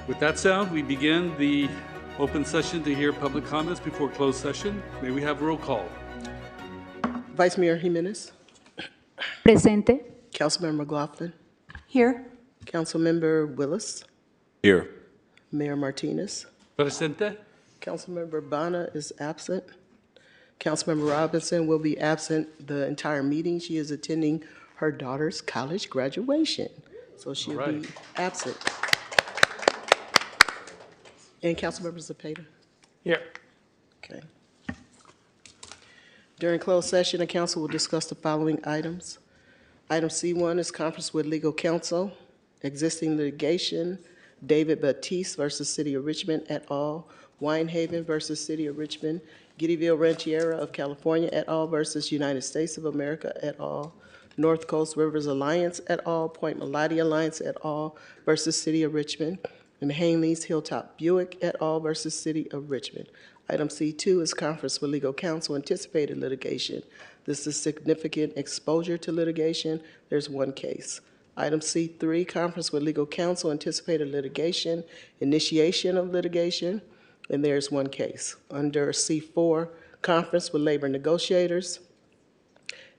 With that sound, we begin the open session to hear public comments before closed session. May we have roll call? Vice Mayor Jimenez, Presente. Councilmember McLaughlin, Here. Councilmember Willis, Here. Mayor Martinez, Presente? Councilmember Bana is absent. Councilmember Robinson will be absent the entire meeting. She is attending her daughter's college graduation, so she'll be Alright. absent. And Councilmember Zepeda. Here. Okay. During closed session, the council will discuss the following items. Item C1 is conference with legal counsel, existing litigation, David Batiste versus City of Richmond et al., Winehaven versus City of Richmond, Giddyville Rancheria of California et al. Versus United States of America et al., North Coast Rivers Alliance et al., Point Melody Alliance et al. Versus City of Richmond, and Hanley's Hilltop Buick et al. Versus City of Richmond. Item C2 is conference with legal counsel, anticipated litigation. This is significant exposure to litigation. There's one case. Item C3, conference with legal counsel, anticipated litigation, initiation of litigation, and there's one case. Under C4, conference with labor negotiators,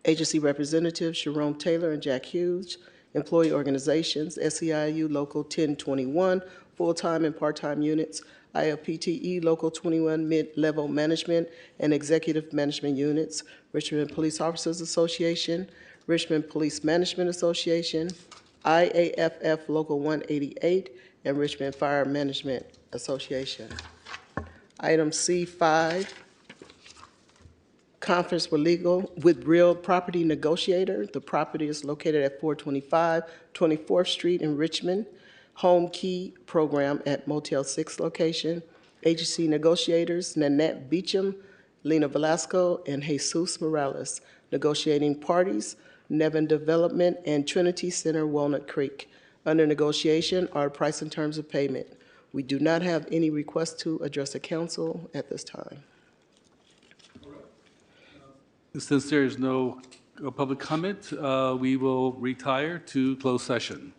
agency representatives Sharon Taylor and Jack Hughes, employee organizations, SEIU Local 1021, full-time and part-time units, ILPTE Local 21 mid-level management and executive management units, Richmond Police Officers Association, Richmond Police Management Association, IAFF Local 188, and Richmond Fire Management Association. Item C5, conference with real property negotiator. The property is located at 425 24th Street in Richmond. Home Key Program at Motel 6 location. Agency negotiators, Nanette Beecham, Lena Velasco, and Jesus Morales. Negotiating parties, Nevin Development and Trinity Center, Walnut Creek. Under negotiation are price and terms of payment. We do not have any requests to address the council at this time. Since there is no public comment, we will retire to closed session.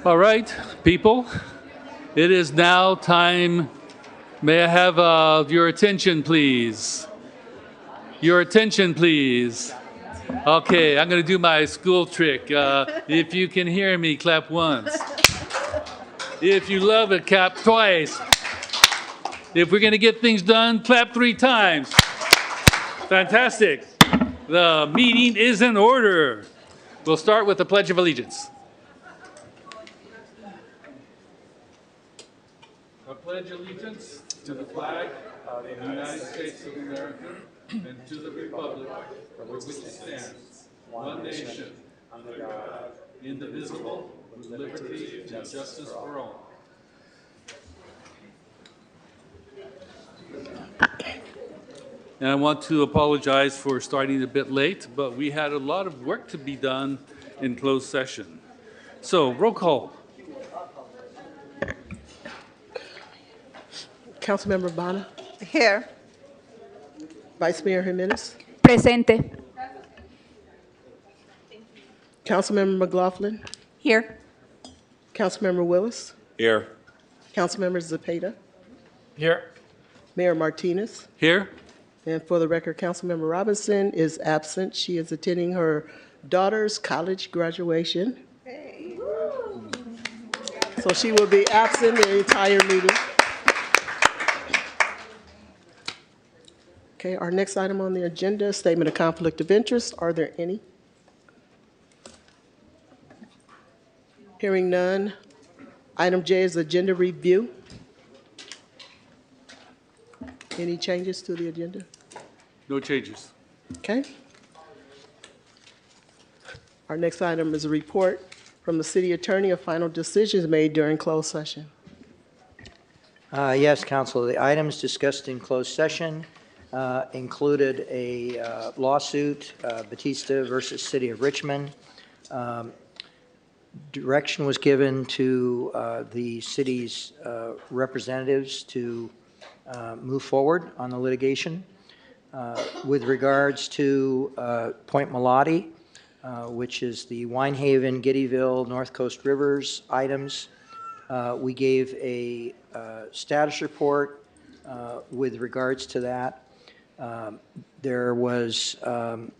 All right, people, it is now time. May I have your attention, please? Your attention, please. Okay, I'm going to do my school trick. If you can hear me, clap once. If you love it, clap twice. If we're going to get things done, clap 3 times. Fantastic. The meeting is in order. We'll start with the Pledge of Allegiance. I pledge allegiance to the flag of the United States of America and to the republic for which it stands, one nation, under God, indivisible, with liberty and justice for all. And I want to apologize for starting a bit late, but we had a lot of work to be done in closed session. So, roll call. Councilmember Bonner, Here. Vice Mayor Jimenez, Presente. Councilmember McLaughlin, Here. Councilmember Willis, Here. Councilmember Zepeda, Here. Mayor Martinez, Here? and for the record, Councilmember Robinson is absent. She is attending her daughter's college graduation. So she will be absent the entire meeting. Okay, our next item on the agenda, statement of conflict of interest. Are there any? Hearing none. Item J is agenda review. Any changes to the agenda? No changes. Okay. Our next item is a report from the city attorney of final decisions made during closed session. Yes, Council. The items discussed in closed session included a lawsuit, Batista versus City of Richmond. Direction was given to the city's representatives to move forward on the litigation. With regards to Point Malati, which is the Winehaven, Giddyville, North Coast Rivers items, we gave a status report with regards to that. There was on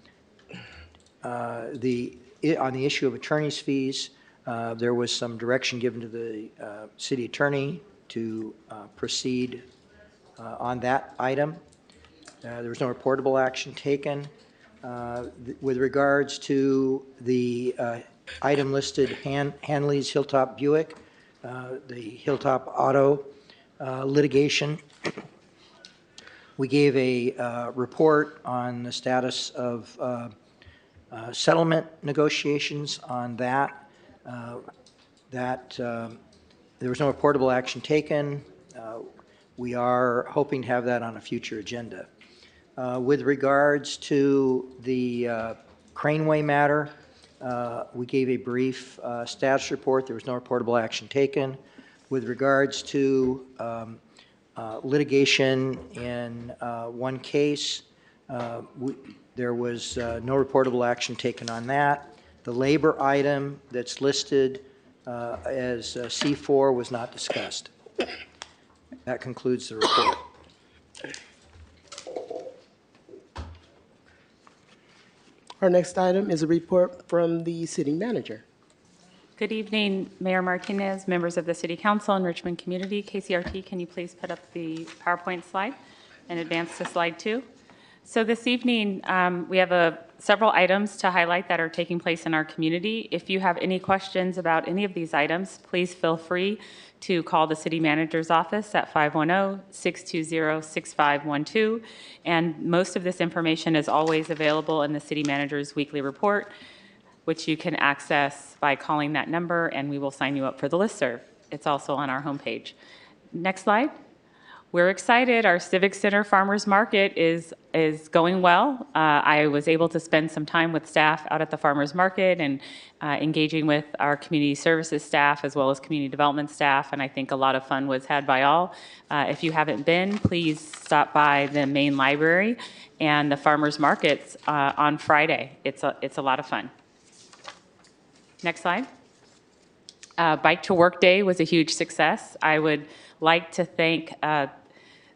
the issue of attorney's fees, there was some direction given to the city attorney to proceed on that item. There was no reportable action taken. With regards to the item listed, Hanley's Hilltop Buick, the Hilltop Auto litigation, we gave a report on the status of settlement negotiations on that. There was no reportable action taken. We are hoping to have that on a future agenda. With regards to the Craneway matter, we gave a brief status report. There was no reportable action taken. With regards to litigation in one case, there was no reportable action taken on that. The labor item that's listed as C4 was not discussed. That concludes the report. Our next item is a report from the city manager. Good evening, Mayor Martinez, members of the City Council and Richmond community. KCRT, can you please put up the PowerPoint slide and advance to slide 2? So this evening, we have several items to highlight that are taking place in our community. If you have any questions about any of these items, please feel free to call the city manager's office at 510-620-6512. And most of this information is always available in the city manager's weekly report, which you can access by calling that number, and we will sign you up for the listserv. It's also on our homepage. Next slide. We're excited. Our Civic Center Farmers Market is going well. I was able to spend some time with staff out at the Farmers Market and engaging with our community services staff as well as community development staff, and I think a lot of fun was had by all. If you haven't been, please stop by the main library and the Farmers Markets on Friday. It's a lot of fun. Next slide. Bike to Work Day was a huge success. I would like to thank,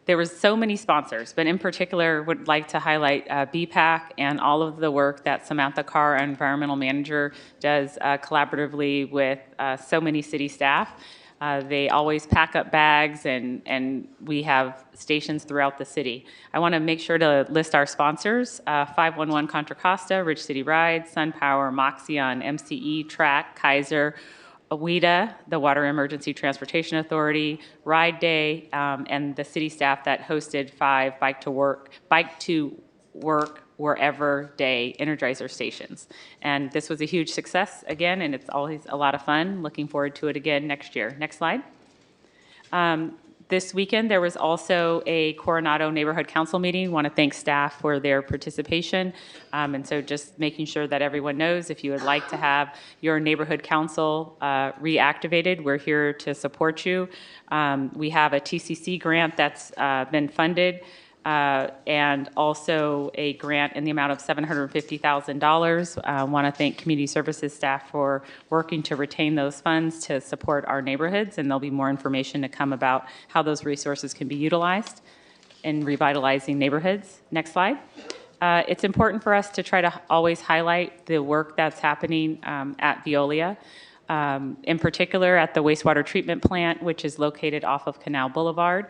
there was so many sponsors, but in particular would like to highlight BPAC and all of the work that Samantha Carr, our environmental manager, does collaboratively with so many city staff. They always pack up bags, and we have stations throughout the city. I want to make sure to list our sponsors, 511 Contra Costa, Rich City Rides, SunPower, Moxion, MCE, Track, Kaiser, WEDA, the Water Emergency Transportation Authority, Ride Day, and the city staff that hosted 5 Bike to Work Wherever Day Energizer stations. And this was a huge success again, and it's always a lot of fun. Looking forward to it again next year. Next slide. This weekend, there was also a Coronado Neighborhood Council meeting. Want to thank staff for their participation. And so just making sure that everyone knows, if you would like to have your neighborhood council reactivated, we're here to support you. We have a TCC grant that's been funded, and also a grant in the amount of $750,000. I want to thank community services staff for working to retain those funds to support our neighborhoods, and there'll be more information to come about how those resources can be utilized in revitalizing neighborhoods. Next slide. It's important for us to try to always highlight the work that's happening at Veolia. In particular at the wastewater treatment plant, which is located off of Canal Boulevard.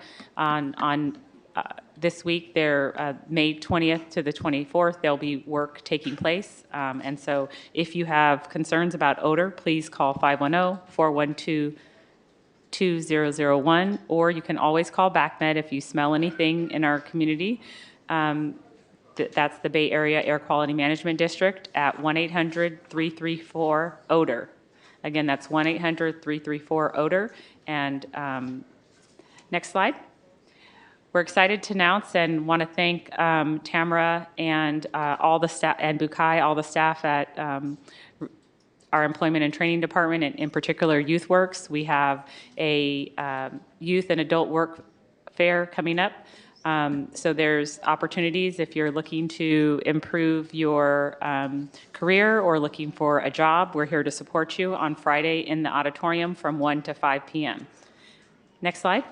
This week, May 20th to the 24th, there'll be work taking place. And so if you have concerns about odor, please call 510-412-2001, or you can always call BACMed if you smell anything in our community. That's the Bay Area Air Quality Management District at 1-800-334-ODOR. Again, that's 1-800-334-ODOR. And next slide. We're excited to announce and want to thank Tamara and all the staff, and Bukai, all the staff at our Employment and Training Department, and in particular Youth Works. We have a youth and adult work fair coming up. So there's opportunities if you're looking to improve your career or looking for a job. We're here to support you on Friday in the auditorium from 1 to 5 p.m. Next slide.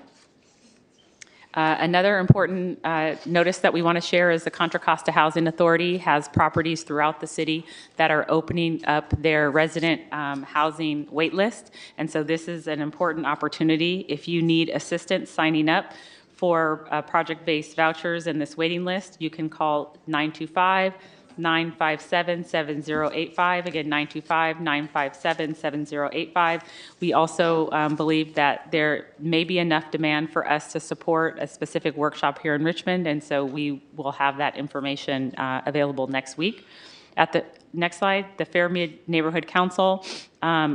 Another important notice that we want to share is the Contra Costa Housing Authority has properties throughout the city that are opening up their resident housing wait list. And so this is an important opportunity. If you need assistance signing up for project-based vouchers in this waiting list, you can call 925-957-7085. Again, 925-957-7085. We also believe that there may be enough demand for us to support a specific workshop here in Richmond, and so we will have that information available next week. At the next slide, the Fairmead Neighborhood Council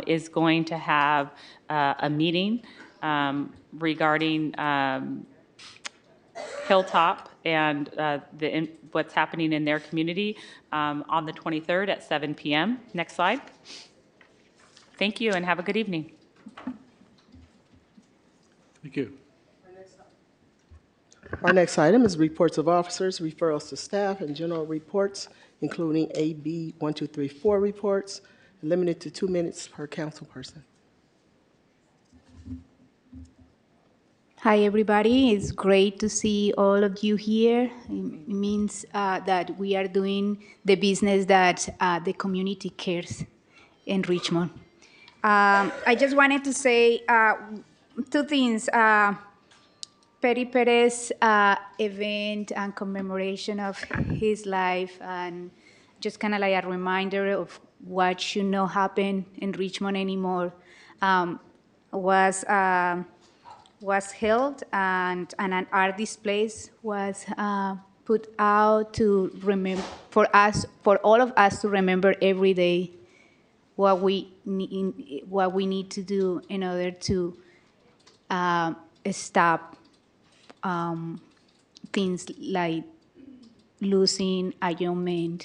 is going to have a meeting regarding Hilltop and what's happening in their community on the 23rd at 7 p.m. Next slide. Thank you and have a good evening. Thank you. Our next item is reports of officers, referrals to staff, and general reports, including AB 1234 reports, limited to 2 minutes per council person. Hi, everybody. It's great to see all of you here. It means that we are doing the business that the community cares in Richmond. I just wanted to say 2 things. Peri Perez event and commemoration of his life, and just kind of like a reminder of what should not happen in Richmond anymore, was held, and an art display was put out to remember, for all of us to remember every day what we need to do in order to stop things like losing a young man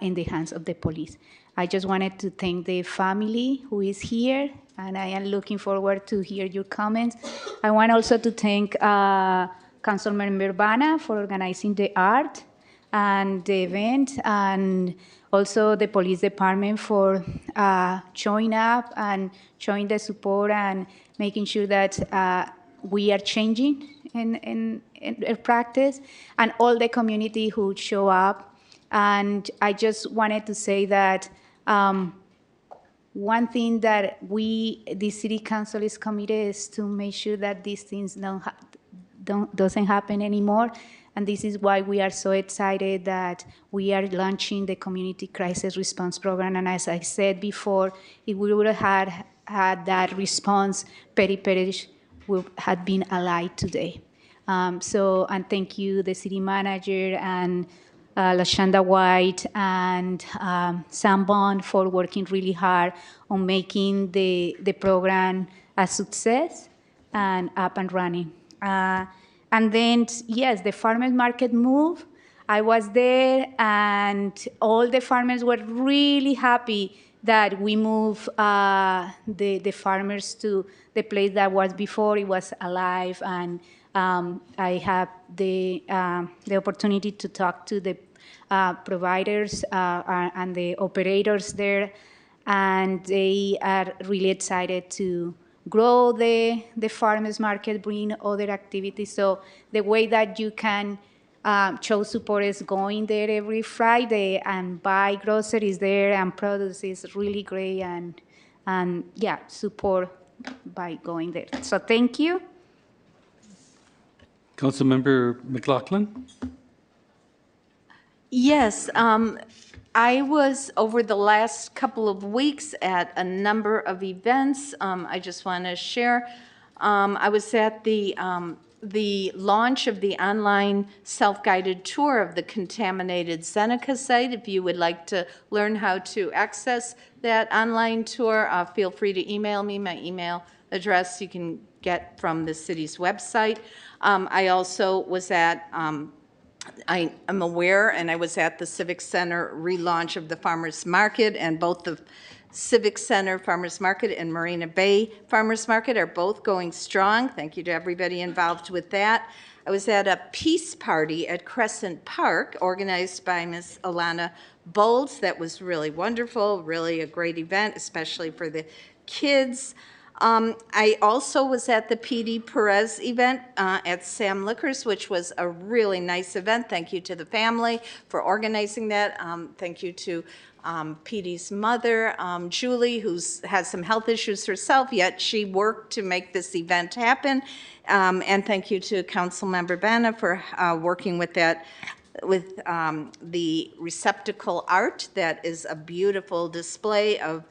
in the hands of the police. I just wanted to thank the family who is here, and I am looking forward to hear your comments. I want also to thank Councilmember Bana for organizing the art, and the event, and also the police department for showing up and showing the support and making sure that we are changing in practice, and all the community who show up. And I just wanted to say that one thing that the city council is committed is to make sure that these things doesn't happen anymore. And this is why we are so excited that we are launching the Community Crisis Response Program. And as I said before, if we would have had that response, Peri Parish would have been alive today. And thank you, the city manager and LaShonda White and Sam Bond for working really hard on making the program a success and up and running. And then, yes, the farmers market move. I was there, and all the farmers were really happy that we moved the farmers to the place that was before. It was alive, and I have the opportunity to talk to the providers and the operators there, and they are really excited to grow the farmers market, bring other activities. So the way that you can show support is going there every Friday and buy groceries there and produce is really great, and yeah, support by going there. So thank you. Councilmember McLaughlin? Yes, I was over the last couple of weeks at a number of events. I just want to share. I was at the launch of the online self-guided tour of the contaminated Seneca site. If you would like to learn how to access that online tour, feel free to email me. My email address you can get from the city's website. I also was at I am aware, and I was at the Civic Center relaunch of the Farmers Market, and both the Civic Center Farmers Market and Marina Bay Farmers Market are both going strong. Thank you to everybody involved with that. I was at a peace party at Crescent Park organized by Ms. Alana Bowles. That was really wonderful, really a great event, especially for the kids. I also was at the P.D. Perez event at Sam Liquors, which was a really nice event. Thank you to the family for organizing that. Thank you to P.D.'s mother, Julie, who has some health issues herself, yet she worked to make this event happen. And thank you to Councilmember Bana for working with that, with the receptacle art. That is a beautiful display of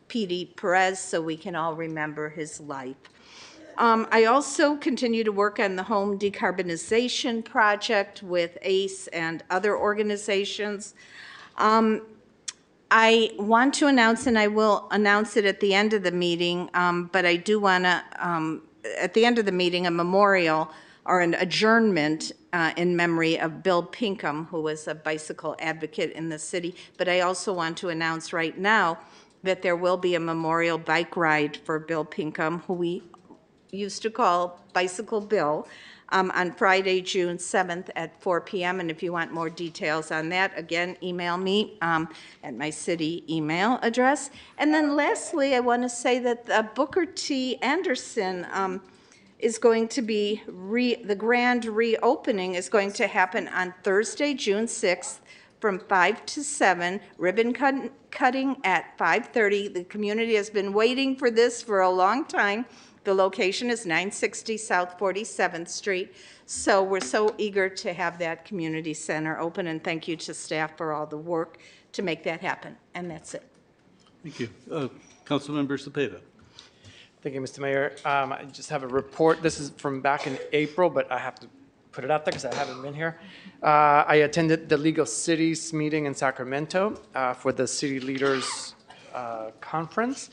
P.D. Perez, so we can all remember his life. I also continue to work on the home decarbonization project with ACE and other organizations. I want to announce, and I will announce it at the end of the meeting, but I do want to, at the end of the meeting, a memorial or an adjournment in memory of Bill Pinkham, who was a bicycle advocate in the city. But I also want to announce right now that there will be a memorial bike ride for Bill Pinkham, who we used to call Bicycle Bill, on Friday, June 7th at 4 p.m. And if you want more details on that, again, email me at my city email address. And then lastly, I want to say that Booker T. Anderson is going to be, the grand reopening is going to happen on Thursday, June 6th, from 5 to 7, ribbon cutting at 5:30. The community has been waiting for this for a long time. The location is 960 South 47th Street. So we're so eager to have that community center open, and thank you to staff for all the work to make that happen. And that's it. Thank you. Councilmember Cepeda. Thank you, Mr. Mayor. I just have a report. This is from back in April, but I have to put it out there because I haven't been here. I attended the League of Cities meeting in Sacramento for the City Leaders Conference,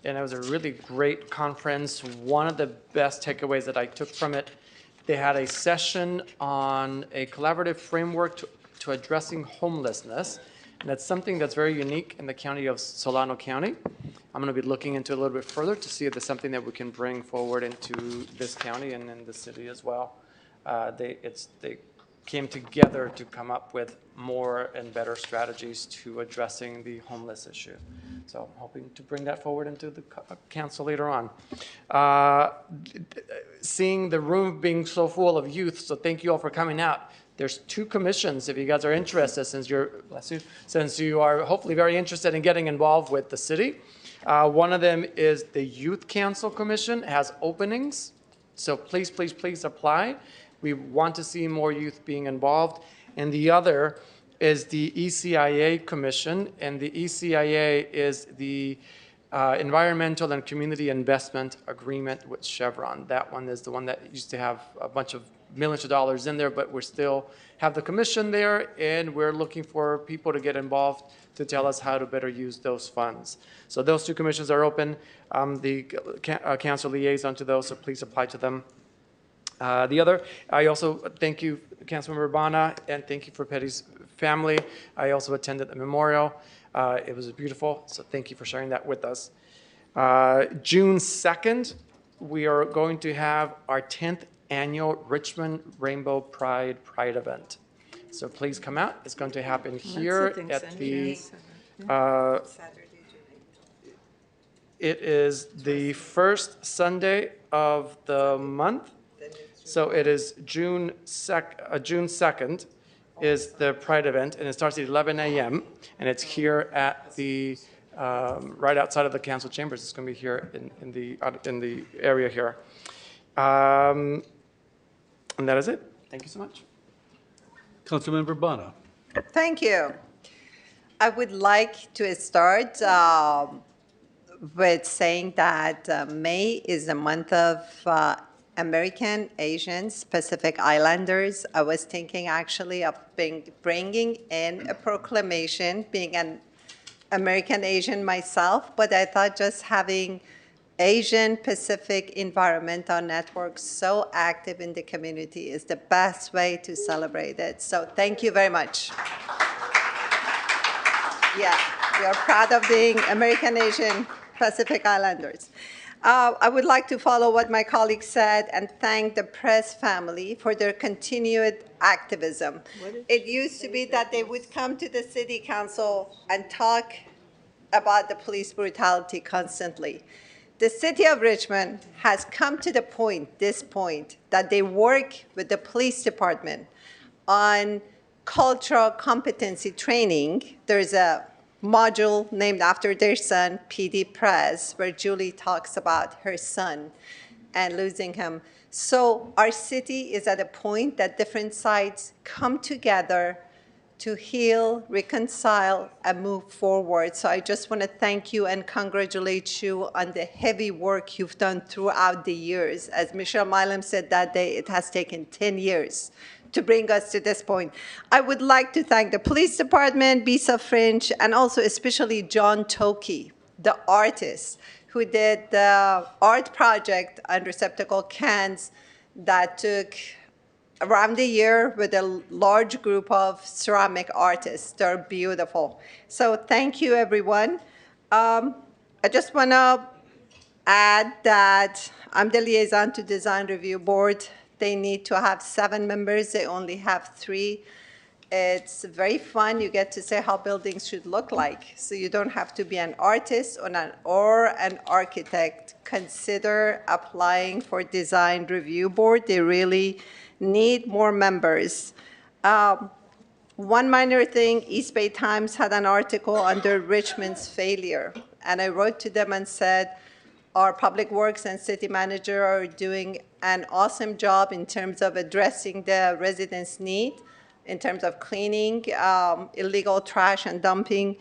and it was a really great conference. One of the best takeaways that I took from it, they had a session on a collaborative framework to addressing homelessness, and that's something that's very unique in the county of Solano County. I'm going to be looking into it a little bit further to see if there's something that we can bring forward into this county and in the city as well. They came together to come up with more and better strategies to addressing the homeless issue. So I'm hoping to bring that forward into the council later on. Seeing the room being so full of youth, so thank you all for coming out. There's 2 commissions, if you guys are interested, since you are hopefully very interested in getting involved with the city. One of them is the Youth Council Commission. It has openings, so please, please, please apply. We want to see more youth being involved. And the other is the ECIA Commission, and the ECIA is the Environmental and Community Investment Agreement with Chevron. That one is the one that used to have a bunch of millions of dollars in there, but we still have the commission there, and we're looking for people to get involved to tell us how to better use those funds. So those 2 commissions are open. The council liaison to those, so please apply to them. The other, I also thank you, Councilmember Urbana, and thank you for Petty's family. I also attended the memorial. It was beautiful, so thank you for sharing that with us. June 2nd, we are going to have our 10th annual Richmond Rainbow Pride event. So please come out. It's going to happen here at the, it is the first Sunday of the month. So it is June 2nd is the Pride event, and it starts at 11 a.m. and it's here at the right outside of the council chambers. It's going to be here in the area here, and that is it. Thank you so much. Councilmember Bono. Thank you. I would like to start with saying that May is the month of American, Asians, Pacific Islanders. I was thinking actually of bringing in a proclamation, being an American Asian myself, but I thought just having Asian Pacific Environmental Network so active in the community is the best way to celebrate it. So thank you very much. Yeah, we are proud of being American Asian Pacific Islanders. I would like to follow what my colleague said and thank the press family for their continued activism. It used to be that they would come to the city council and talk about the police brutality constantly. The city of Richmond has come to this point, that they work with the police department on cultural competency training. There's a module named after their son, PD Press, where Julie talks about her son and losing him. So our city is at a point that different sides come together to heal, reconcile, and move forward. So I just want to thank you and congratulate you on the heavy work you've done throughout the years. As Michelle Milam said that day, it has taken 10 years to bring us to this point. I would like to thank the police department, Bisa Fringe, and also especially John Toki, the artist who did the art project on receptacle cans that took around a year with a large group of ceramic artists. They're beautiful. So thank you, everyone. I just want to add that I'm the liaison to Design Review Board. They need to have 7 members. They only have 3. It's very fun. You get to say how buildings should look like. So you don't have to be an artist or an architect. Consider applying for Design Review Board. They really need more members. One minor thing, East Bay Times had an article under Richmond's failure. And I wrote to them and said, our public works and city manager are doing an awesome job in terms of addressing the residents' need, in terms of cleaning illegal trash and dumping.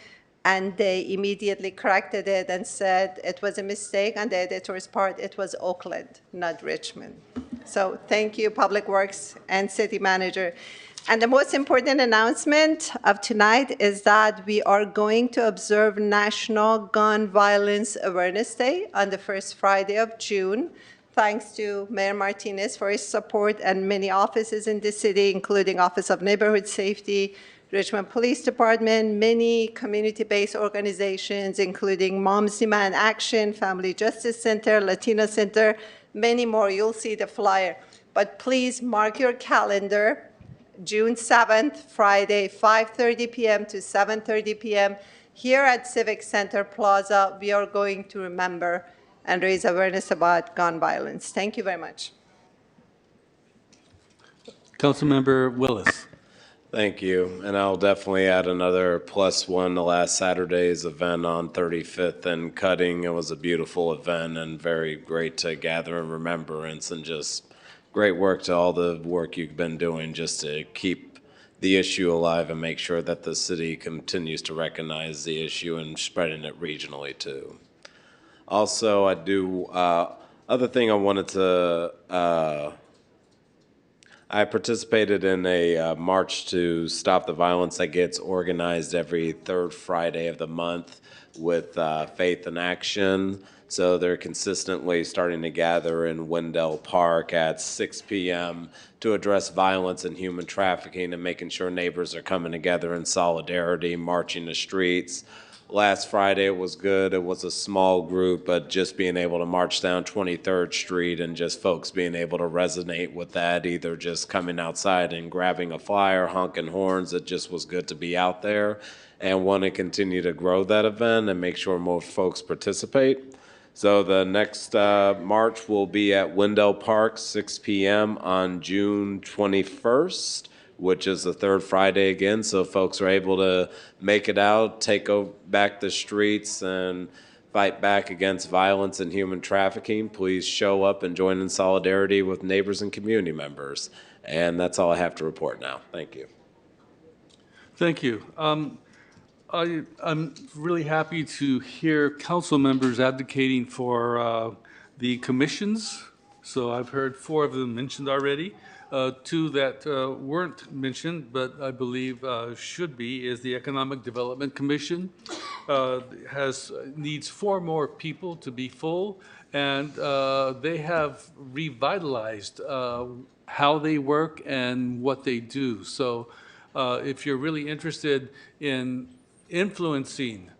And they immediately corrected it and said it was a mistake on the editor's part. It was Oakland, not Richmond. So thank you, Public Works and City Manager. And the most important announcement of tonight is that we are going to observe National Gun Violence Awareness Day on the first Friday of June. Thanks to Mayor Martinez for his support and many offices in the city, including Office of Neighborhood Safety, Richmond Police Department, many community-based organizations, including Moms Demand Action, Family Justice Center, Latino Center, many more. You'll see the flyer. But please mark your calendar. June 7th, Friday, 5:30 p.m. to 7:30 p.m. here at Civic Center Plaza. We are going to remember and raise awareness about gun violence. Thank you very much. Councilmember Willis. Thank you. And I'll definitely add another +1 to last Saturday's event on 35th and Cutting. It was a beautiful event and very great to gather in remembrance, and just great work to all the work you've been doing just to keep the issue alive and make sure that the city continues to recognize the issue and spreading it regionally too. Also, other thing I wanted to, I participated in a march to stop the violence that gets organized every third Friday of the month with Faith in Action. So they're consistently starting to gather in Wendell Park at 6 p.m. to address violence and human trafficking and making sure neighbors are coming together in solidarity, marching the streets. Last Friday it was good. It was a small group, but just being able to march down 23rd Street and just folks being able to resonate with that, either just coming outside and grabbing a flyer, honking horns, it just was good to be out there, and want to continue to grow that event and make sure more folks participate. So the next march will be at Wendell Park, 6 p.m. on June 21st. Which is the third Friday again, so folks are able to make it out, take back the streets, and fight back against violence and human trafficking. Please show up and join in solidarity with neighbors and community members. And that's all I have to report now. Thank you. Thank you. I'm really happy to hear council members advocating for the commissions. So I've heard 4 of them mentioned already. 2 that weren't mentioned, but I believe should be, is the Economic Development Commission. Needs 4 more people to be full, and they have revitalized how they work and what they do. So if you're really interested in influencing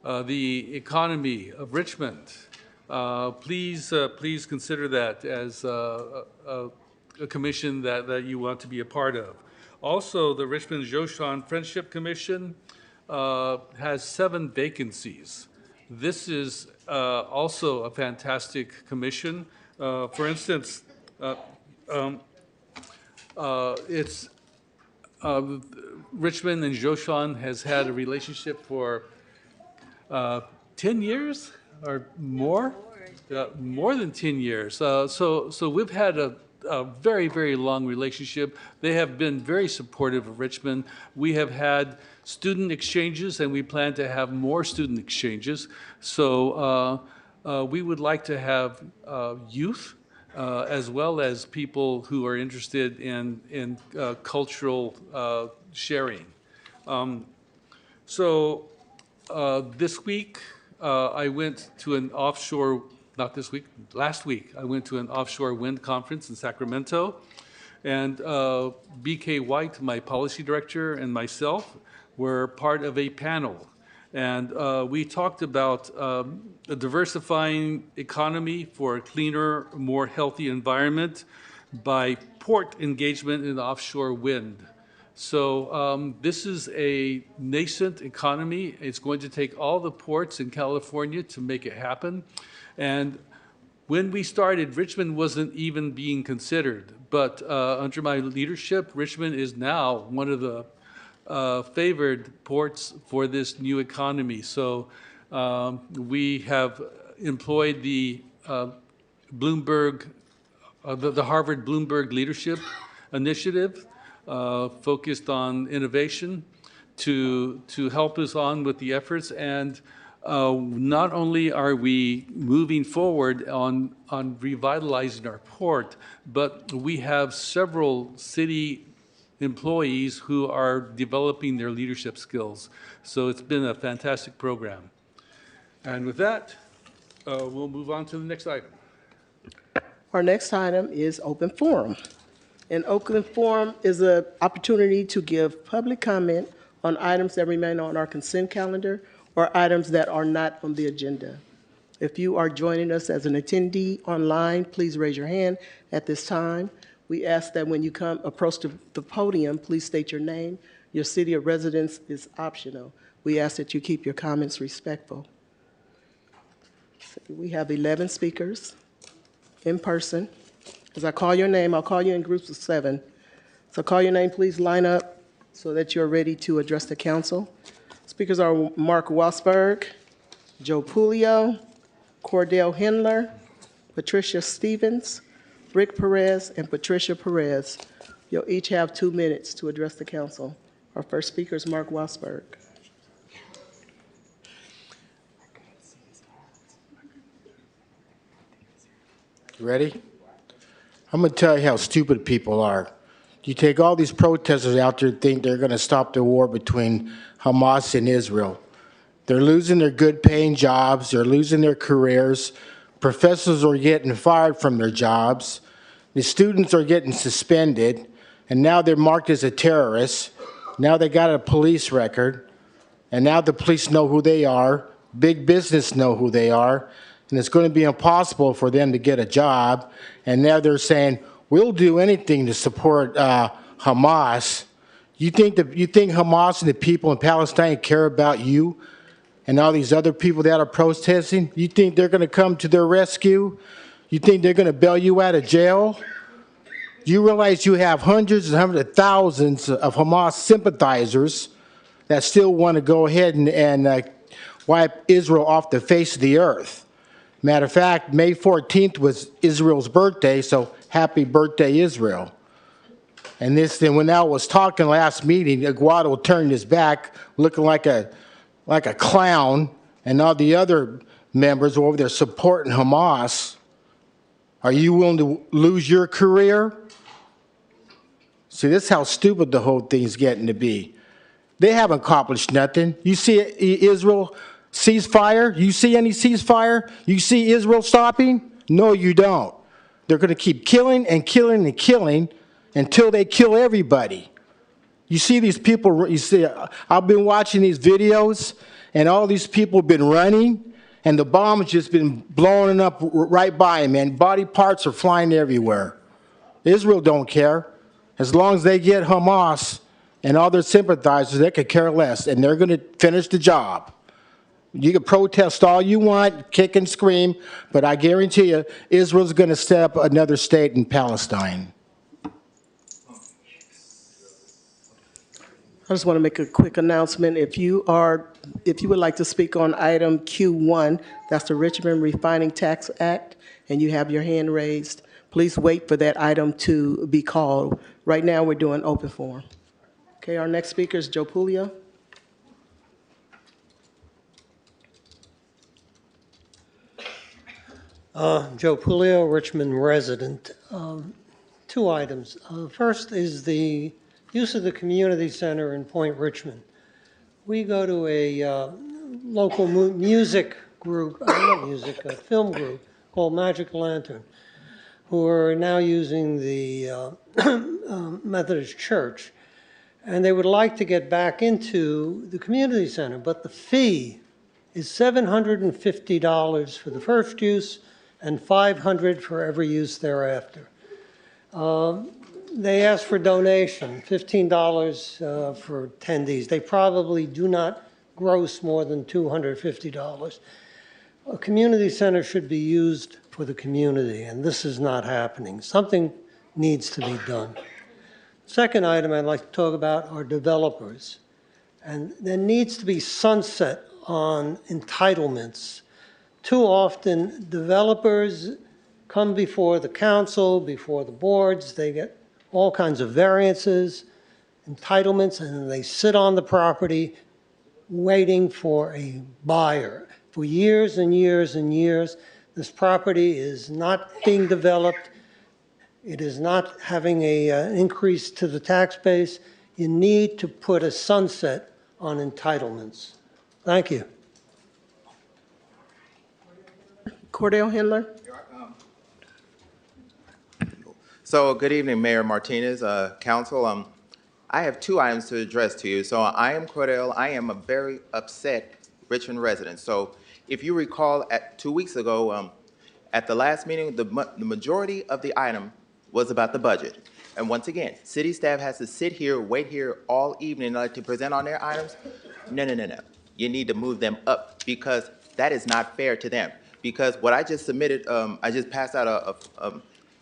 the economy of Richmond, please consider that as a commission that you want to be a part of. Also, the Richmond-Joshan Friendship Commission has 7 vacancies. This is also a fantastic commission. For instance, it's Richmond and Joshan has had a relationship for 10 years or more? More than 10 years. So we've had a very, very long relationship. They have been very supportive of Richmond. We have had student exchanges, and we plan to have more student exchanges. So we would like to have youth as well as people who are interested in cultural sharing. This week, I went to an offshore, not this week, last week, I went to an offshore wind conference in Sacramento, and BK White, my policy director, and myself were part of a panel. And we talked about a diversifying economy for a cleaner, more healthy environment by port engagement in offshore wind. So this is a nascent economy. It's going to take all the ports in California to make it happen. And when we started, Richmond wasn't even being considered. But under my leadership, Richmond is now one of the favored ports for this new economy. So we have employed the Bloomberg, the Harvard Bloomberg Leadership Initiative, focused on innovation to help us on with the efforts. And not only are we moving forward on revitalizing our port, but we have several city employees who are developing their leadership skills. So it's been a fantastic program. And with that, we'll move on to the next item. Our next item is open forum. An open forum is an opportunity to give public comment on items that remain on our consent calendar or items that are not on the agenda. If you are joining us as an attendee online, please raise your hand at this time. We ask that when you approach the podium, please state your name. Your city of residence is optional. We ask that you keep your comments respectful. We have 11 speakers in person. As I call your name, I'll call you in groups of 7. So call your name, please line up so that you're ready to address the council. Speakers are Mark Wasberg, Joe Pulio, Cordell Hindler, Patricia Stevens, Rick Perez, and Patricia Perez. You'll each have 2 minutes to address the council. Our first speaker is Mark Wasberg. Ready? I'm going to tell you how stupid people are. You take all these protesters out there and think they're going to stop the war between Hamas and Israel. They're losing their good-paying jobs. They're losing their careers. Professors are getting fired from their jobs. The students are getting suspended, and now they're marked as a terrorist. Now they got a police record, and now the police know who they are. Big business know who they are. And it's going to be impossible for them to get a job. And now they're saying, we'll do anything to support Hamas. You think Hamas and the people in Palestine care about you and all these other people that are protesting? You think they're going to come to their rescue? You think they're going to bail you out of jail? You realize you have hundreds and hundreds of thousands of Hamas sympathizers that still want to go ahead and wipe Israel off the face of the earth. Matter of fact, May 14th was Israel's birthday, so happy birthday, Israel. And then when I was talking last meeting, Aguado turned his back, looking like a clown, and all the other members were over there supporting Hamas. Are you willing to lose your career? See, this is how stupid the whole thing's getting to be. They haven't accomplished nothing. You see Israel ceasefire? You see any ceasefire? You see Israel stopping? No, you don't. They're going to keep killing and killing and killing until they kill everybody. You see these people, I've been watching these videos, and all these people have been running, and the bombs just been blowing up right by them, and body parts are flying everywhere. Israel don't care. As long as they get Hamas and all their sympathizers, they could care less, and they're going to finish the job. You can protest all you want, kick and scream, but I guarantee you, Israel's going to set up another state in Palestine. I just want to make a quick announcement. If you would like to speak on item Q1, that's the Richmond Refining Tax Act, and you have your hand raised, please wait for that item to be called. Right now, we're doing open forum. Okay, our next speaker is Joe Pulio. Joe Pulio, Richmond resident. 2 items. First is the use of the community center in Point Richmond. We go to a local music group, not music, a film group called Magic Lantern, who are now using the Methodist Church. And they would like to get back into the community center, but the fee is $750 for the first use and $500 for every use thereafter. They ask for donation, $15 for attendees. They probably do not gross more than $250. A community center should be used for the community, and this is not happening. Something needs to be done. Second item I'd like to talk about are developers. And there needs to be sunset on entitlements. Too often, developers come before the council, before the boards, they get all kinds of variances, entitlements, and then they sit on the property waiting for a buyer. For years and years and years, this property is not being developed. It is not having an increase to the tax base. You need to put a sunset on entitlements. Thank you. Cordell Hindler. So good evening, Mayor Martinez, Council. I have 2 items to address to you. So I am Cordell. I am a very upset Richmond resident. So if you recall, 2 weeks ago, at the last meeting, the majority of the item was about the budget. And once again, city staff has to sit here, wait here all evening to present on their items. No, no, no, no. You need to move them up because that is not fair to them. Because what I just submitted, I just passed out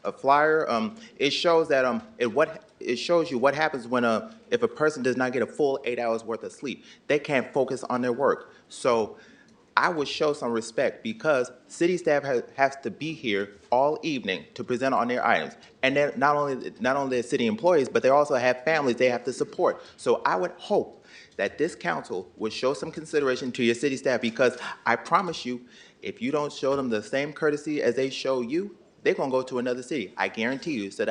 a flyer. It shows that it shows you what happens when if a person does not get a full 8 hours worth of sleep. They can't focus on their work. So I would show some respect because city staff has to be here all evening to present on their items. And they're not only city employees, but they also have families they have to support. So I would hope that this council would show some consideration to your city staff because I promise you, if you don't show them the same courtesy as they show you, they're gonna go to another city. I guarantee you. So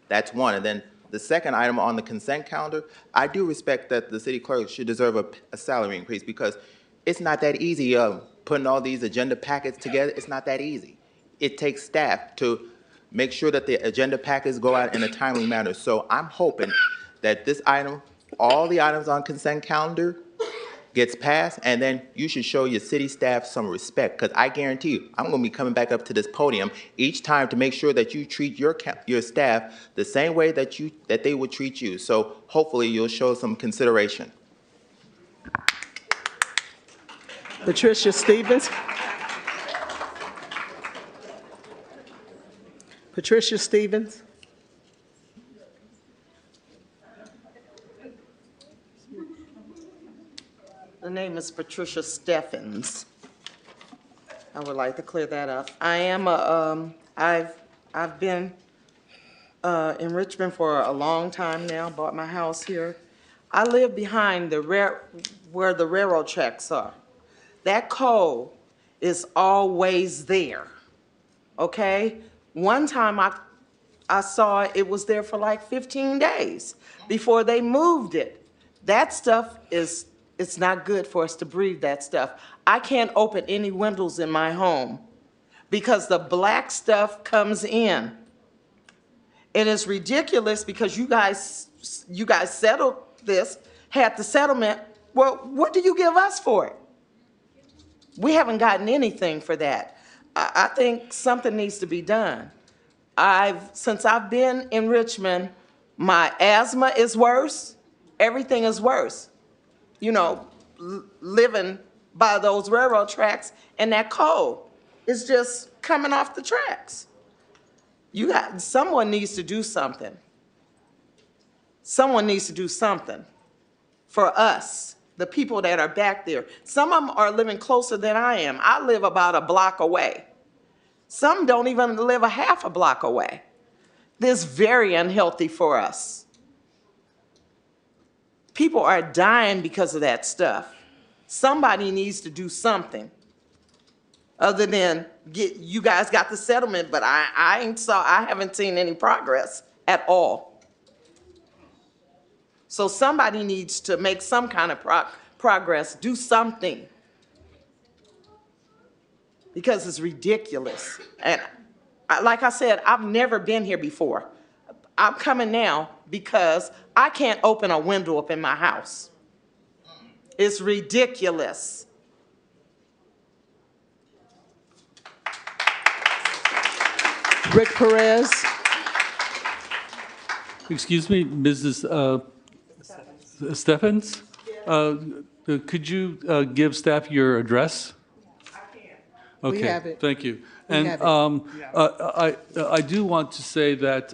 that's one. And then the second item on the consent calendar, I do respect that the city clerk should deserve a salary increase because it's not that easy putting all these agenda packets together. It's not that easy. It takes staff to make sure that the agenda packets go out in a timely manner. So I'm hoping that this item, all the items on consent calendar gets passed, and then you should show your city staff some respect because I guarantee you, I'm going to be coming back up to this podium each time to make sure that you treat your staff the same way that they would treat you. So hopefully you'll show some consideration. Patricia Stevens. Patricia Stevens. The name is Patricia Steffens. I would like to clear that up. I am I've been in Richmond for a long time now, bought my house here. I live behind where the railroad tracks are. That coal is always there, okay? One time I saw it was there for like 15 days before they moved it. That stuff it's not good for us to breathe that stuff. I can't open any windows in my home because the black stuff comes in. It is ridiculous because you guys settled this, had the settlement. Well, what do you give us for it? We haven't gotten anything for that. I think something needs to be done. Since I've been in Richmond, my asthma is worse. Everything is worse. You know, living by those railroad tracks and that coal is just coming off the tracks. Someone needs to do something. Someone needs to do something for us, the people that are back there. Some of them are living closer than I am. I live about a block away. Some don't even live a half a block away. This is very unhealthy for us. People are dying because of that stuff. Somebody needs to do something other than you guys got the settlement, but I haven't seen any progress at all. So somebody needs to make some kind of progress, do something. Because it's ridiculous. And like I said, I've never been here before. I'm coming now because I can't open a window up in my house. It's ridiculous. Rick Perez. Excuse me, Mrs. Steffens? Could you give staff your address? I can. Okay, We have it. thank you. We And have it. I do want to say that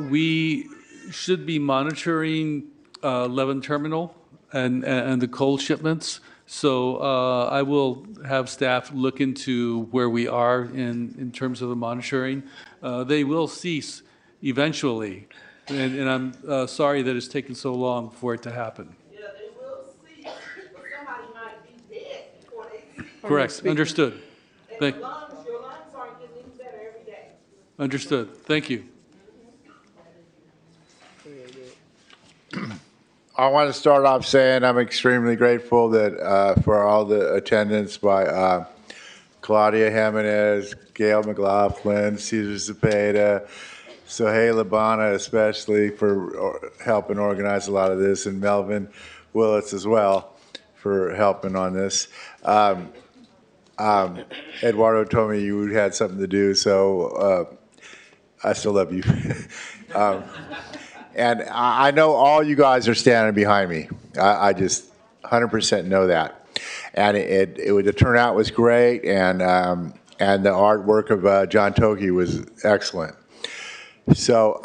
we should be monitoring Levin Terminal and the coal shipments. So I will have staff look into where we are in terms of the monitoring. They will cease eventually, and I'm sorry that it's taken so long for it to happen. Yeah, they will see, but somebody might be dead before they see. Correct, understood. And your lungs aren't getting any better every day. Understood, thank you. I want to start off saying I'm extremely grateful that for all the attendance by Claudia Jimenez, Gail McLaughlin, Cesar Zepeda, Sohail Labana especially for helping organize a lot of this, and Melvin Willits as well for helping on this. Eduardo told me you had something to do, so I still love you. um, and I know all you guys are standing behind me. I just 100% know that. And the turnout was great, and the artwork of John Toki was excellent. So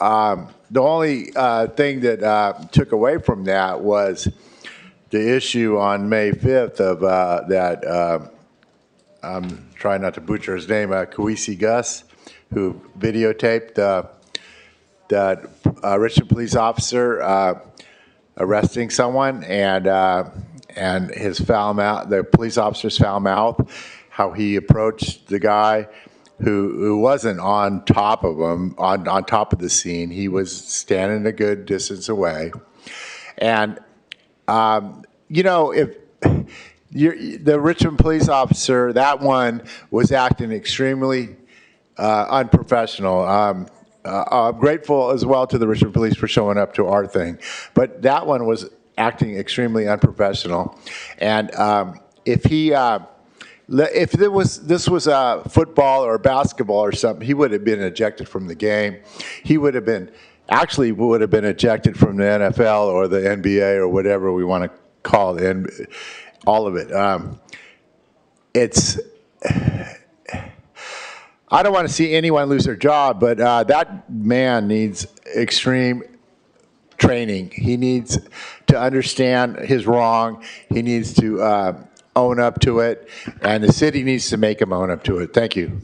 the only thing that took away from that was the issue on May 5th of that, I'm trying not to butcher his name, Kawisi Gus, who videotaped that Richmond police officer arresting someone and his foul mouth, the police officer's foul mouth, how he approached the guy who wasn't on top of him, on top of the scene. He was standing a good distance away. And, if the Richmond police officer, that one was acting extremely unprofessional. I'm grateful as well to the Richmond Police for showing up to our thing, but that one was acting extremely unprofessional. And if this was football or basketball or something, he would have been ejected from the game. He would have been ejected from the NFL or the NBA or whatever we want to call it, and all of it. I don't want to see anyone lose their job, but that man needs extreme training. He needs to understand his wrong. He needs to own up to it, and the city needs to make him own up to it. Thank you.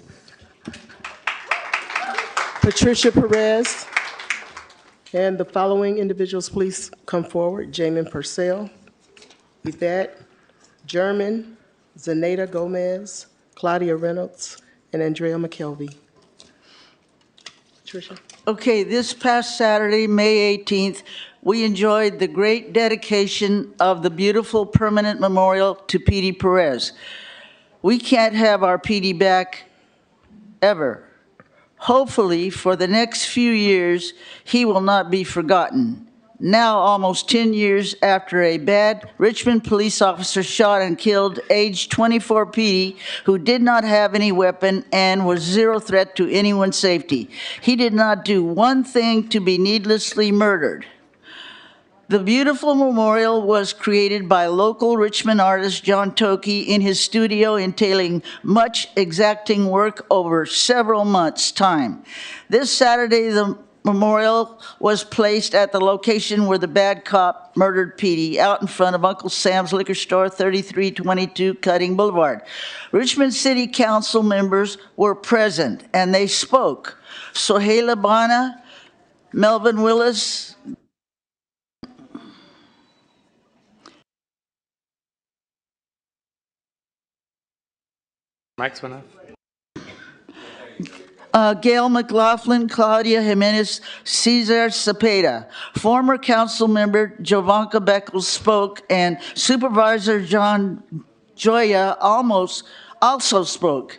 Patricia Perez. And the following individuals, please come forward. Jamin Purcell, Yvette German, Zenaida Gomez, Claudia Reynolds, and Andrea McKelvey. Patricia. Okay, this past Saturday, May 18th, we enjoyed the great dedication of the beautiful permanent memorial to P.D. Perez. We can't have our P.D. back ever. Hopefully, for the next few years, he will not be forgotten. Now, almost 10 years after a bad Richmond police officer shot and killed age 24 Petey, who did not have any weapon and was zero threat to anyone's safety. He did not do one thing to be needlessly murdered. The beautiful memorial was created by local Richmond artist John Toki in his studio, entailing much exacting work over several months' time. This Saturday, the memorial was placed at the location where the bad cop murdered Petey, out in front of Uncle Sam's Liquor Store, 3322 Cutting Boulevard. Richmond City Council members were present, and they spoke. Sohaila Bana, Melvin Willis, Mike's went off. Gail McLaughlin, Claudia Jimenez, Cesar Cepeda. Former council member Jovanka Beckles spoke, and Supervisor John Joya also spoke.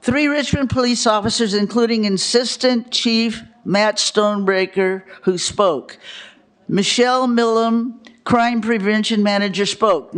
3 Richmond police officers, including Assistant Chief Matt Stonebreaker, who spoke. Michelle Millam, Crime Prevention Manager, spoke.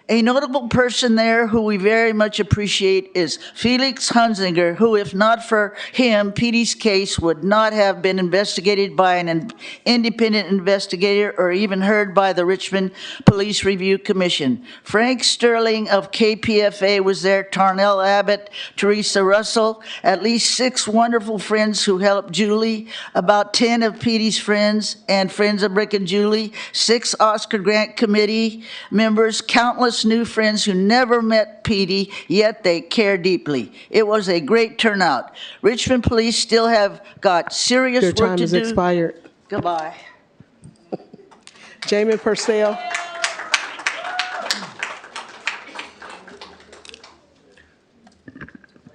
A notable person there who we very much appreciate is Felix Hunzinger, who, if not for him, Petey's case would not have been investigated by an independent investigator or even heard by the Richmond Police Review Commission. Frank Sterling of KPFA was there, Tarnell Abbott, Teresa Russell, at least 6 wonderful friends who helped Julie, about 10 of Petey's friends and friends of Rick and Julie, 6 Oscar Grant Committee members, countless new friends who never met Petey, yet they care deeply. It was a great turnout. Richmond Police still have got serious work to do. Your time has expired. Goodbye. Jamin Purcell.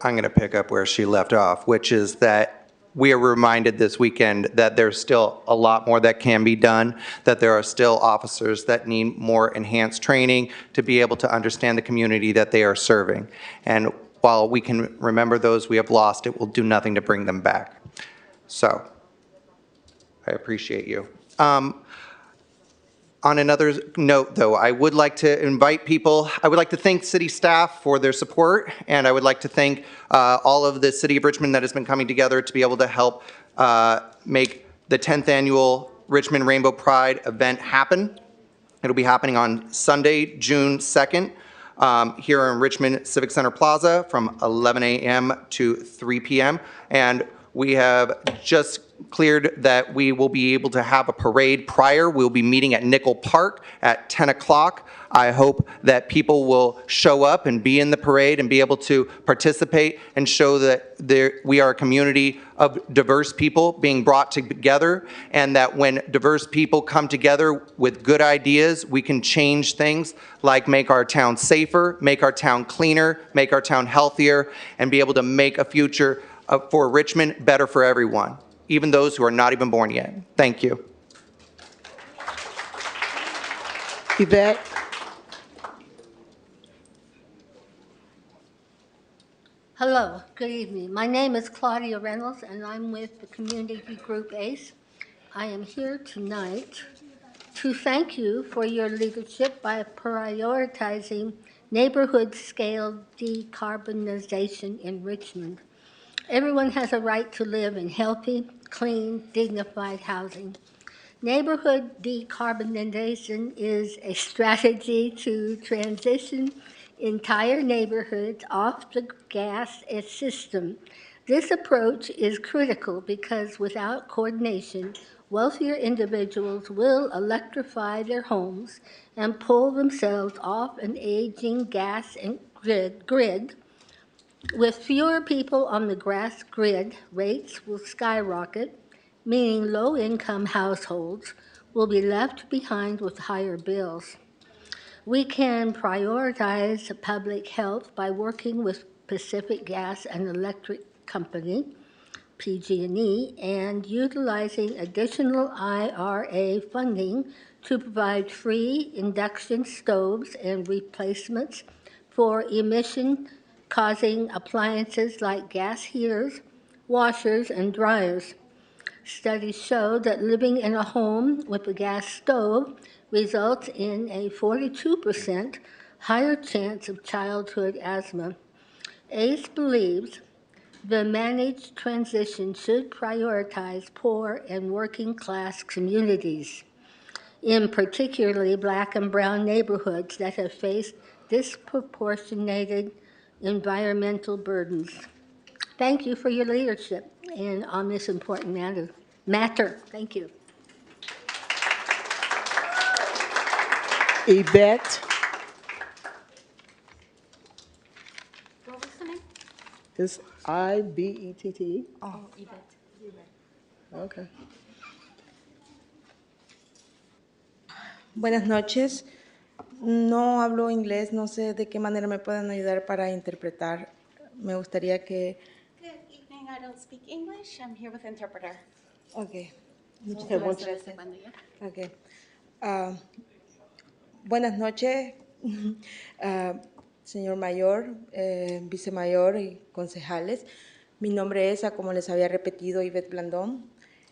I'm going to pick up where she left off, which is that we are reminded this weekend that there's still a lot more that can be done, that there are still officers that need more enhanced training to be able to understand the community that they are serving. And while we can remember those we have lost, it will do nothing to bring them back. So I appreciate you. On On another note, though, I would like to invite people, I would like to thank city staff for their support, and I would like to thank all of the City of Richmond that has been coming together to be able to help make the 10th annual Richmond Rainbow Pride event happen. It'll be happening on Sunday, June 2nd, here in Richmond Civic Center Plaza from 11 a.m. to 3 p.m. And we have just cleared that we will be able to have a parade prior. We'll be meeting at Nickel Park at 10 o'clock. I hope that people will show up and be in the parade and be able to participate and show that we are a community of diverse people being brought together, and that when diverse people come together with good ideas, we can change things like make our town safer, make our town cleaner, make our town healthier, and be able to make a future for Richmond better for everyone, even those who are not even born yet. Thank you. Yvette? Hello, good evening. My name is Claudia Reynolds, and I'm with the community group ACE. I am here tonight to thank you for your leadership by prioritizing neighborhood-scale decarbonization in Richmond. Everyone has a right to live in healthy, clean, dignified housing. Neighborhood decarbonization is a strategy to transition entire neighborhoods off the gas system. This approach is critical because without coordination, wealthier individuals will electrify their homes and pull themselves off an aging gas and grid. With fewer people on the gas grid, rates will skyrocket, meaning low-income households will be left behind with higher bills. We can prioritize public health by working with Pacific Gas and Electric Company, PG&E, and utilizing additional IRA funding to provide free induction stoves and replacements for emission-causing appliances like gas heaters, washers, and dryers. Studies show that living in a home with a gas stove results in a 42% higher chance of childhood asthma. ACE believes the managed transition should prioritize poor and working-class communities, in particularly Black and brown neighborhoods that have faced disproportionate environmental burdens. Thank you for your leadership and on this important matter. Thank you. Yvette? What was the name? It's I-B-E-T-T-E? Oh, Yvette. Okay. Buenas noches. No hablo inglés, no sé de qué manera me pueden ayudar para interpretar. Me gustaría que... Good evening, I don't speak English. I'm here with interpreter. Okay. Muchas Okay, gracias. Okay. Buenas noches, señor mayor, vicemayor y concejales. Mi nombre es, como les había repetido, Yvette Blandón.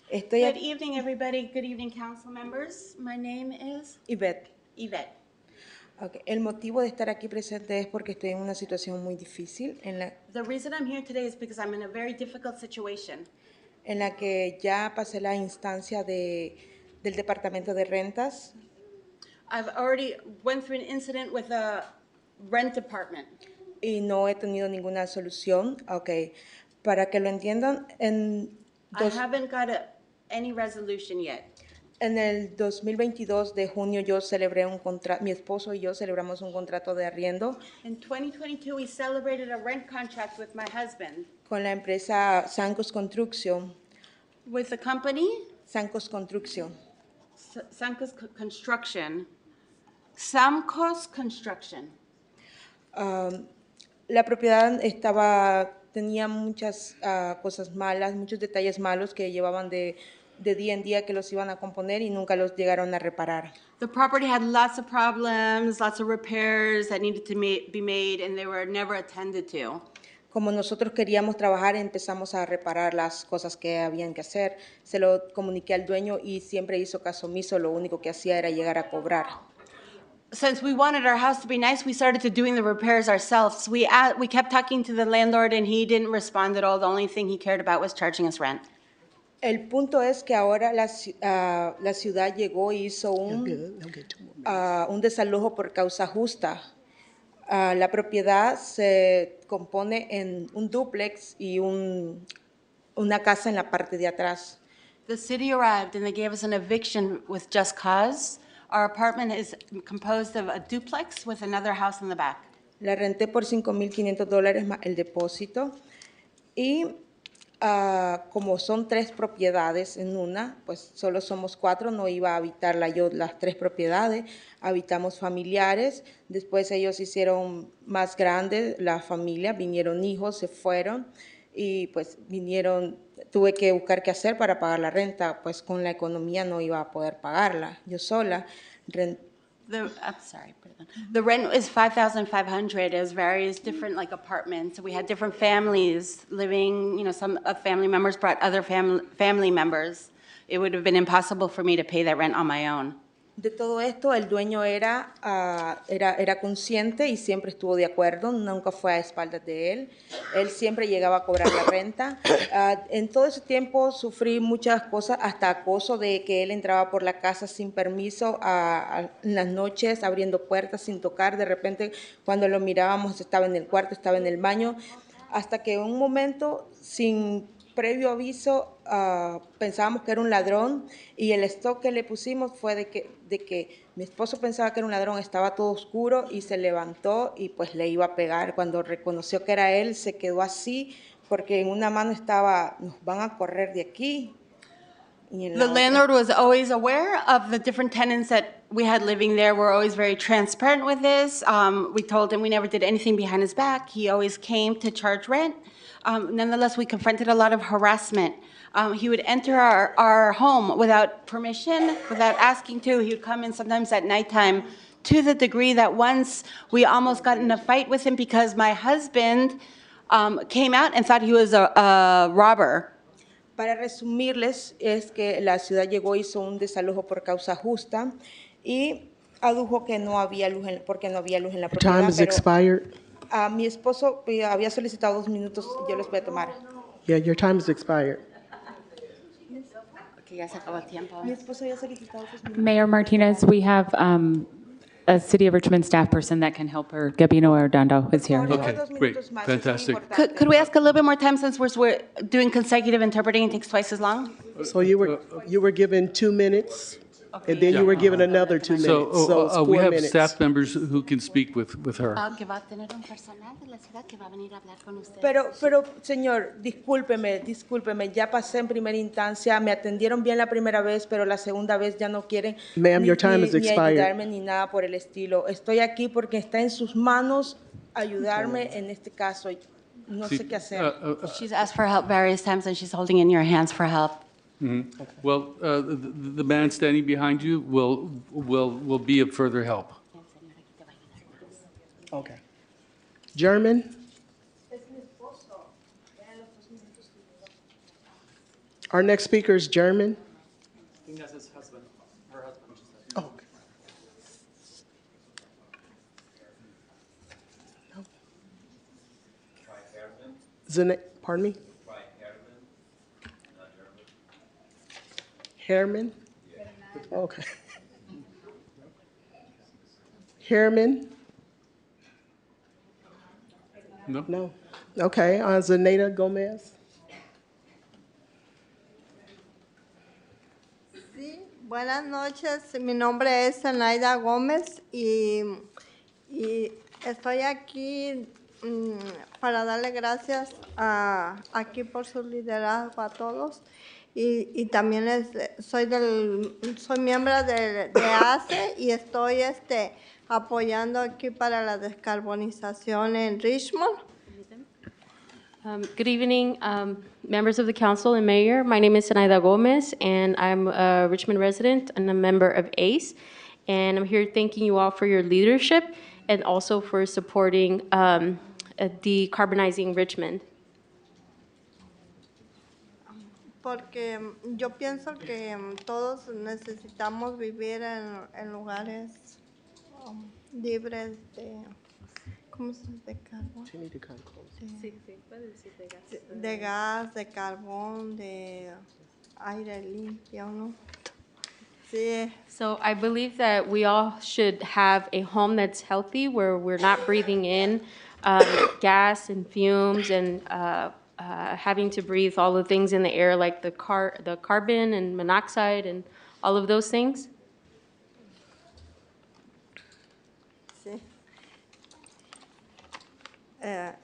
Good evening, everybody. Good evening, council members. My name is Yvette. Yvette. Okay. El motivo de estar aquí presente es porque estoy en una situación muy difícil The reason I'm here today is because I'm in a very difficult situation. En la que ya pasé la instancia del departamento de rentas. I've already went through an incident with a rent department. Y no he tenido ninguna solución. Okay. Para que lo entiendan, I haven't got any resolution yet. En el 2022 de junio yo celebré un contrato, mi esposo y yo celebramos un contrato de arriendo. In 2022, we celebrated a rent contract with my husband. Con la empresa Sancos Construction. With the company? Sancos Construction. Sancos Construction. Samcos Construction. La propiedad tenía muchas cosas malas, muchos detalles malos que llevaban de día en día que los iban a componer y nunca los llegaron a reparar. The property had lots of problems, lots of repairs that needed to be made, and they were never attended to. como nosotros queríamos trabajar, empezamos a reparar las cosas que habían que hacer. Se lo comuniqué al dueño y siempre hizo caso omiso, lo único que hacía era llegar a cobrar. Since we wanted our house to be nice, we started to doing the repairs ourselves. We kept talking to the landlord and he didn't respond at all. The only thing he cared about was charging us rent. El punto es que ahora la ciudad llegó y hizo un desalojo por causa justa. La propiedad se compone en un dúplex y una casa en la parte de atrás. The city arrived and they gave us an eviction with just cause. Our apartment is composed of a duplex with another house in the back. La renté por $5,500 más el depósito y como son 3 propiedades en una, pues solo somos 4, no iba a habitarla yo las 3 propiedades, habitamos familiares, después ellos hicieron más grandes la familia, vinieron hijos, se fueron y pues tuve que buscar qué hacer para pagar la renta, pues con la economía no iba a poder pagarla, yo sola. The rent is $5,500. It was various different like apartments. We had different families living. Some family members brought other family members. It would have been impossible for me to pay that rent on my own. De todo esto, el dueño era consciente y siempre estuvo de acuerdo, nunca fue a espaldas de él. Él siempre llegaba a cobrar la renta. En todo ese tiempo sufrí muchas cosas, hasta acoso de que él entraba por la casa sin permiso en las noches, abriendo puertas sin tocar. De repente, cuando lo mirábamos, estaba en el cuarto, estaba en el baño, hasta que en un momento, sin previo aviso, pensábamos que era un ladrón y el stop que le pusimos fue de que mi esposo pensaba que era un ladrón, estaba todo oscuro y se levantó y pues le iba a pegar. Cuando reconoció que era él, se quedó así porque en una mano estaba, nos van a correr de aquí. The landlord was always aware of the different tenants that we had living there. We're always very transparent with this. We told him we never did anything behind his back. He always came to charge rent. Nonetheless, we confronted a lot of harassment. He would enter our home without permission, without asking to. He would come in sometimes at nighttime, to the degree that once we almost got in a fight with him because my husband came out and thought he was a robber. Para resumirles, es que la ciudad llegó, hizo un desalojo por causa justa y adujo que no había luz porque no había luz en la propiedad. Time has expired. Mi esposo había solicitado 2 minutos, yo los voy a tomar. Yeah, your time has expired. Okay, ya se acabó el tiempo. Mi esposo había solicitado 2 minutos. Mayor Martinez, we have a City of Richmond staff person that can help her. Gabino Arredondo is here. Okay, great, fantastic. Could we ask a little bit more time since we're doing consecutive interpreting? It takes twice as long. So you were given 2 minutes, and then you were given another 2 minutes. So it's 4 we have minutes. staff members who can speak with her. Que va a tener un personal de la ciudad que va a venir a hablar con usted. Pero, señor, discúlpeme, ya pasé en primera instancia, me atendieron bien la primera vez, pero la segunda vez ya no quieren Ma'am, your time has ni expired. ayudarme ni nada por el estilo. Estoy aquí porque está en sus manos ayudarme en este caso. No sé qué hacer. She's asked for help various times and she's holding in your hands for help. Well, the man standing behind you will be of further help. Okay. German? Our next speaker is German. I think that's his husband, her husband. Oh, okay. Pardon me? Herman? Okay. Herman? No? No. Okay, Zenaida Gomez? Sí, buenas noches. Mi nombre es Zenaida Gómez y estoy aquí para darle gracias aquí por su liderazgo a todos. Y también soy miembro de ACE y estoy apoyando aquí para la descarbonización en Richmond. Good evening, members of the council and mayor. My name is Zenaida Gomez, and I'm a Richmond resident and a member of ACE. And I'm here thanking you all for your leadership and also for supporting decarbonizing Richmond? Porque yo pienso que todos necesitamos vivir en lugares libres de, ¿cómo se dice? De carbón. De gas, de carbón, de aire limpio, ¿no? Sí. So I believe that we all should have a home that's healthy, where we're not breathing in gas and fumes and having to breathe all the things in the air, like the carbon and monoxide and all of those things. Sí.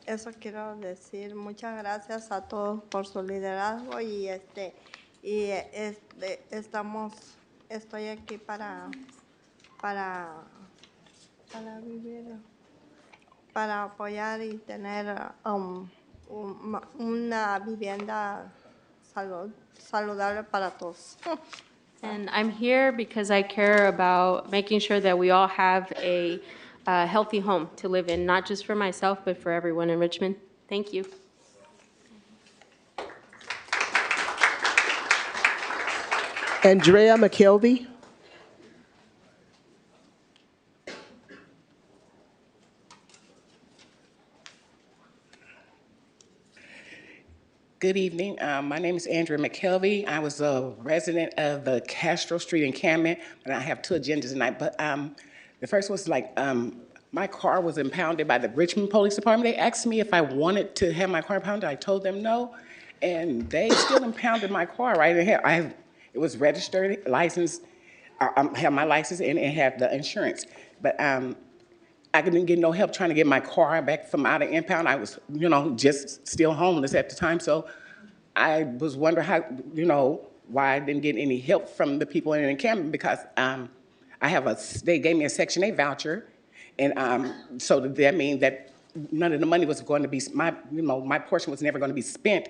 Eso quiero decir. Muchas gracias a todos por su liderazgo estoy aquí para vivir, para apoyar y tener una vivienda saludable para todos. And I'm here because I care about making sure that we all have a healthy home to live in, not just for myself, but for everyone in Richmond. Thank you. Andrea McKelvey. Good evening. My name is Andrea McKelvey. I was a resident of the Castro Street encampment, and I have two agendas tonight. But the first was my car was impounded by the Richmond Police Department. They asked me if I wanted to have my car impounded. I told them no, and they still impounded my car right in here. It was registered, licensed. I have my license and it had the insurance, but I didn't get no help trying to get my car back from out of impound. I was, just still homeless at the time. So I was wondering how, why I didn't get any help from the people in the encampment, because they gave me a Section 8 voucher. And so that means that none of the money was going to be, my portion was never going to be spent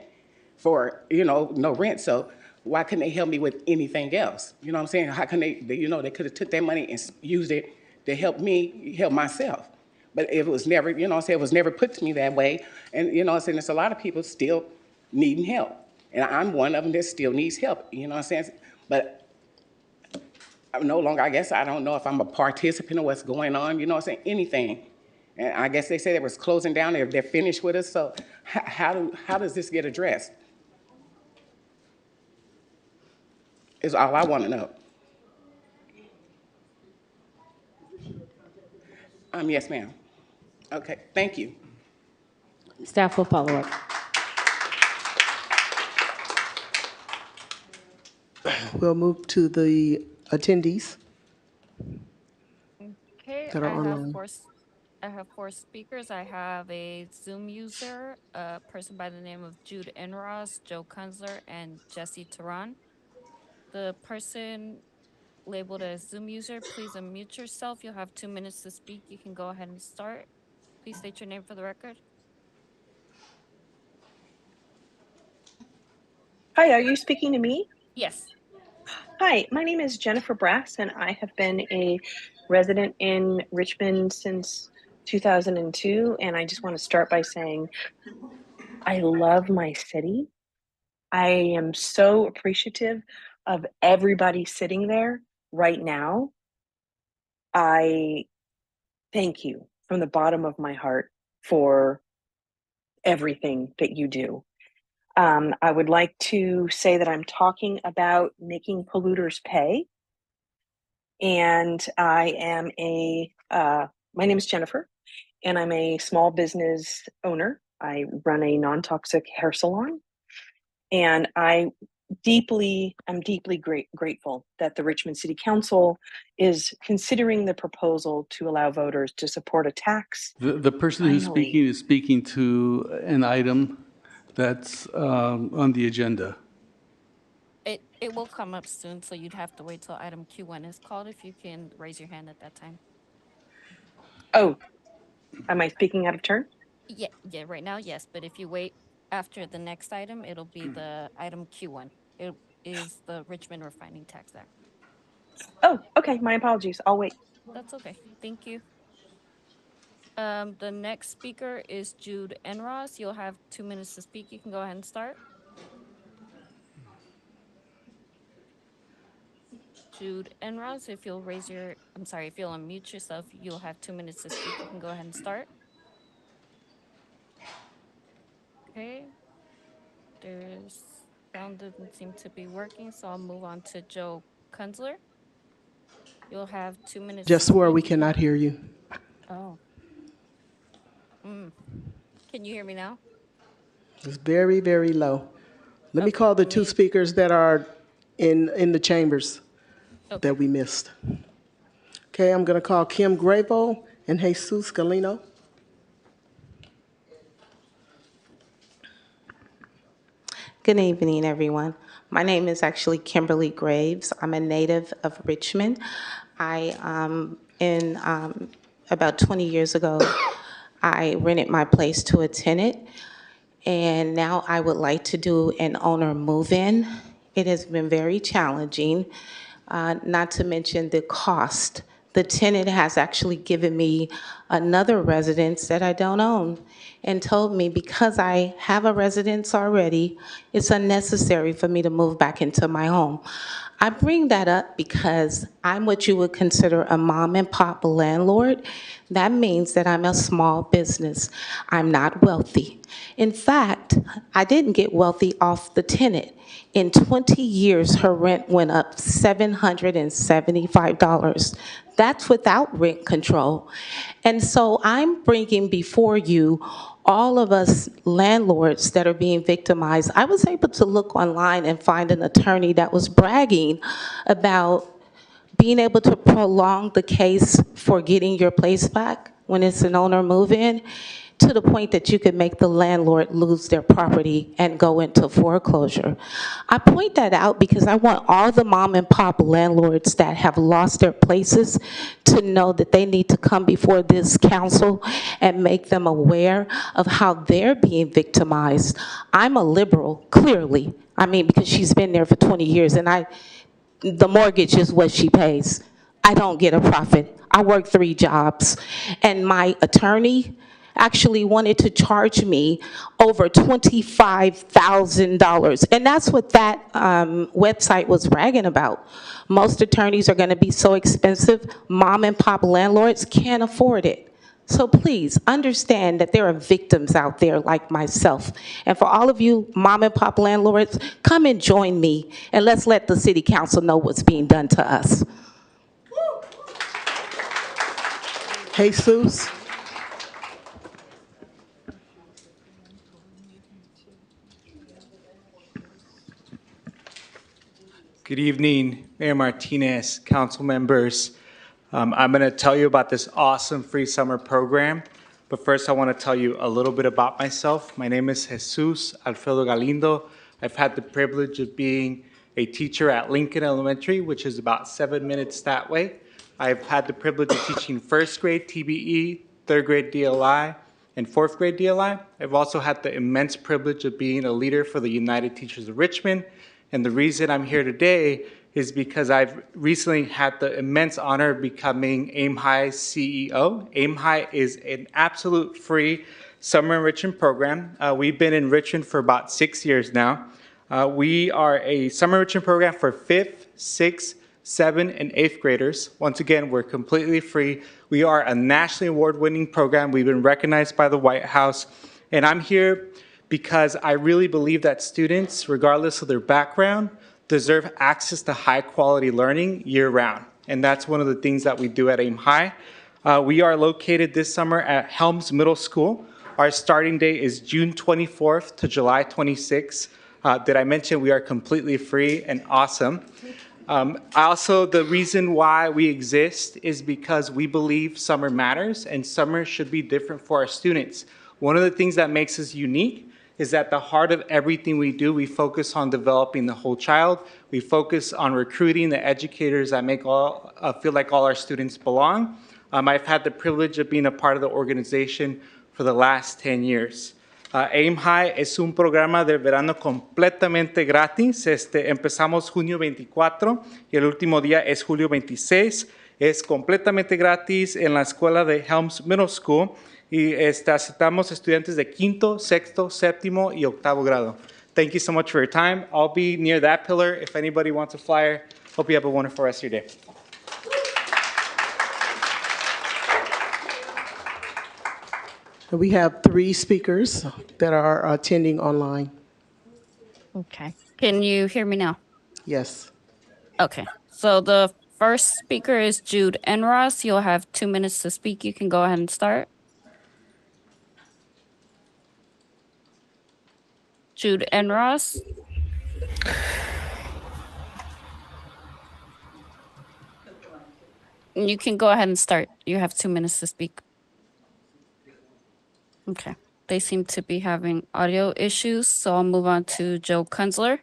for, no rent. So why couldn't they help me with anything else? You know what I'm saying? How can they could have took that money and used it to help me help myself. But it was never, it was never put to me that way. And, there's a lot of people still needing help. And I'm one of them that still needs help, But I'm no longer, I guess, I don't know if I'm a participant of what's going on, anything. And I guess they said it was closing down, they're finished with us. So how does this get addressed? Is all I want to know. Yes, ma'am. Okay, thank you. Staff will follow up. We'll move to the attendees Okay, that are online. I have four speakers. I have a Zoom user, a person by the name of Jude Enros, Joe Kunzler, and Jesse Tehran. The person labeled as Zoom user, please unmute yourself. You'll have 2 minutes to speak. You can go ahead and start. Please state your name for the record. Hi, are you speaking to me? Yes. Hi, my name is Jennifer Brass, and I have been a resident in Richmond since 2002. And I just want to start by saying I love my city. I am so appreciative of everybody sitting there right now. I thank you from the bottom of my heart for everything that you do. I would like to say that I'm talking about making polluters pay. And I am my name is Jennifer, and I'm a small business owner. I run a non-toxic hair salon, and I'm deeply grateful that the Richmond City Council is considering the proposal to allow voters to support a tax. The person who's speaking is speaking to an item that's on the agenda. It will come up soon, so you'd have to wait till item Q1 is called. If you can raise your hand at that time. Oh, am I speaking out of turn? Yeah, right now, yes. But if you wait after the next item, it'll be the item Q1. It is the Richmond Refining Tax Act. Oh, okay. My apologies. I'll wait. That's okay. Thank you. The next speaker is Jude Enros. You'll have 2 minutes to speak. You can go ahead and start. Jude Enros, if you'll if you'll unmute yourself, you'll have 2 minutes to speak. You can go ahead and start. Okay. There's sound doesn't seem to be working, so I'll move on to Joe Kunzler. You'll have 2 minutes. Just swore we cannot hear you. Oh. Can you hear me now? It's very, very low. Let me call the two speakers that are in the chambers that we missed. Okay, I'm going to call Kim Gravo and Jesus Galino. Good evening, everyone. My name is actually Kimberly Graves. I'm a native of Richmond. About 20 years ago, I rented my place to a tenant, and now I would like to do an owner move-in. It has been very challenging, not to mention the cost. The tenant has actually given me another residence that I don't own and told me because I have a residence already, it's unnecessary for me to move back into my home. I bring that up because I'm what you would consider a mom and pop landlord. That means that I'm a small business. I'm not wealthy. In fact, I didn't get wealthy off the tenant. In 20 years, her rent went up $775. That's without rent control. And so I'm bringing before you all of us landlords that are being victimized. I was able to look online and find an attorney that was bragging about being able to prolong the case for getting your place back when it's an owner move-in to the point that you could make the landlord lose their property and go into foreclosure. I point that out because I want all the mom and pop landlords that have lost their places to know that they need to come before this council and make them aware of how they're being victimized. I'm a liberal, clearly. I mean, because she's been there for 20 years and the mortgage is what she pays. I don't get a profit. I work 3 jobs. And my attorney actually wanted to charge me over $25,000. And that's what that website was bragging about. Most attorneys are gonna be so expensive, mom and pop landlords can't afford it. So please understand that there are victims out there like myself. And for all of you mom and pop landlords, come and join me and let's let the city council know what's being done to us. Jesus. Good evening, Mayor Martinez, council members. I'm going to tell you about this awesome free summer program. But first, I want to tell you a little bit about myself. My name is Jesus Alfredo Galindo. I've had the privilege of being a teacher at Lincoln Elementary, which is about 7 minutes that way. I've had the privilege of teaching first grade TBE, third grade DLI, and fourth grade DLI. I've also had the immense privilege of being a leader for the United Teachers of Richmond. And the reason I'm here today is because I've recently had the immense honor of becoming Aim High's CEO. Aim High is an absolute free summer enrichment program. We've been in Richmond for about 6 years now. We are a summer enrichment program for 5th, 6th, 7th, and 8th graders. Once again, we're completely free. We are a nationally award-winning program. We've been recognized by the White House. And I'm here because I really believe that students, regardless of their background, deserve access to high-quality learning year-round. And that's one of the things that we do at Aim High. We are located this summer at Helms Middle School. Our starting date is June 24th to July 26th. Did I mention we are completely free and awesome? Also, the reason why we exist is because we believe summer matters and summer should be different for our students. One of the things that makes us unique is at the heart of everything we do, we focus on developing the whole child. We focus on recruiting the educators that make feel like all our students belong. I've had the privilege of being a part of the organization for the last 10 years. Aim High es un programa de verano completamente gratis. Empezamos junio 24 y el último día es julio 26. Es completamente gratis en la escuela de Helms Middle School y aceptamos estudiantes de quinto, sexto, séptimo y octavo grado. Thank you so much for your time. I'll be near that pillar if anybody wants a flyer. Hope you have a wonderful rest of your day. We have 3 speakers that are attending online. Okay. Can you hear me now? Yes. Okay. So the first speaker is Jude Enross. You'll have 2 minutes to speak. You can go ahead and start. Jude Enross. You can go ahead and start. You have 2 minutes to speak. Okay. They seem to be having audio issues, so I'll move on to Joe Kunzler.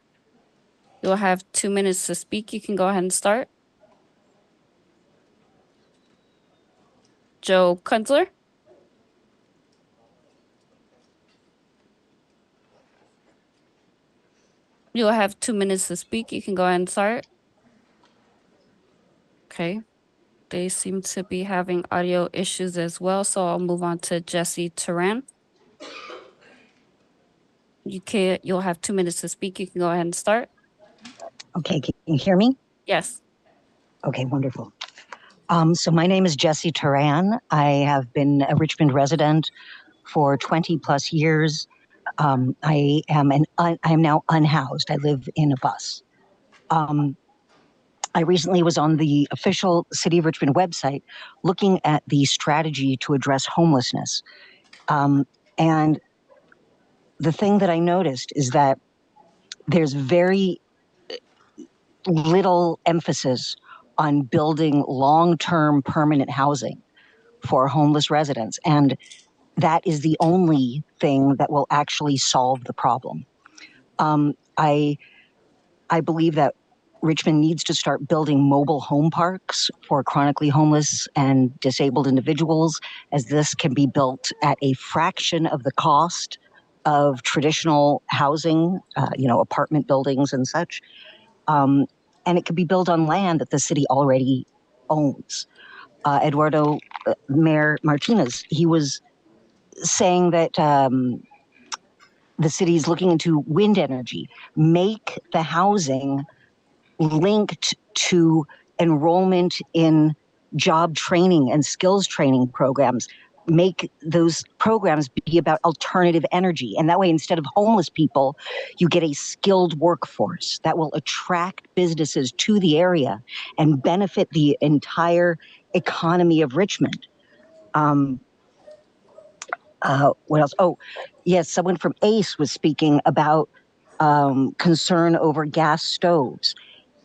You'll have 2 minutes to speak. You can go ahead and start. Joe Kunzler. You'll have 2 minutes to speak. You can go ahead and start. Okay. They seem to be having audio issues as well, so I'll move on to Jesse Turan. You'll have 2 minutes to speak. You can go ahead and start. Okay, can you hear me? Yes. Okay, wonderful. So my name is Jesse Turan. I have been a Richmond resident for 20 plus years. I am now unhoused. I live in a bus. I recently was on the official City of Richmond website looking at the strategy to address homelessness. And the thing that I noticed is that there's very little emphasis on building long-term permanent housing for homeless residents. And that is the only thing that will actually solve the problem. I believe that Richmond needs to start building mobile home parks for chronically homeless and disabled individuals, as this can be built at a fraction of the cost of traditional housing, apartment buildings and such. And it could be built on land that the city already owns. Mayor Martinez, he was saying that the city is looking into wind energy, make the housing linked to enrollment in job training and skills training programs. Make those programs be about alternative energy. And that way, instead of homeless people, you get a skilled workforce that will attract businesses to the area and benefit the entire economy of Richmond. What else? Oh, yes, someone from ACE was speaking about concern over gas stoves.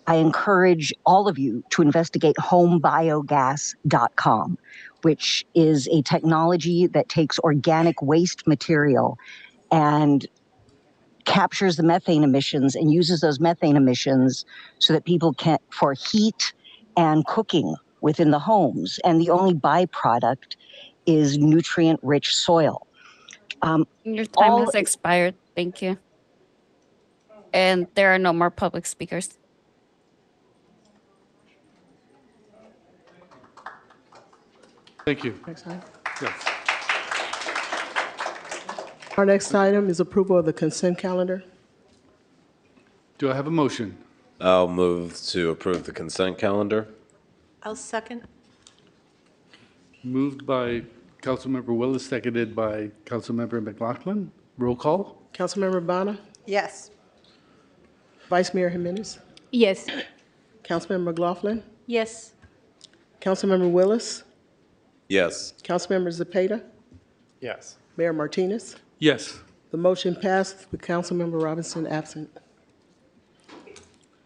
I encourage all of you to investigate homebiogas.com, which is a technology that takes organic waste material and captures the methane emissions and uses those methane emissions so that people can, for heat and cooking within the homes. And the only byproduct is nutrient-rich soil. Your time has expired. Thank you. And there are no more public speakers. Thank you. Next item. Yes. Our next item is approval of the consent calendar. Do I have a motion? I'll move to approve the consent calendar. I'll second. Moved by Councilmember Willis, seconded by Councilmember McLaughlin. Roll call. Councilmember Bonner, Yes. Vice Mayor Jimenez, Yes. Councilmember McLaughlin, Yes. Councilmember Willis, Yes. Councilmember Zepeda, Yes. Mayor Martinez. Yes. The motion passed with Councilmember Robinson absent.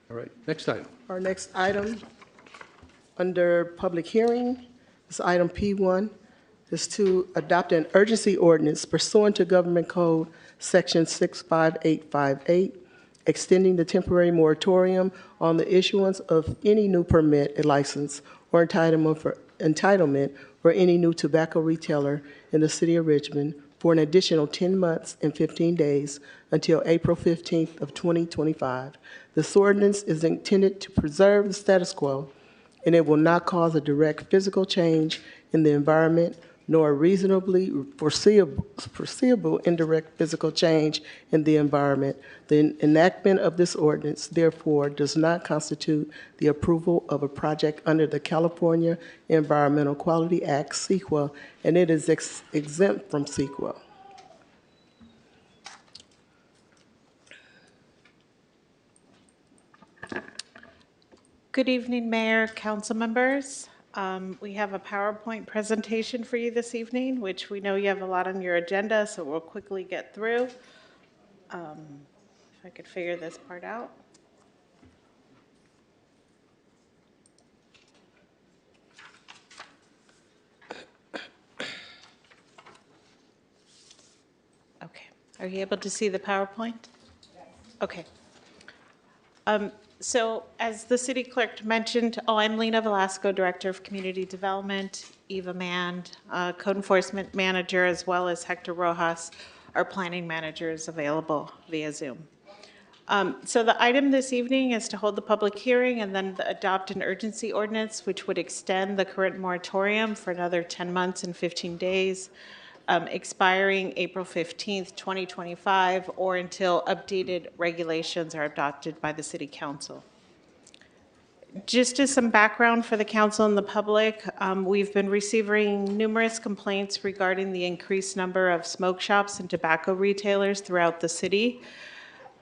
All right. Next item. Our next item under public hearing is item P1, is to adopt an urgency ordinance pursuant to Government Code Section 65858, extending the temporary moratorium on the issuance of any new permit, a license, or entitlement for any new tobacco retailer in the city of Richmond for an additional 10 months and 15 days until April 15th of 2025. This ordinance is intended to preserve the status quo and it will not cause a direct physical change in the environment nor a reasonably foreseeable indirect physical change in the environment. The enactment of this ordinance, therefore, does not constitute the approval of a project under the California Environmental Quality Act, CEQA, and it is exempt from CEQA. Good evening, Mayor, council members. We have a PowerPoint presentation for you this evening, which we know you have a lot on your agenda, so we'll quickly get through. If I could figure this part out. Okay, are you able to see the PowerPoint? Okay. So as the city clerk mentioned, I'm Lena Velasco, Director of Community Development, Eva Mand, Code Enforcement Manager, as well as Hector Rojas, our planning manager, is available via Zoom. So the item this evening is to hold the public hearing and then adopt an urgency ordinance, which would extend the current moratorium for another 10 months and 15 days, expiring April 15th, 2025, or until updated regulations are adopted by the City Council. Just as some background for the council and the public, we've been receiving numerous complaints regarding the increased number of smoke shops and tobacco retailers throughout the city.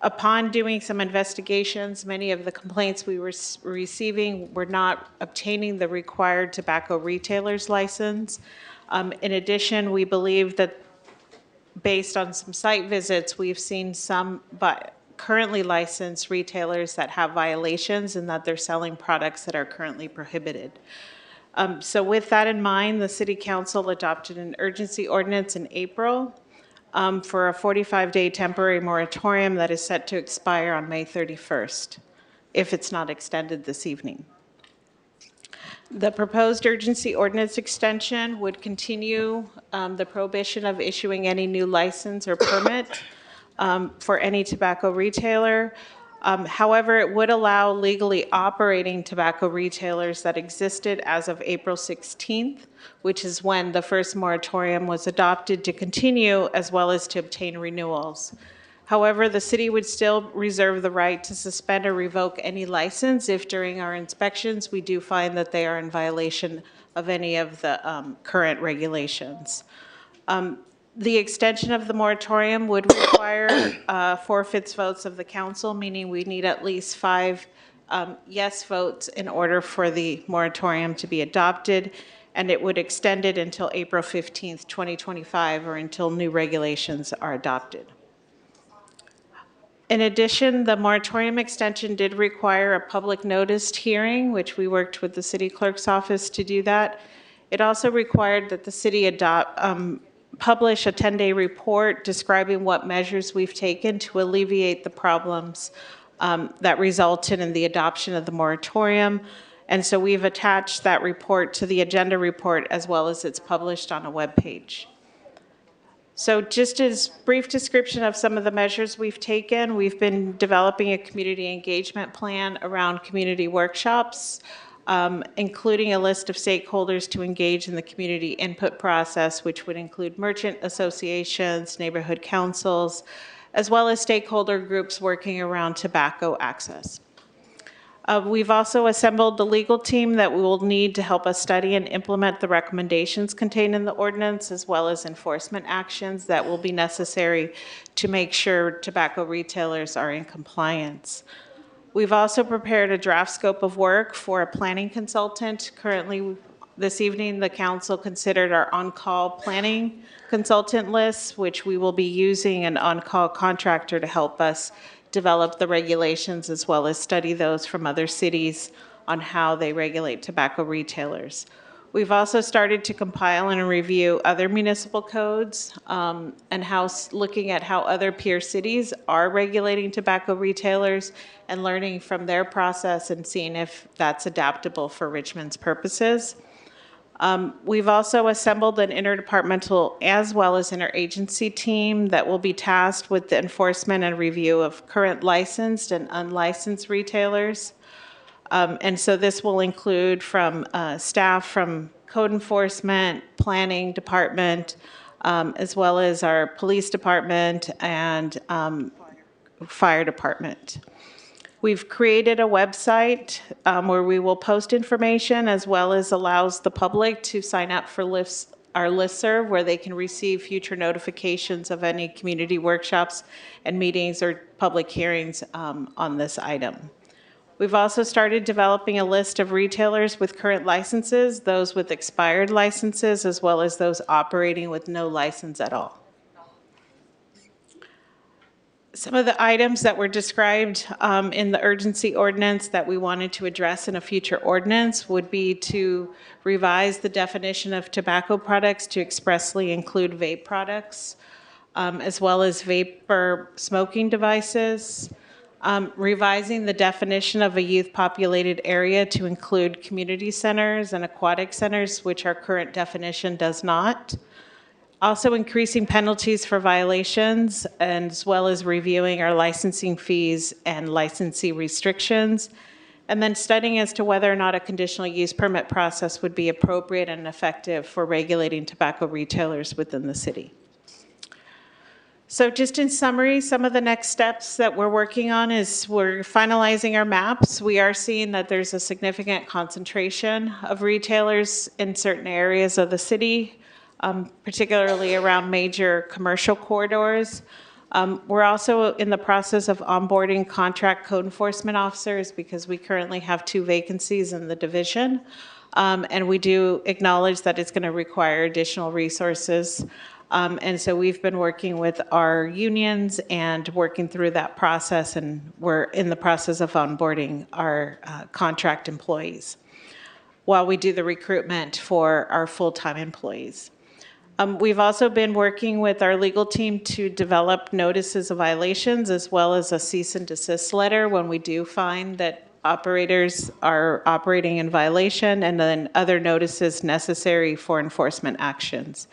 Upon doing some investigations, many of the complaints we were receiving were not obtaining the required tobacco retailer's license. In addition, we believe that based on some site visits, we've seen some currently licensed retailers that have violations and that they're selling products that are currently prohibited. So with that in mind, the City Council adopted an urgency ordinance in April for a 45-day temporary moratorium that is set to expire on May 31st, if it's not extended this evening. The proposed urgency ordinance extension would continue the prohibition of issuing any new license or permit for any tobacco retailer. However, it would allow legally operating tobacco retailers that existed as of April 16th, which is when the first moratorium was adopted, to continue, as well as to obtain renewals. However, the city would still reserve the right to suspend or revoke any license if during our inspections we do find that they are in violation of any of the current regulations. The extension of the moratorium would require 4/5 votes of the council, meaning we need at least 5 yes votes in order for the moratorium to be adopted, and it would extend it until April 15th, 2025, or until new regulations are adopted. In addition, the moratorium extension did require a public noticed hearing, which we worked with the city clerk's office to do that. It also required that the city publish a 10-day report describing what measures we've taken to alleviate the problems that resulted in the adoption of the moratorium. And so we've attached that report to the agenda report, as well as it's published on a web page. So just as brief description of some of the measures we've taken, we've been developing a community engagement plan around community workshops, including a list of stakeholders to engage in the community input process, which would include merchant associations, neighborhood councils, as well as stakeholder groups working around tobacco access. We've also assembled the legal team that we will need to help us study and implement the recommendations contained in the ordinance, as well as enforcement actions that will be necessary to make sure tobacco retailers are in compliance. We've also prepared a draft scope of work for a planning consultant. Currently, this evening, the council considered our on-call planning consultant list, which we will be using an on-call contractor to help us develop the regulations, as well as study those from other cities on how they regulate tobacco retailers. We've also started to compile and review other municipal codes and looking at how other peer cities are regulating tobacco retailers and learning from their process and seeing if that's adaptable for Richmond's purposes. We've also assembled an interdepartmental as well as interagency team that will be tasked with the enforcement and review of current licensed and unlicensed retailers. And so this will include from staff from code enforcement, planning department, as well as our police department and fire department. We've created a website where we will post information as well as allows the public to sign up for our listserv where they can receive future notifications of any community workshops and meetings or public hearings on this item. We've also started developing a list of retailers with current licenses, those with expired licenses, as well as those operating with no license at all. Some of the items that were described in the urgency ordinance that we wanted to address in a future ordinance would be to revise the definition of tobacco products to expressly include vape products, as well as vapor smoking devices, revising the definition of a youth-populated area to include community centers and aquatic centers, which our current definition does not. Also increasing penalties for violations, and as well as reviewing our licensing fees and licensee restrictions, and then studying as to whether or not a conditional use permit process would be appropriate and effective for regulating tobacco retailers within the city. So just in summary, some of the next steps that we're working on is we're finalizing our maps. We are seeing that there's a significant concentration of retailers in certain areas of the city, particularly around major commercial corridors. We're also in the process of onboarding contract code enforcement officers because we currently have 2 vacancies in the division. And we do acknowledge that it's going to require additional resources. And so we've been working with our unions and working through that process, and we're in the process of onboarding our contract employees while we do the recruitment for our full-time employees. We've also been working with our legal team to develop notices of violations as well as a cease and desist letter when we do find that operators are operating in violation, and then other notices necessary for enforcement actions.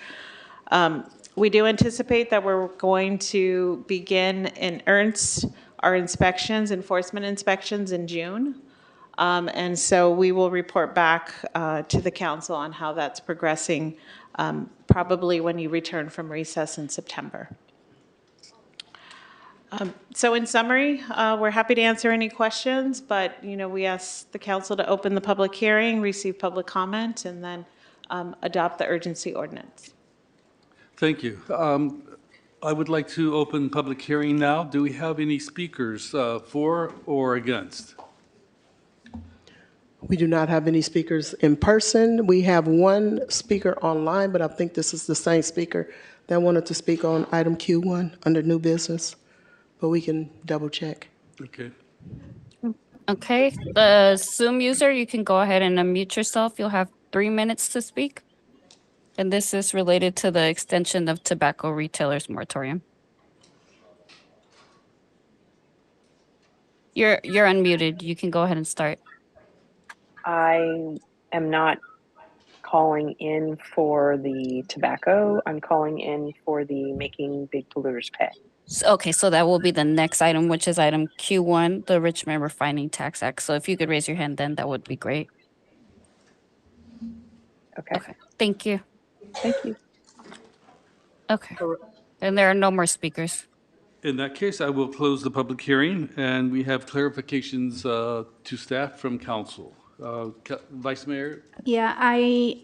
We do anticipate that we're going to begin in earnest our inspections, enforcement inspections in June. And so we will report back to the council on how that's progressing, probably when you return from recess in September. So in summary, we're happy to answer any questions, but we ask the council to open the public hearing, receive public comment, and then adopt the urgency ordinance. Thank you. I would like to open public hearing now. Do we have any speakers for or against? We do not have any speakers in person. We have one speaker online, but I think this is the same speaker that wanted to speak on item Q1 under new business, but we can double check. Okay. Okay, the Zoom user, you can go ahead and unmute yourself. You'll have 3 minutes to speak. And this is related to the extension of tobacco retailers moratorium. You're unmuted. You can go ahead and start. I am not calling in for the tobacco. I'm calling in for the making big polluters pay. Okay, so that will be the next item, which is item Q1, the Richmond Refining Tax Act. So if you could raise your hand, then that would be great. Okay. Thank you. Thank you. Okay. And there are no more speakers. In that case, I will close the public hearing, and we have clarifications to staff from council. Vice Mayor? Yeah, I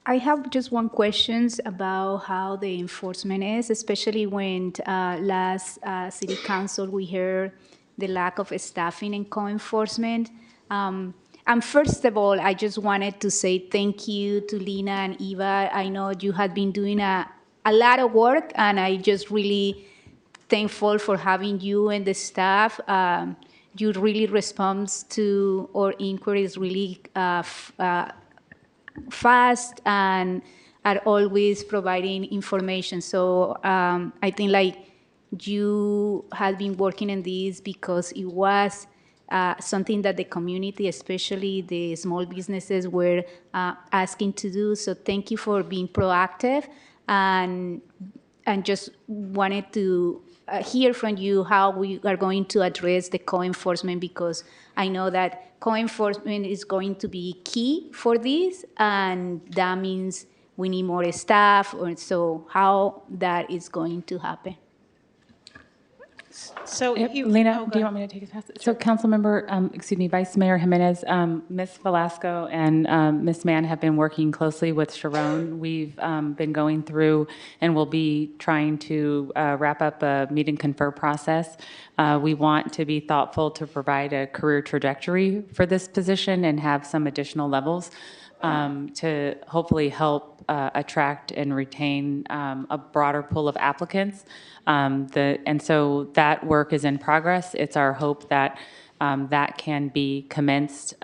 have just one question about how the enforcement is, especially when last city council we heard the lack of staffing in co-enforcement. And first of all, I just wanted to say thank you to Lina and Eva. I know you have been doing a lot of work, and I just really thankful for having you and the staff. You really respond to our inquiries really fast and are always providing information. So I think like you have been working on this because it was something that the community, especially the small businesses, were asking to do. So thank you for being proactive, and just wanted to hear from you how we are going to address the co-enforcement, because I know that co-enforcement is going to be key for this, and that means we need more staff, or so how that is going to happen. So Lena, do you want me to take a pass? So Councilmember, Vice Mayor Jimenez, Ms. Velasco and Ms. Mann have been working closely with Sharon. We've been going through and we'll be trying to wrap up a meet and confer process. We want to be thoughtful to provide a career trajectory for this position and have some additional levels to hopefully help attract and retain a broader pool of applicants. And so that work is in progress. It's our hope that that can be commenced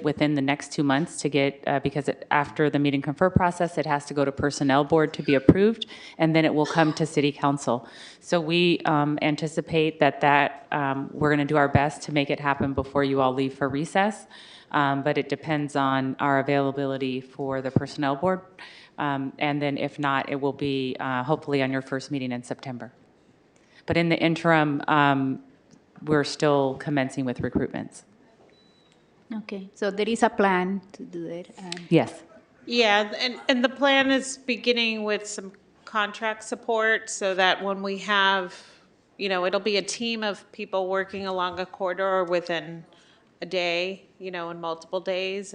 within the next 2 months to get, because after the meet and confer process, it has to go to Personnel Board to be approved, and then it will come to City Council. So we anticipate that we're going to do our best to make it happen before you all leave for recess. But it depends on our availability for the Personnel Board. And then if not, it will be hopefully on your first meeting in September. But in the interim, we're still commencing with recruitments. Okay, so there is a plan to do it. Yes. Yeah, and the plan is beginning with some contract support so that when we have, it'll be a team of people working along a corridor within a day, in multiple days.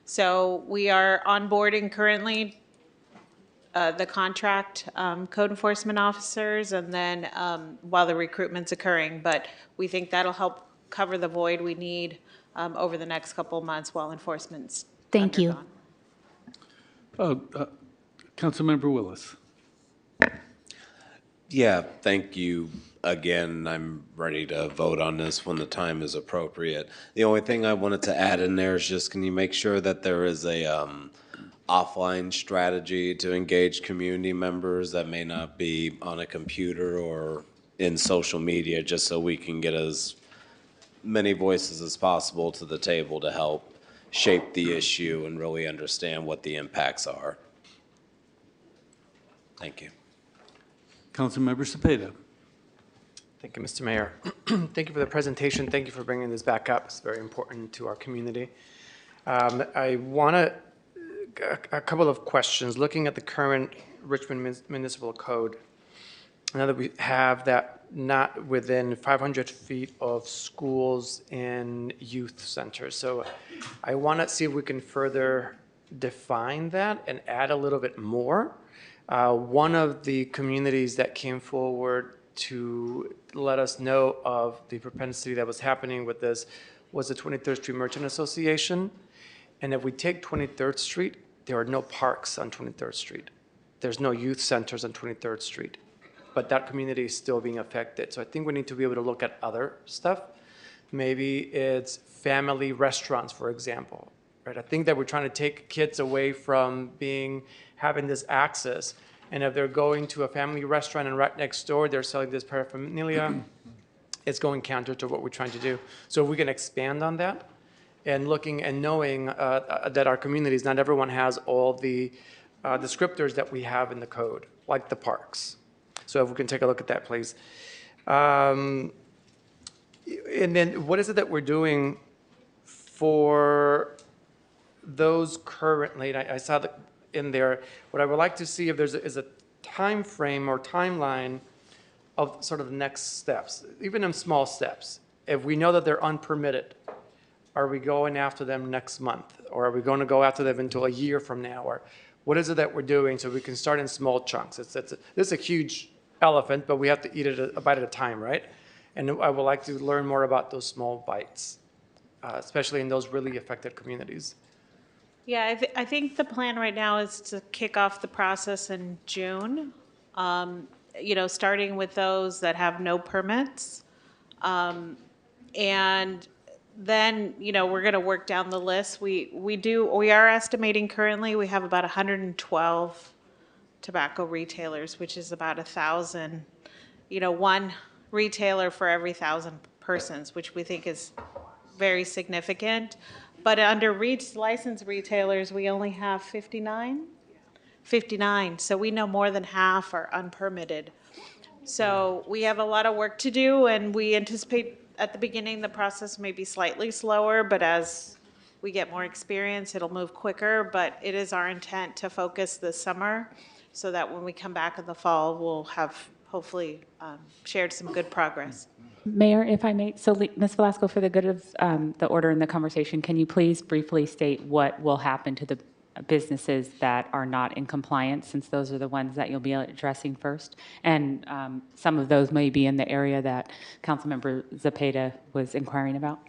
So we are onboarding currently the contract code enforcement officers, and then while the recruitment's occurring, but we think that'll help cover the void we need over the next couple of months while enforcement's Thank you. Councilmember Willis. Yeah, thank you again. I'm ready to vote on this when the time is appropriate. The only thing I wanted to add in there is just, can you make sure that there is a offline strategy to engage community members that may not be on a computer or in social media, just so we can get as many voices as possible to the table to help shape the issue and really understand what the impacts are. Thank you. Councilmember Cepeda. Thank you, Mr. Mayor. Thank you for the presentation. Thank you for bringing this back up. It's very important to our community. I want to, a couple of questions. Looking at the current Richmond Municipal Code, now that we have that not within 500 feet of schools and youth centers. So I want to see if we can further define that and add a little bit more. One of the communities that came forward to let us know of the propensity that was happening with this was the 23rd Street Merchant Association. And if we take 23rd Street, there are no parks on 23rd Street. There's no youth centers on 23rd Street. But that community is still being affected. So I think we need to be able to look at other stuff. Maybe it's family restaurants, for example. Right? I think that we're trying to take kids away from having this access. And if they're going to a family restaurant and right next door they're selling this paraphernalia, it's going counter to what we're trying to do. So if we can expand on that and looking and knowing that our communities, not everyone has all the descriptors that we have in the code, like the parks. So if we can take a look at that, please. And then what is it that we're doing for those currently? I saw that in there. What I would like to see if is a time frame or timeline of sort of the next steps, even in small steps. If we know that they're unpermitted, are we going after them next month? Or are we going to go after them until a year from now? Or what is it that we're doing so we can start in small chunks? This is a huge elephant, but we have to eat it a bite at a time, right? And I would like to learn more about those small bites, especially in those really affected communities. Yeah, I think the plan right now is to kick off the process in June, starting with those that have no permits. And then, we're going to work down the list. We are estimating currently we have about 112 tobacco retailers, which is about 1,000, one retailer for every 1,000 persons, which we think is very significant. But under licensed retailers, we only have 59. So we know more than half are unpermitted. So we have a lot of work to do, and we anticipate at the beginning the process may be slightly slower, but as we get more experience, it'll move quicker. But it is our intent to focus this summer so that when we come back in the fall, we'll have hopefully shared some good progress. Mayor, if I may, so Ms. Velasco, for the good of the order in the conversation, can you please briefly state what will happen to the businesses that are not in compliance, since those are the ones that you'll be addressing first? And some of those may be in the area that Councilmember Zepeda was inquiring about.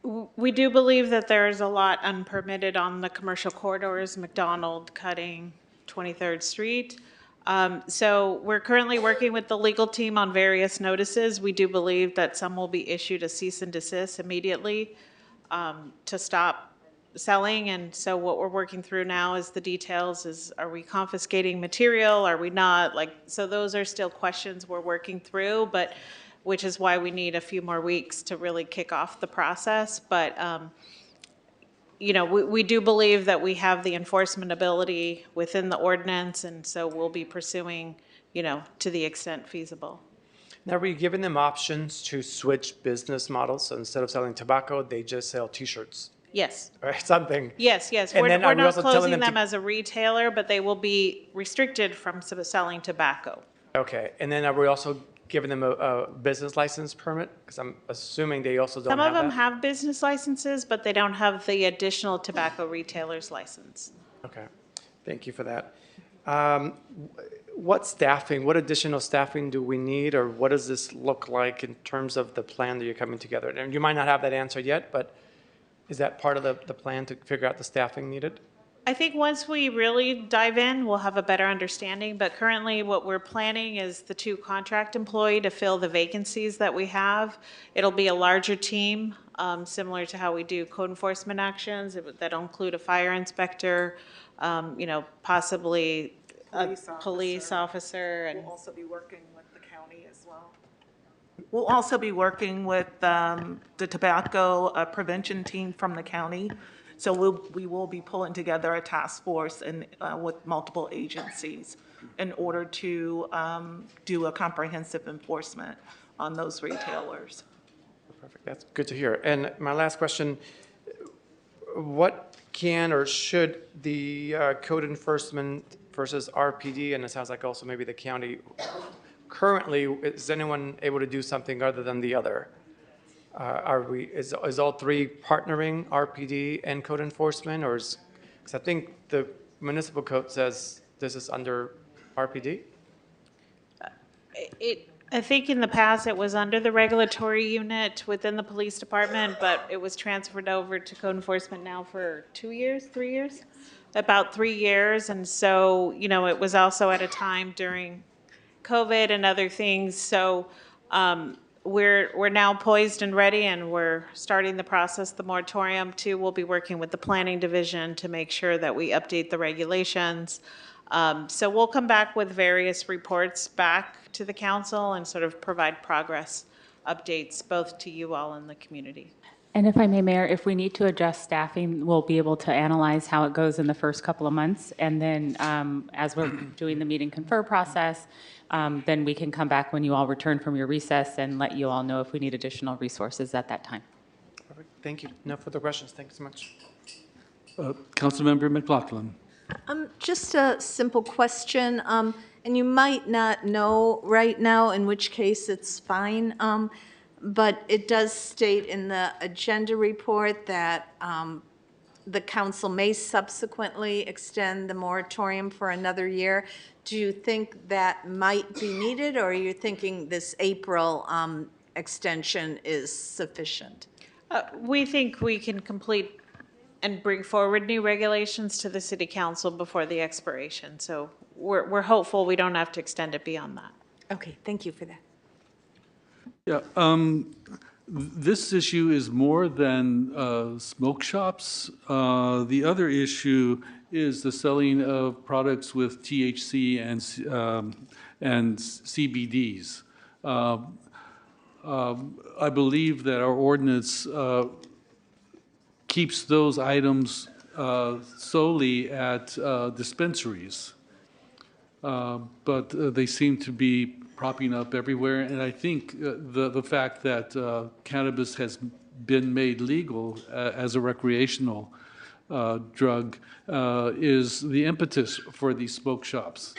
We do believe that there's a lot unpermitted on the commercial corridors, McDonald, Cutting, 23rd Street. So we're currently working with the legal team on various notices. We do believe that some will be issued a cease and desist immediately to stop selling. And so what we're working through now is the details is, are we confiscating material? Are we not? So those are still questions we're working through, but which is why we need a few more weeks to really kick off the process. But we do believe that we have the enforcement ability within the ordinance, and so we'll be pursuing, to the extent feasible. Now, are we giving them options to switch business models? So instead of selling tobacco, they just sell T-shirts? Yes. Or something? Yes. And We're then are we not also telling closing them them as a retailer, but they will be restricted from selling tobacco. Okay, and then are we also giving them a business license permit? Because I'm assuming they also don't Some have of them that? have business licenses, but they don't have the additional tobacco retailer's license. Okay, thank you for that. What additional staffing do we need, or what does this look like in terms of the plan that you're coming together? And you might not have that answer yet, but is that part of the plan to figure out the staffing needed? I think once we really dive in, we'll have a better understanding, but currently what we're planning is the 2 contract employee to fill the vacancies that we have. It'll be a larger team, similar to how we do code enforcement actions. That'll include a fire inspector, possibly a police officer. And we'll also be working with the county as well. We'll also be working with the tobacco prevention team from the county. So we will be pulling together a task force and with multiple agencies in order to do a comprehensive enforcement on those retailers. Perfect, that's good to hear. And my last question, what can or should the code enforcement versus RPD, and it sounds like also maybe the county, currently, is anyone able to do something other than the other? Is all 3 partnering, RPD and code enforcement, or because I think the municipal code says this is under RPD? I think in the past it was under the regulatory unit within the police department, but it was transferred over to code enforcement now for 2 years, 3 years? About 3 years. And so, it was also at a time during COVID and other things. So, we're now poised and ready, and we're starting the process. The moratorium too, we'll be working with the planning division to make sure that we update the regulations. So we'll come back with various reports back to the council and sort of provide progress updates both to you all and the community. And if I may, Mayor, if we need to adjust staffing, we'll be able to analyze how it goes in the first couple of months. And then as we're doing the meet and confer process, then we can come back when you all return from your recess and let you all know if we need additional resources at that time. Perfect. Thank you. No further questions. Thank you so much. Councilmember McLaughlin. Just a simple question, and you might not know right now, in which case it's fine. But it does state in the agenda report that the council may subsequently extend the moratorium for another year. Do you think that might be needed, or are you thinking this April extension is sufficient? We think we can complete and bring forward new regulations to the city council before the expiration. So we're hopeful we don't have to extend it beyond that. Okay, thank you for that. Yeah, this issue is more than smoke shops. The other issue is the selling of products with THC and CBDs. I believe that our ordinance keeps those items solely at dispensaries. but they seem to be propping up everywhere. And I think the fact that cannabis has been made legal as a recreational drug is the impetus for these smoke shops.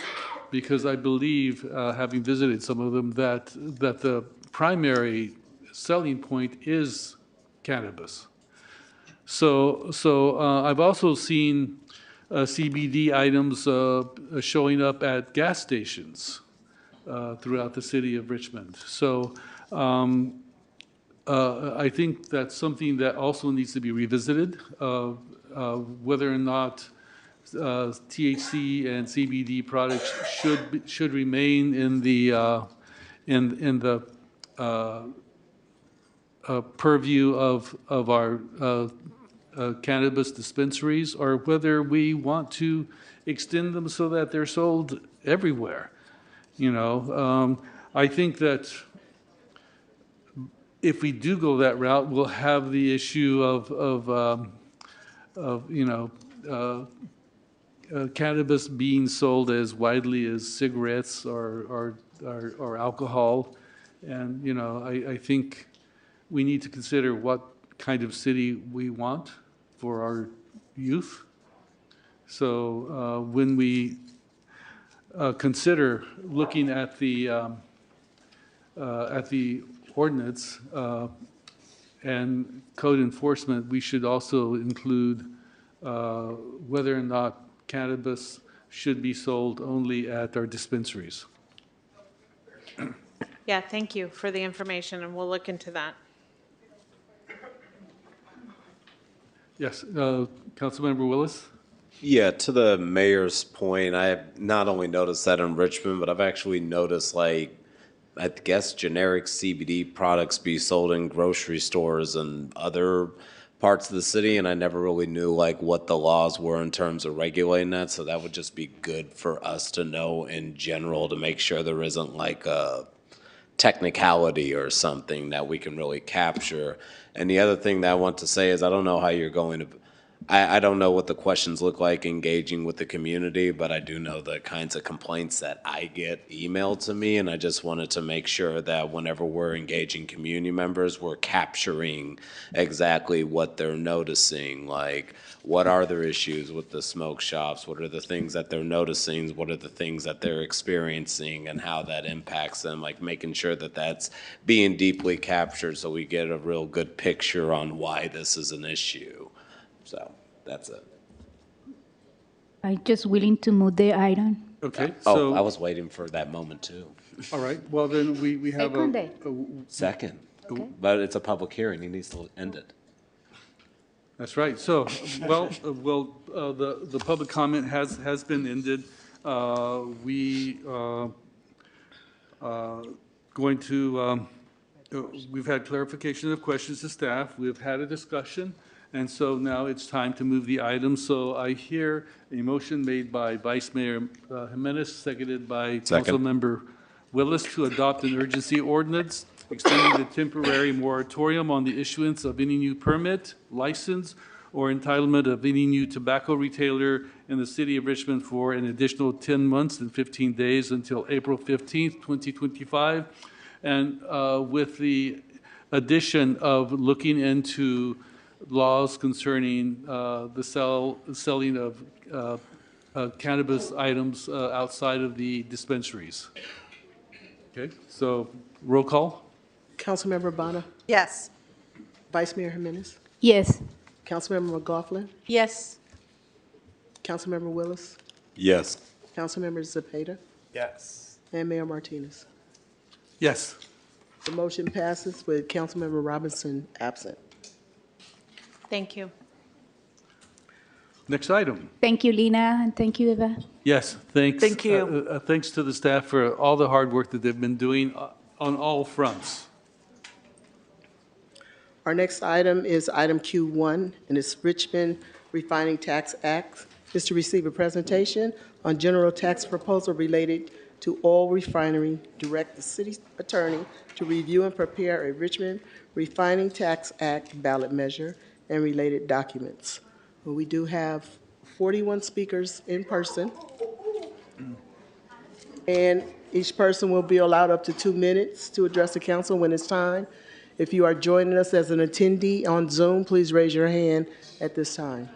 Because I believe, having visited some of them, that the primary selling point is cannabis. So I've also seen CBD items showing up at gas stations throughout the city of Richmond. So I think that's something that also needs to be revisited, whether or not THC and CBD products should remain in the purview of our cannabis dispensaries, or whether we want to extend them so that they're sold everywhere. You know, I think that if we do go that route, we'll have the issue of you know, cannabis being sold as widely as cigarettes or alcohol. And, you know, I think we need to consider what kind of city we want for our youth. So when we consider looking at the ordinance and code enforcement, we should also include whether or not cannabis should be sold only at our dispensaries. Yeah, thank you for the information, and we'll look into that. Yes, Councilmember Willis? Yeah, to the mayor's point, I have not only noticed that in Richmond, but I've actually noticed, like, I guess generic CBD products be sold in grocery stores and other parts of the city, and I never really knew like what the laws were in terms of regulating that. So that would just be good for us to know in general, to make sure there isn't like a technicality or something that we can really capture. And the other thing that I want to say is I don't know how you're going to, I don't know what the questions look like engaging with the community, but I do know the kinds of complaints that I get emailed to me, and I just wanted to make sure that whenever we're engaging community members, we're capturing exactly what they're noticing, like what are their issues with the smoke shops, what are the things that they're noticing, what are the things that they're experiencing, and how that impacts them, like making sure that that's being deeply captured so we get a real good picture on why this is an issue. So that's it. I'm just willing to move the item. Okay, Oh, so. I was waiting for that moment too. All right, well then we have a. Second. But it's a public hearing, he needs to end it. That's right. So, the public comment has been ended. We've had clarification of questions to staff. We've had a discussion, and so now it's time to move the item. So I hear a motion made by Vice Mayor Jimenez, seconded by Councilmember Willis, to adopt an urgency ordinance extending the temporary moratorium on the issuance of any new permit, license, or entitlement of any new tobacco retailer in the city of Richmond for an additional 10 months and 15 days until April 15th, 2025. And with the addition of looking into laws concerning the selling of cannabis items outside of the dispensaries. Okay, so roll call. Councilmember Bonner? Yes. Vice Mayor Jimenez? Yes. Councilmember McLaughlin? Yes. Councilmember Willis? Yes. Councilmember Zepeda? Yes. And Mayor Martinez. Yes. The motion passes with Councilmember Robinson absent. Thank you. Next item. Thank you, Lena, and thank you, Eva. Yes, thanks. Thank you. Thanks to the staff for all the hard work that they've been doing on all fronts. Our next item is item Q1, and it's Richmond Refining Tax Act. Is to receive a presentation on general tax proposal related to oil refinery. Direct the city attorney to review and prepare a Richmond Refining Tax Act ballot measure and related documents. We do have 41 speakers in person. And each person will be allowed up to 2 minutes to address the council when it's time. If you are joining us as an attendee on Zoom, please raise your hand at this time.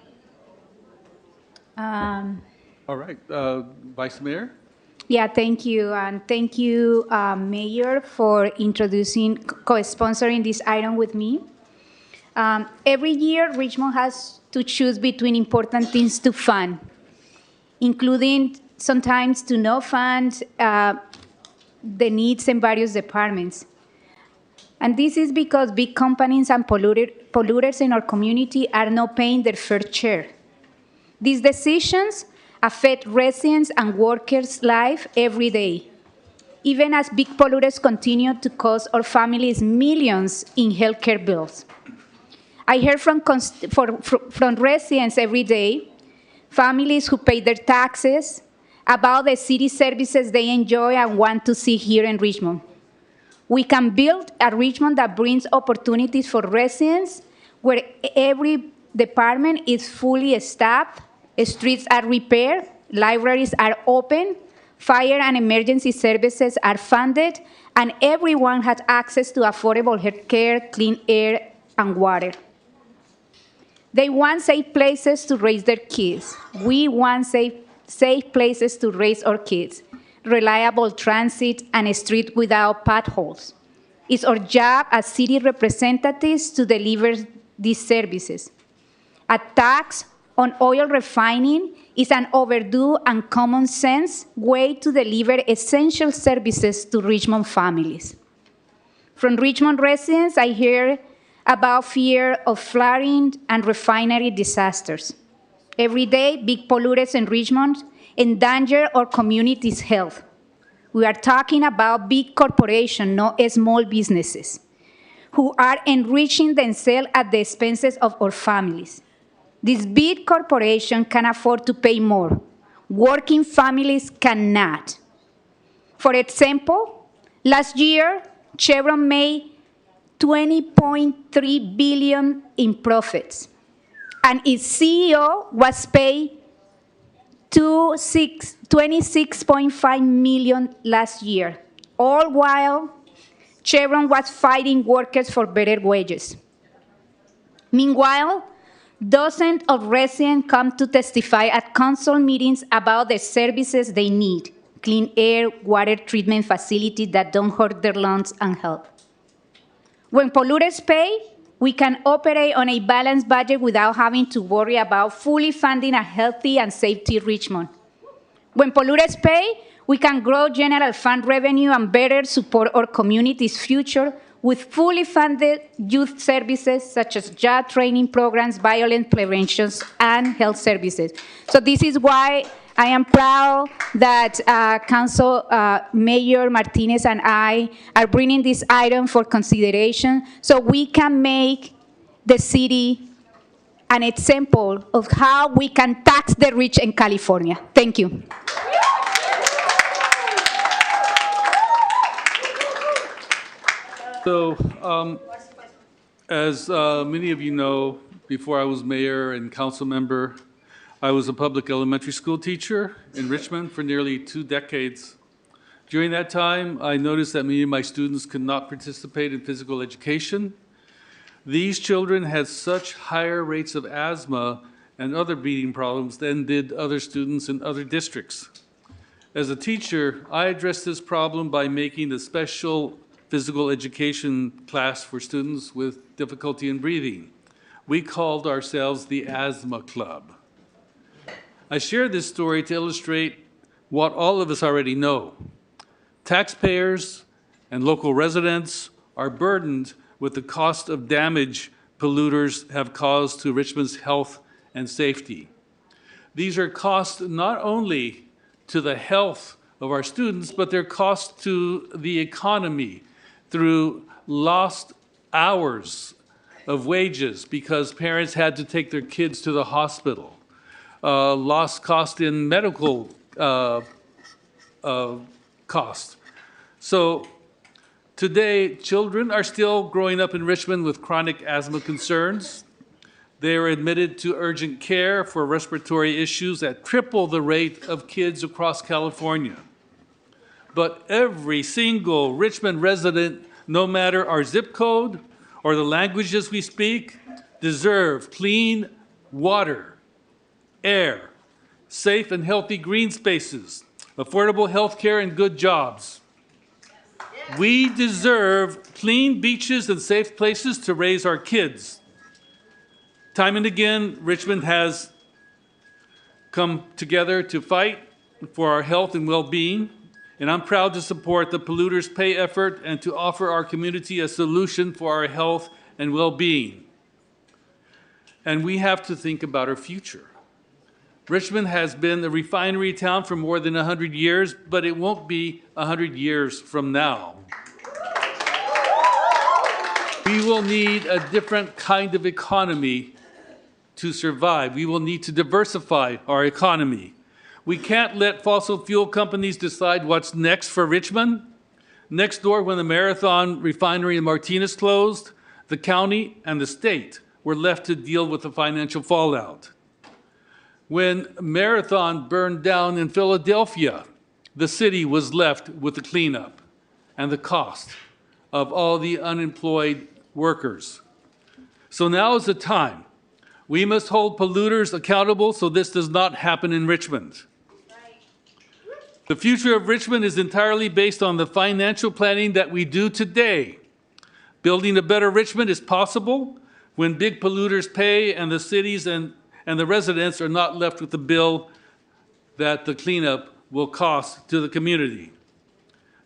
All right, Vice Mayor? Yeah, thank you. And thank you, Mayor, for introducing, co-sponsoring this item with me. Every year, Richmond has to choose between important things to fund, including sometimes to not fund the needs in various departments. And this is because big companies and polluters in our community are not paying their fair share. These decisions affect residents and workers' life every day, even as big polluters continue to cost our families millions in healthcare bills. I hear from residents every day, families who pay their taxes, about the city services they enjoy and want to see here in Richmond. We can build a Richmond that brings opportunities for residents, where every department is fully staffed, streets are repaired, libraries are open, fire and emergency services are funded, and everyone has access to affordable health care, clean air, and water. They want safe places to raise their kids. We want safe places to raise our kids, reliable transit, and a street without potholes. It's our job as city representatives to deliver these services. A tax on oil refining is an overdue and common sense way to deliver essential services to Richmond families. From Richmond residents, I hear about fear of flooding and refinery disasters. Every day, big polluters in Richmond endanger our community's health. We are talking about big corporations, not small businesses, who are enriching themselves at the expenses of our families. These big corporations can afford to pay more. Working families cannot. For example, last year, Chevron made $20.3 billion in profits, and its CEO was paid $26.5 million last year, all while Chevron was fighting workers for better wages. Meanwhile, dozens of residents come to testify at council meetings about the services they need: clean air, water treatment facilities that don't hurt their lungs and health. When polluters pay, we can operate on a balanced budget without having to worry about fully funding a healthy and safety Richmond. When polluters pay, we can grow general fund revenue and better support our community's future with fully funded youth services such as job training programs, violence prevention, and health services. So this is why I am proud that Council Mayor Martinez and I are bringing this item for consideration so we can make the city an example of how we can tax the rich in California. Thank you. So, as many of you know, before I was mayor and council member, I was a public elementary school teacher in Richmond for nearly 2 decades. During that time, I noticed that many of my students could not participate in physical education. These children had such higher rates of asthma and other breathing problems than did other students in other districts. As a teacher, I addressed this problem by making a special physical education class for students with difficulty in breathing. We called ourselves the Asthma Club. I share this story to illustrate what all of us already know. Taxpayers and local residents are burdened with the cost of damage polluters have caused to Richmond's health and safety. These are costs not only to the health of our students, but they're costs to the economy through lost hours of wages because parents had to take their kids to the hospital, lost cost in medical cost. So today, children are still growing up in Richmond with chronic asthma concerns. They are admitted to urgent care for respiratory issues at triple the rate of kids across California. but every single Richmond resident, no matter our zip code or the languages we speak, deserve clean water, air, safe and healthy green spaces, affordable health care, and good jobs. We deserve clean beaches and safe places to raise our kids. Time and again, Richmond has come together to fight for our health and well-being, and I'm proud to support the Polluters Pay effort and to offer our community a solution for our health and well-being. And we have to think about our future. Richmond has been a refinery town for more than 100 years, but it won't be 100 years from now. We will need a different kind of economy to survive. We will need to diversify our economy. We can't let fossil fuel companies decide what's next for Richmond. Next door, when the Marathon refinery in Martinez closed, the county and the state were left to deal with the financial fallout. When Marathon burned down in Philadelphia, the city was left with the cleanup and the cost of all the unemployed workers. So now is the time. We must hold polluters accountable so this does not happen in Richmond. The future of Richmond is entirely based on the financial planning that we do today. Building a better Richmond is possible when big polluters pay and the cities and the residents are not left with the bill that the cleanup will cost to the community.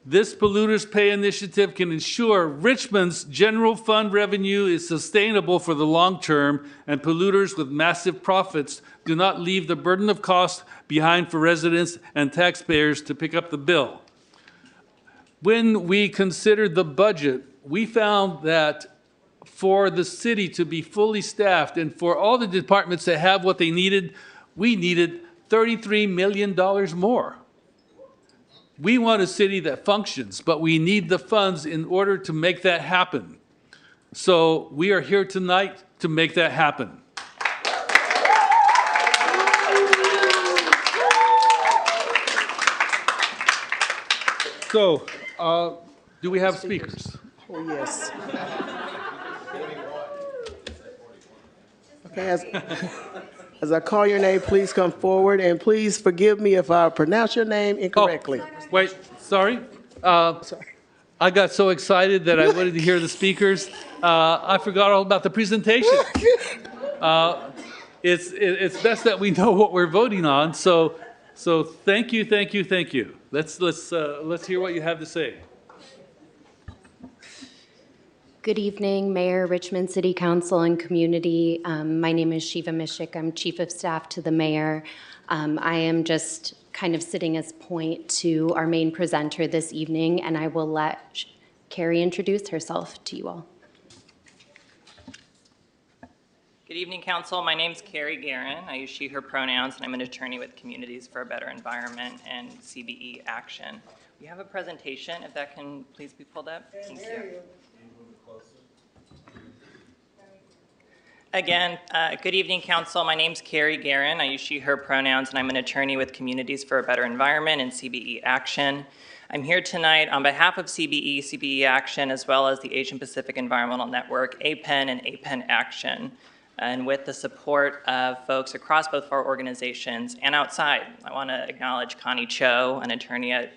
This Polluters Pay initiative can ensure Richmond's general fund revenue is sustainable for the long term, and polluters with massive profits do not leave the burden of cost behind for residents and taxpayers to pick up the bill. When we considered the budget, we found that for the city to be fully staffed and for all the departments to have what they needed, we needed $33 million more. We want a city that functions, but we need the funds in order to make that happen. So we are here tonight to make that happen. So, do we have speakers? Oh, yes. Okay, as I call your name, please come forward, and please forgive me if I pronounce your name incorrectly. Oh, wait, sorry. I got so excited that I wanted to hear the speakers. I forgot all about the presentation. It's best that we know what we're voting on. So thank you. Let's hear what you have to say. Good evening, Mayor, Richmond City Council, and community. My name is Shiva Mishik. I'm Chief of Staff to the Mayor. I am just kind of sitting as point to our main presenter this evening, and I will let Carrie introduce herself to you all. Good evening, Council. My name's Carrie Guerin. I use she, her pronouns, and I'm an attorney with Communities for a Better Environment and CBE Action. We have a presentation, if that can please be pulled up. Thank you. Again, good evening, Council. My name's Carrie Guerin. I use she, her pronouns, and I'm an attorney with Communities for a Better Environment and CBE Action. I'm here tonight on behalf of CBE Action, as well as the Asian Pacific Environmental Network, APEN and APEN Action, and with the support of folks across both of our organizations and outside. I want to acknowledge Connie Cho, an attorney at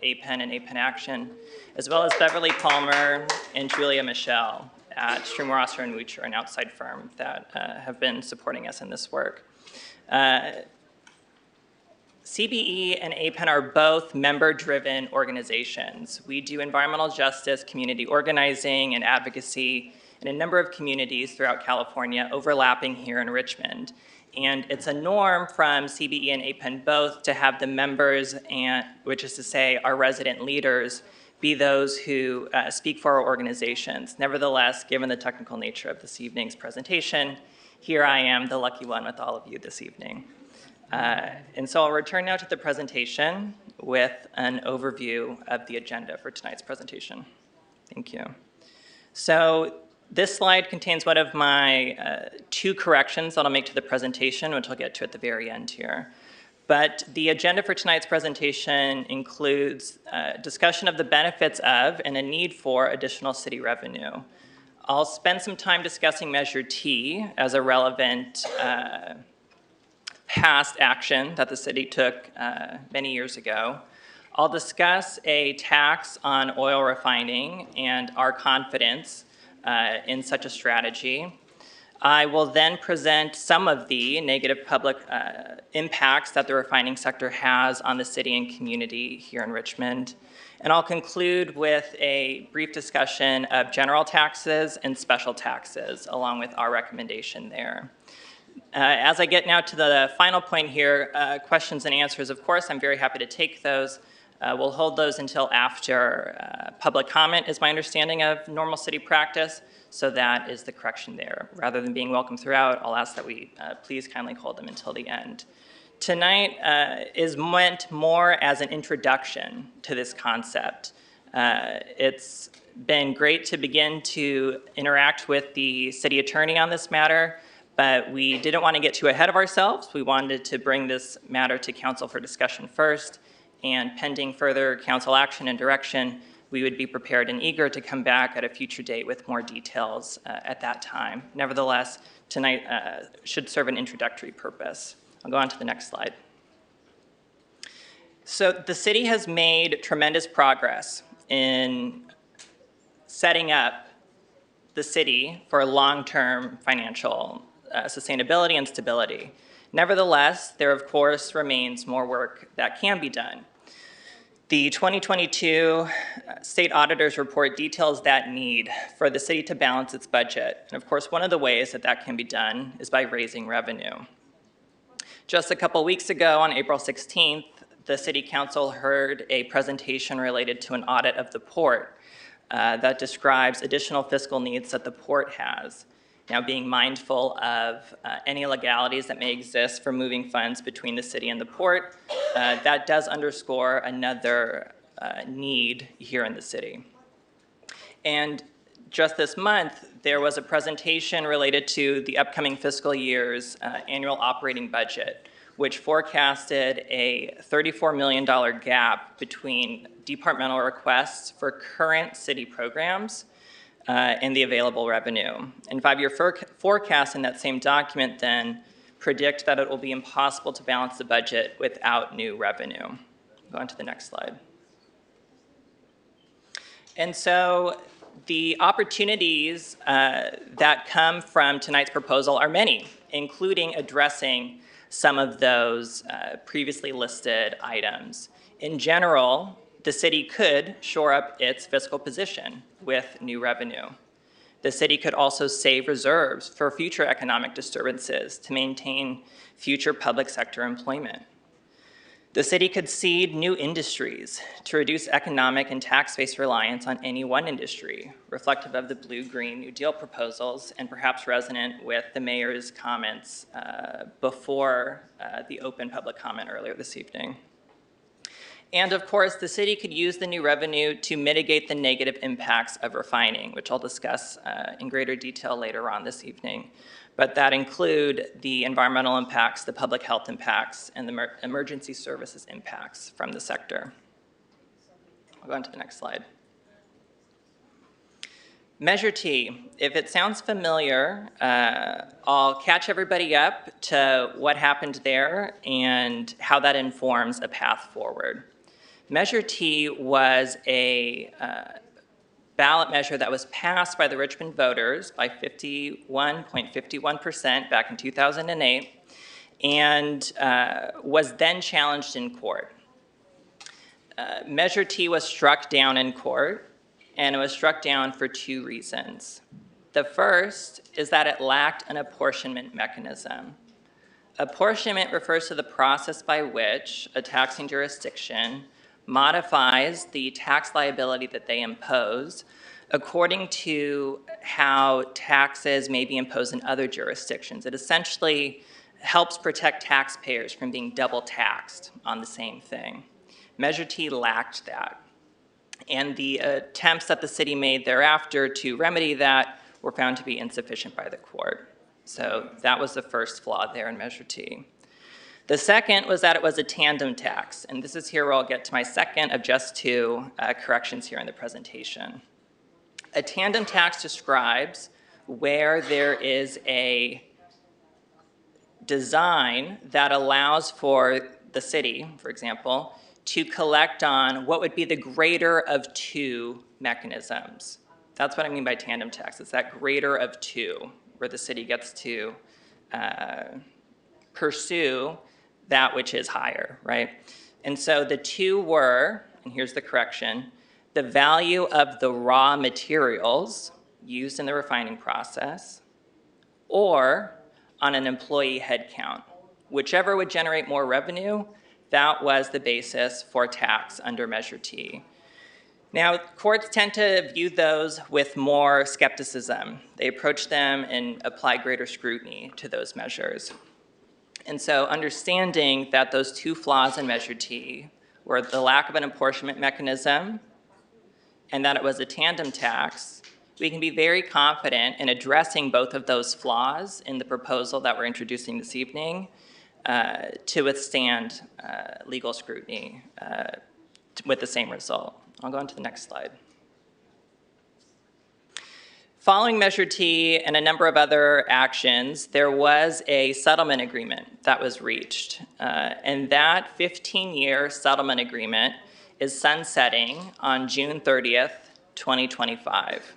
APEN and APEN Action, as well as Beverly Palmer and Julia Michelle at Strumer, Rosser & Wucher, an outside firm that have been supporting us in this work. CBE and APEN are both member-driven organizations. We do environmental justice, community organizing, and advocacy in a number of communities throughout California, overlapping here in Richmond. And it's a norm from CBE and APEN both to have the members, and, which is to say our resident leaders, be those who speak for our organizations. Nevertheless, given the technical nature of this evening's presentation, here I am, the lucky one with all of you this evening. And so I'll return now to the presentation with an overview of the agenda for tonight's presentation. Thank you. So this slide contains one of my two corrections that I'll make to the presentation, which I'll get to at the very end here. But the agenda for tonight's presentation includes discussion of the benefits of and a need for additional city revenue. I'll spend some time discussing Measure T as a relevant past action that the city took many years ago. I'll discuss a tax on oil refining and our confidence in such a strategy. I will then present some of the negative public impacts that the refining sector has on the city and community here in Richmond. And I'll conclude with a brief discussion of general taxes and special taxes, along with our recommendation there. As I get now to the final point here, questions and answers, of course, I'm very happy to take those. We'll hold those until after public comment, is my understanding of normal city practice. So that is the correction there. Rather than being welcome throughout, I'll ask that we please kindly hold them until the end. Tonight is meant more as an introduction to this concept. It's been great to begin to interact with the city attorney on this matter, but we didn't want to get too ahead of ourselves. We wanted to bring this matter to council for discussion first, and pending further council action and direction, we would be prepared and eager to come back at a future date with more details at that time. Nevertheless, tonight should serve an introductory purpose. I'll go on to the next slide. So the city has made tremendous progress in setting up the city for long-term financial sustainability and stability. Nevertheless, there of course remains more work that can be done. The 2022 State Auditor's Report details that need for the city to balance its budget. And of course, one of the ways that that can be done is by raising revenue. Just a couple weeks ago, on April 16th, the City Council heard a presentation related to an audit of the port that describes additional fiscal needs that the port has. Now, being mindful of any legalities that may exist for moving funds between the city and the port, that does underscore another need here in the city. And just this month, there was a presentation related to the upcoming fiscal year's annual operating budget, which forecasted a $34 million gap between departmental requests for current city programs and the available revenue. And five-year forecasts in that same document then predict that it will be impossible to balance the budget without new revenue. Go on to the next slide. And so the opportunities that come from tonight's proposal are many, including addressing some of those previously listed items. In general, the city could shore up its fiscal position with new revenue. The city could also save reserves for future economic disturbances to maintain future public sector employment. The city could seed new industries to reduce economic and tax-based reliance on any one industry, reflective of the Blue-Green New Deal proposals and perhaps resonant with the mayor's comments before the open public comment earlier this evening. And of course, the city could use the new revenue to mitigate the negative impacts of refining, which I'll discuss in greater detail later on this evening. But that include the environmental impacts, the public health impacts, and the emergency services impacts from the sector. I'll go on to the next slide. Measure T, if it sounds familiar, I'll catch everybody up to what happened there and how that informs a path forward. Measure T was a ballot measure that was passed by the Richmond voters by 51.51% back in 2008 and was then challenged in court. Measure T was struck down in court, and it was struck down for two reasons. The first is that it lacked an apportionment mechanism. Apportionment refers to the process by which a taxing jurisdiction modifies the tax liability that they impose according to how taxes may be imposed in other jurisdictions. It essentially helps protect taxpayers from being double taxed on the same thing. Measure T lacked that. And the attempts that the city made thereafter to remedy that were found to be insufficient by the court. So that was the first flaw there in Measure T. The second was that it was a tandem tax, and this is here where I'll get to my second of just two corrections here in the presentation. A tandem tax describes where there is a design that allows for the city, for example, to collect on what would be the greater of two mechanisms. That's what I mean by tandem tax. It's that greater of two, where the city gets to pursue that which is higher, right? And so the two were, and here's the correction, the value of the raw materials used in the refining process, or on an employee headcount. Whichever would generate more revenue, that was the basis for tax under Measure T. Now, courts tend to view those with more skepticism. They approach them and apply greater scrutiny to those measures. And so understanding that those two flaws in Measure T were the lack of an apportionment mechanism and that it was a tandem tax, we can be very confident in addressing both of those flaws in the proposal that we're introducing this evening to withstand legal scrutiny with the same result. I'll go on to the next slide. Following Measure T and a number of other actions, there was a settlement agreement that was reached. And that 15-year settlement agreement is sunsetting on June 30th, 2025.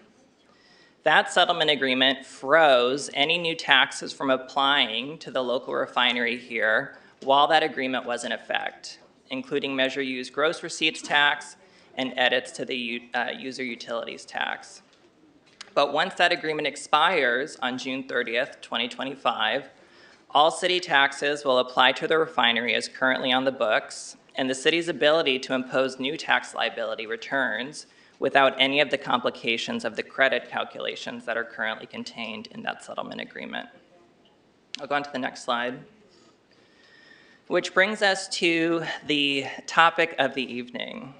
That settlement agreement froze any new taxes from applying to the local refinery here while that agreement was in effect, including Measure U's gross receipts tax and edits to the user utilities tax. But once that agreement expires on June 30th, 2025, all city taxes will apply to the refinery as currently on the books, and the city's ability to impose new tax liability returns without any of the complications of the credit calculations that are currently contained in that settlement agreement. I'll go on to the next slide, which brings us to the topic of the evening.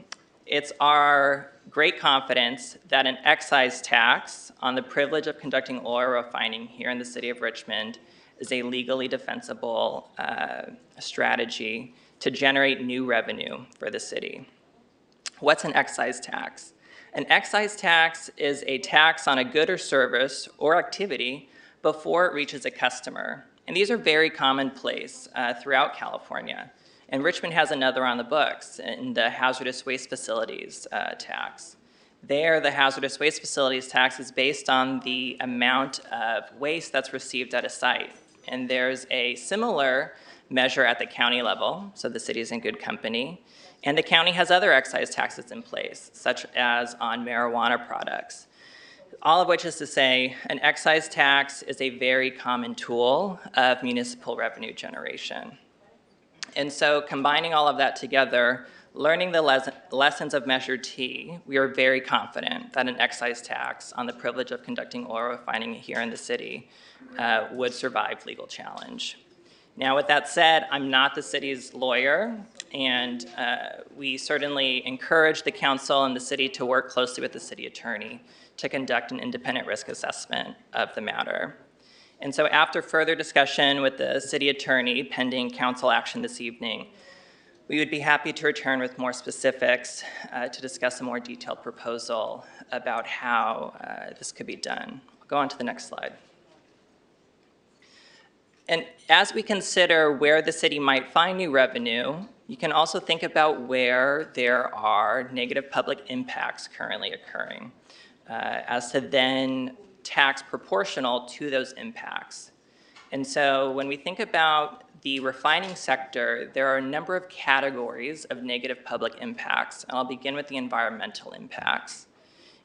It's our great confidence that an excise tax on the privilege of conducting oil refining here in the city of Richmond is a legally defensible strategy to generate new revenue for the city. What's an excise tax? An excise tax is a tax on a good or service or activity before it reaches a customer. And these are very commonplace throughout California. And Richmond has another on the books in the hazardous waste facilities tax. There, the hazardous waste facilities tax is based on the amount of waste that's received at a site. And there's a similar measure at the county level, so the city is in good company. And the county has other excise taxes in place, such as on marijuana products. All of which is to say, an excise tax is a very common tool of municipal revenue generation. And so combining all of that together, learning the lessons of Measure T, we are very confident that an excise tax on the privilege of conducting oil refining here in the city would survive legal challenge. Now, with that said, I'm not the city's lawyer, and we certainly encourage the council and the city to work closely with the city attorney to conduct an independent risk assessment of the matter. And so after further discussion with the city attorney pending council action this evening, we would be happy to return with more specifics to discuss a more detailed proposal about how this could be done. I'll go on to the next slide. And as we consider where the city might find new revenue, you can also think about where there are negative public impacts currently occurring, as to then tax proportional to those impacts. And so when we think about the refining sector, there are a number of categories of negative public impacts, and I'll begin with the environmental impacts.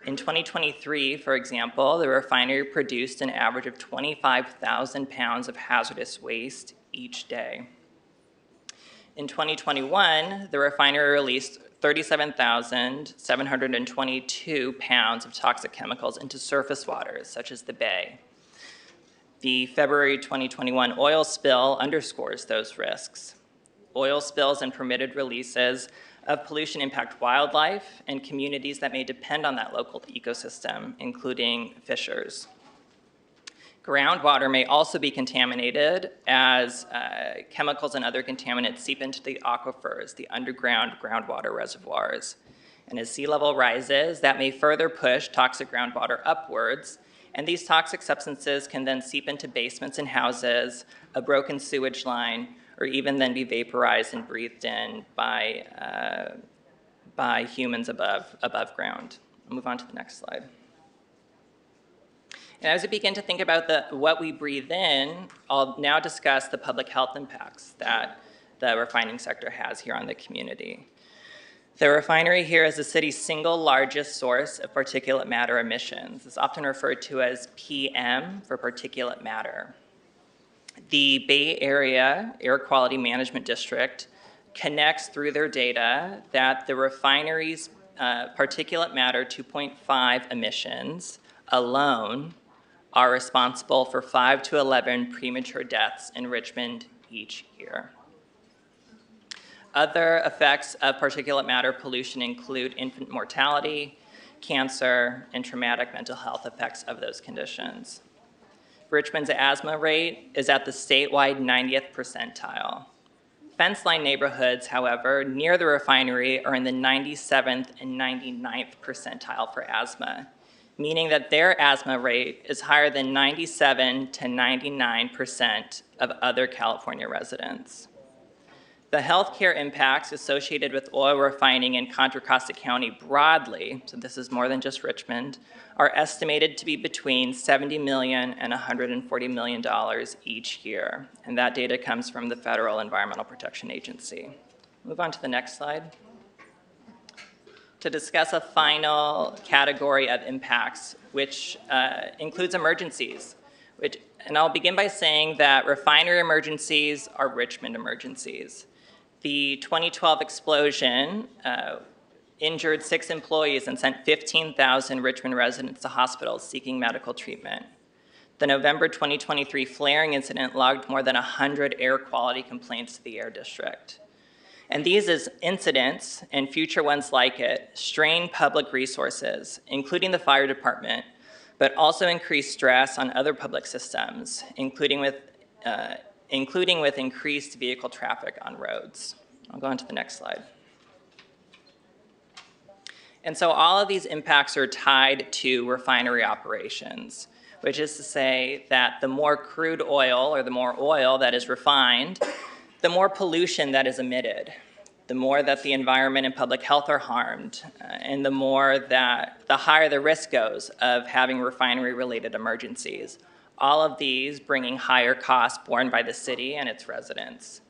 In 2023, for example, the refinery produced an average of 25,000 pounds of hazardous waste each day. In 2021, the refinery released 37,722 pounds of toxic chemicals into surface waters, such as the Bay. The February 2021 oil spill underscores those risks. Oil spills and permitted releases of pollution impact wildlife and communities that may depend on that local ecosystem, including fishers. Groundwater may also be contaminated as chemicals and other contaminants seep into the aquifers, the underground groundwater reservoirs. And as sea level rises, that may further push toxic groundwater upwards, and these toxic substances can then seep into basements and houses, a broken sewage line, or even then be vaporized and breathed in by humans above ground. I'll move on to the next slide. And as we begin to think about what we breathe in, I'll now discuss the public health impacts that the refining sector has here on the community. The refinery here is the city's single largest source of particulate matter emissions. It's often referred to as PM for particulate matter. The Bay Area Air Quality Management District connects through their data that the refinery's particulate matter 2.5 emissions alone are responsible for 5 to 11 premature deaths in Richmond each year. Other effects of particulate matter pollution include infant mortality, cancer, and traumatic mental health effects of those conditions. Richmond's asthma rate is at the statewide 90th percentile. Fence line neighborhoods, however, near the refinery are in the 97th and 99th percentile for asthma, meaning that their asthma rate is higher than 97 to 99% of other California residents. The healthcare impacts associated with oil refining in Contra Costa County broadly, so this is more than just Richmond, are estimated to be between $70 million and $140 million each year. And that data comes from the Federal Environmental Protection Agency. Move on to the next slide. To discuss a final category of impacts, which includes emergencies. And I'll begin by saying that refinery emergencies are Richmond emergencies. The 2012 explosion injured 6 employees and sent 15,000 Richmond residents to hospitals seeking medical treatment. The November 2023 flaring incident logged more than 100 air quality complaints to the Air District. And these incidents, and future ones like it, strain public resources, including the fire department, but also increase stress on other public systems, including with increased vehicle traffic on roads. I'll go on to the next slide. And so all of these impacts are tied to refinery operations, which is to say that the more crude oil or the more oil that is refined, the more pollution that is emitted, the more that the environment and public health are harmed, and the higher the risk goes of having refinery-related emergencies. All of these bringing higher costs borne by the city and its residents.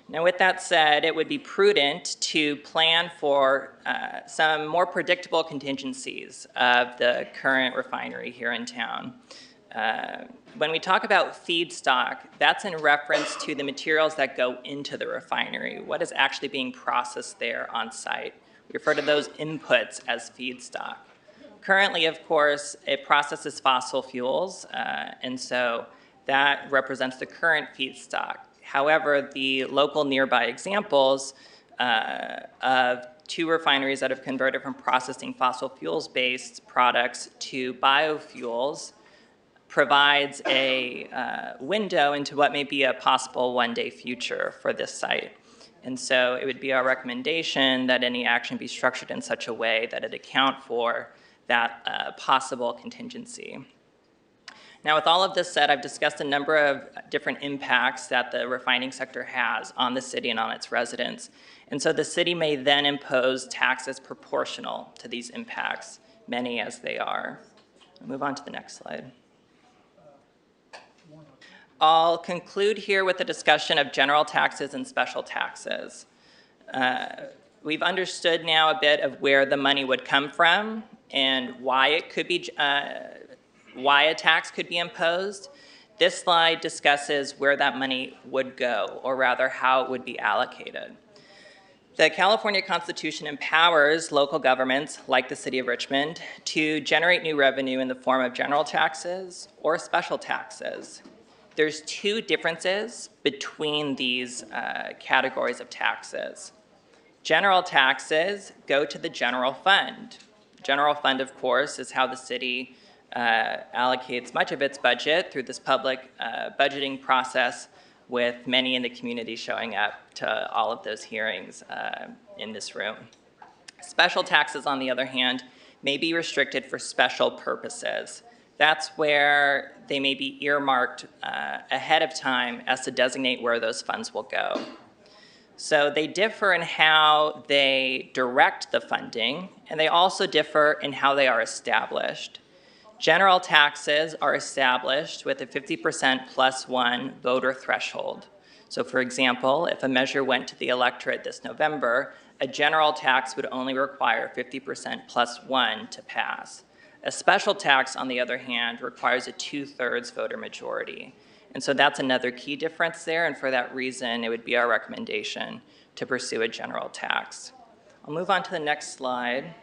Now, with that said, it would be prudent to plan for some more predictable contingencies of the current refinery here in town. When we talk about feedstock, that's in reference to the materials that go into the refinery, what is actually being processed there on site. We refer to those inputs as feedstock. Currently, of course, it processes fossil fuels, and so that represents the current feedstock. However, the local nearby examples of 2 refineries that have converted from processing fossil fuels-based products to biofuels provides a window into what may be a possible one-day future for this site. And so it would be our recommendation that any action be structured in such a way that it account for that possible contingency. Now, with all of this said, I've discussed a number of different impacts that the refining sector has on the city and on its residents. And so the city may then impose taxes proportional to these impacts, many as they are. I'll move on to the next slide. I'll conclude here with a discussion of general taxes and special taxes. We've understood now a bit of where the money would come from and why it could be, why a tax could be imposed. This slide discusses where that money would go, or rather how it would be allocated. The California Constitution empowers local governments, like the City of Richmond, to generate new revenue in the form of general taxes or special taxes. There's 2 differences between these categories of taxes. General taxes go to the general fund. General fund, of course, is how the city allocates much of its budget through this public budgeting process, with many in the community showing up to all of those hearings in this room. Special taxes, on the other hand, may be restricted for special purposes. That's where they may be earmarked ahead of time as to designate where those funds will go. So they differ in how they direct the funding, and they also differ in how they are established. General taxes are established with a 50% plus one voter threshold. So for example, if a measure went to the electorate this November, a general tax would only require 50% plus one to pass. A special tax, on the other hand, requires a 2/3 voter majority. And so that's another key difference there, and for that reason, it would be our recommendation to pursue a general tax. I'll move on to the next slide.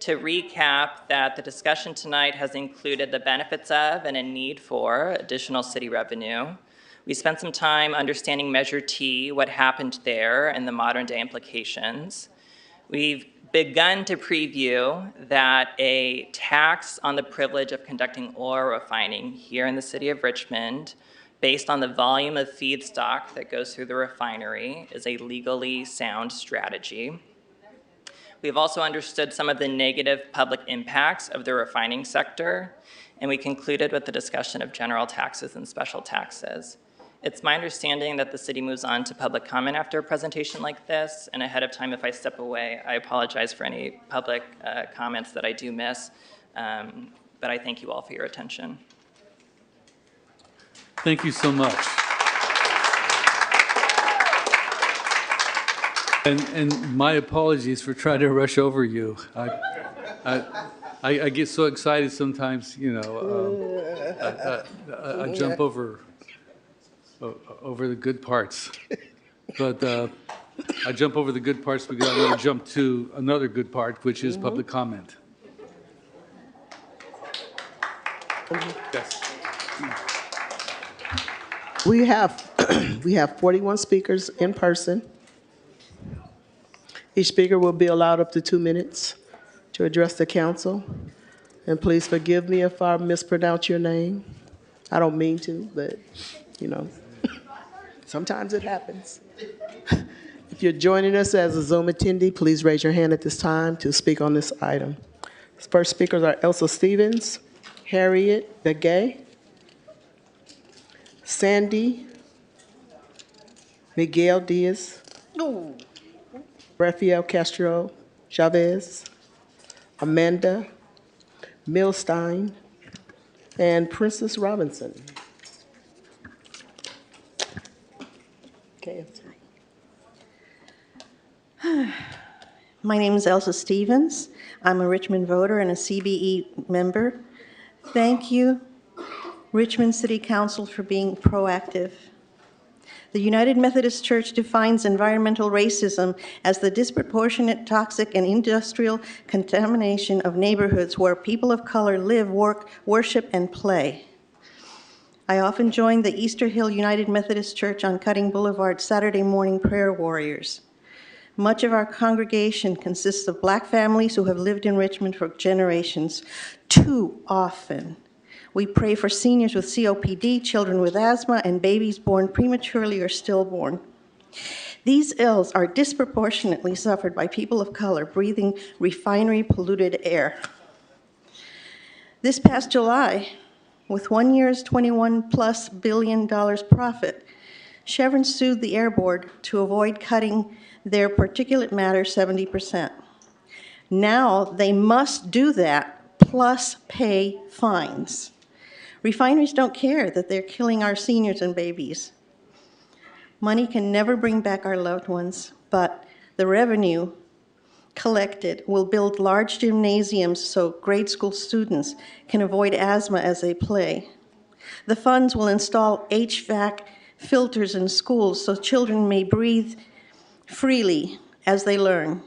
To recap, that the discussion tonight has included the benefits of and a need for additional city revenue. We spent some time understanding Measure T, what happened there, and the modern day implications. We've begun to preview that a tax on the privilege of conducting oil refining here in the city of Richmond, based on the volume of feedstock that goes through the refinery, is a legally sound strategy. We've also understood some of the negative public impacts of the refining sector, and we concluded with the discussion of general taxes and special taxes. It's my understanding that the city moves on to public comment after a presentation like this, and ahead of time, if I step away, I apologize for any public comments that I do miss, but I thank you all for your attention. Thank you so much. And my apologies for trying to rush over you. I get so excited sometimes, you know, I jump over the good parts. But I jump over the good parts because I want to jump to another good part, which is public comment. Yes. We have 41 speakers in person. Each speaker will be allowed up to 2 minutes to address the council. And please forgive me if I mispronounce your name. I don't mean to, but, you know, sometimes it happens. If you're joining us as a Zoom attendee, please raise your hand at this time to speak on this item. First speakers are Elsa Stevens, Harriet Begay, Sandy, Miguel Diaz, Rafael Castro Chavez, Amanda Milstein, and Princess Robinson. Okay. My name is Elsa Stevens. I'm a Richmond voter and a CBE member. Thank you, Richmond City Council, for being proactive. The United Methodist Church defines environmental racism as the disproportionate, toxic, and industrial contamination of neighborhoods where people of color live, work, worship, and play. I often join the Easter Hill United Methodist Church on Cutting Boulevard Saturday morning prayer warriors. Much of our congregation consists of Black families who have lived in Richmond for generations. Too often, we pray for seniors with COPD, children with asthma, and babies born prematurely or stillborn. These ills are disproportionately suffered by people of color breathing refinery-polluted air. This past July, with 1 year's $21+ billion profit, Chevron sued the Air Board to avoid cutting their particulate matter 70%. Now they must do that plus pay fines. Refineries don't care that they're killing our seniors and babies. Money can never bring back our loved ones, but the revenue collected will build large gymnasiums so grade school students can avoid asthma as they play. The funds will install HVAC filters in schools so children may breathe freely as they learn.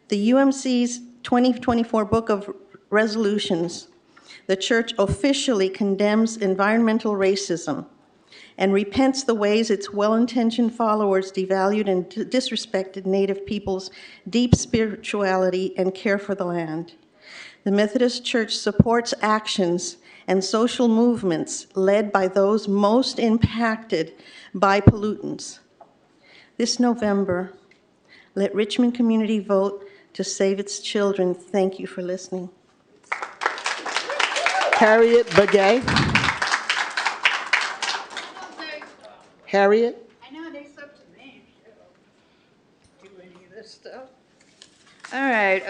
The UMC's 2024 Book of Resolutions, the church officially condemns environmental racism and repents the ways its well-intentioned followers devalued and disrespected Native peoples' deep spirituality and care for the land. The Methodist Church supports actions and social movements led by those most impacted by pollutants. This November, let Richmond community vote to save its children. Thank you for listening. Harriet Begay. Harriet? I know it's up to me. Do any of this stuff. All right,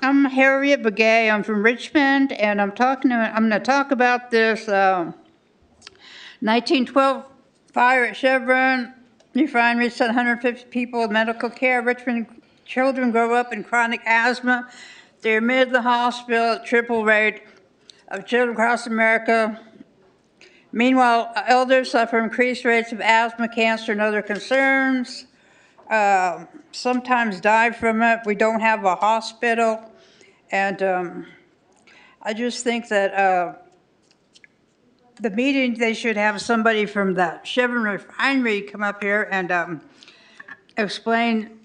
I'm Harriet Begay. I'm from Richmond, and I'm going to talk about this 1912 fire at Chevron refinery. Sent 150 people with medical care. Richmond children grow up in chronic asthma. They're admitted to the hospital at triple rate of children across America. Meanwhile, elders suffer increased rates of asthma, cancer, and other concerns. Sometimes die from it. We don't have a hospital. And I just think that the meeting, they should have somebody from the Chevron refinery come up here and explain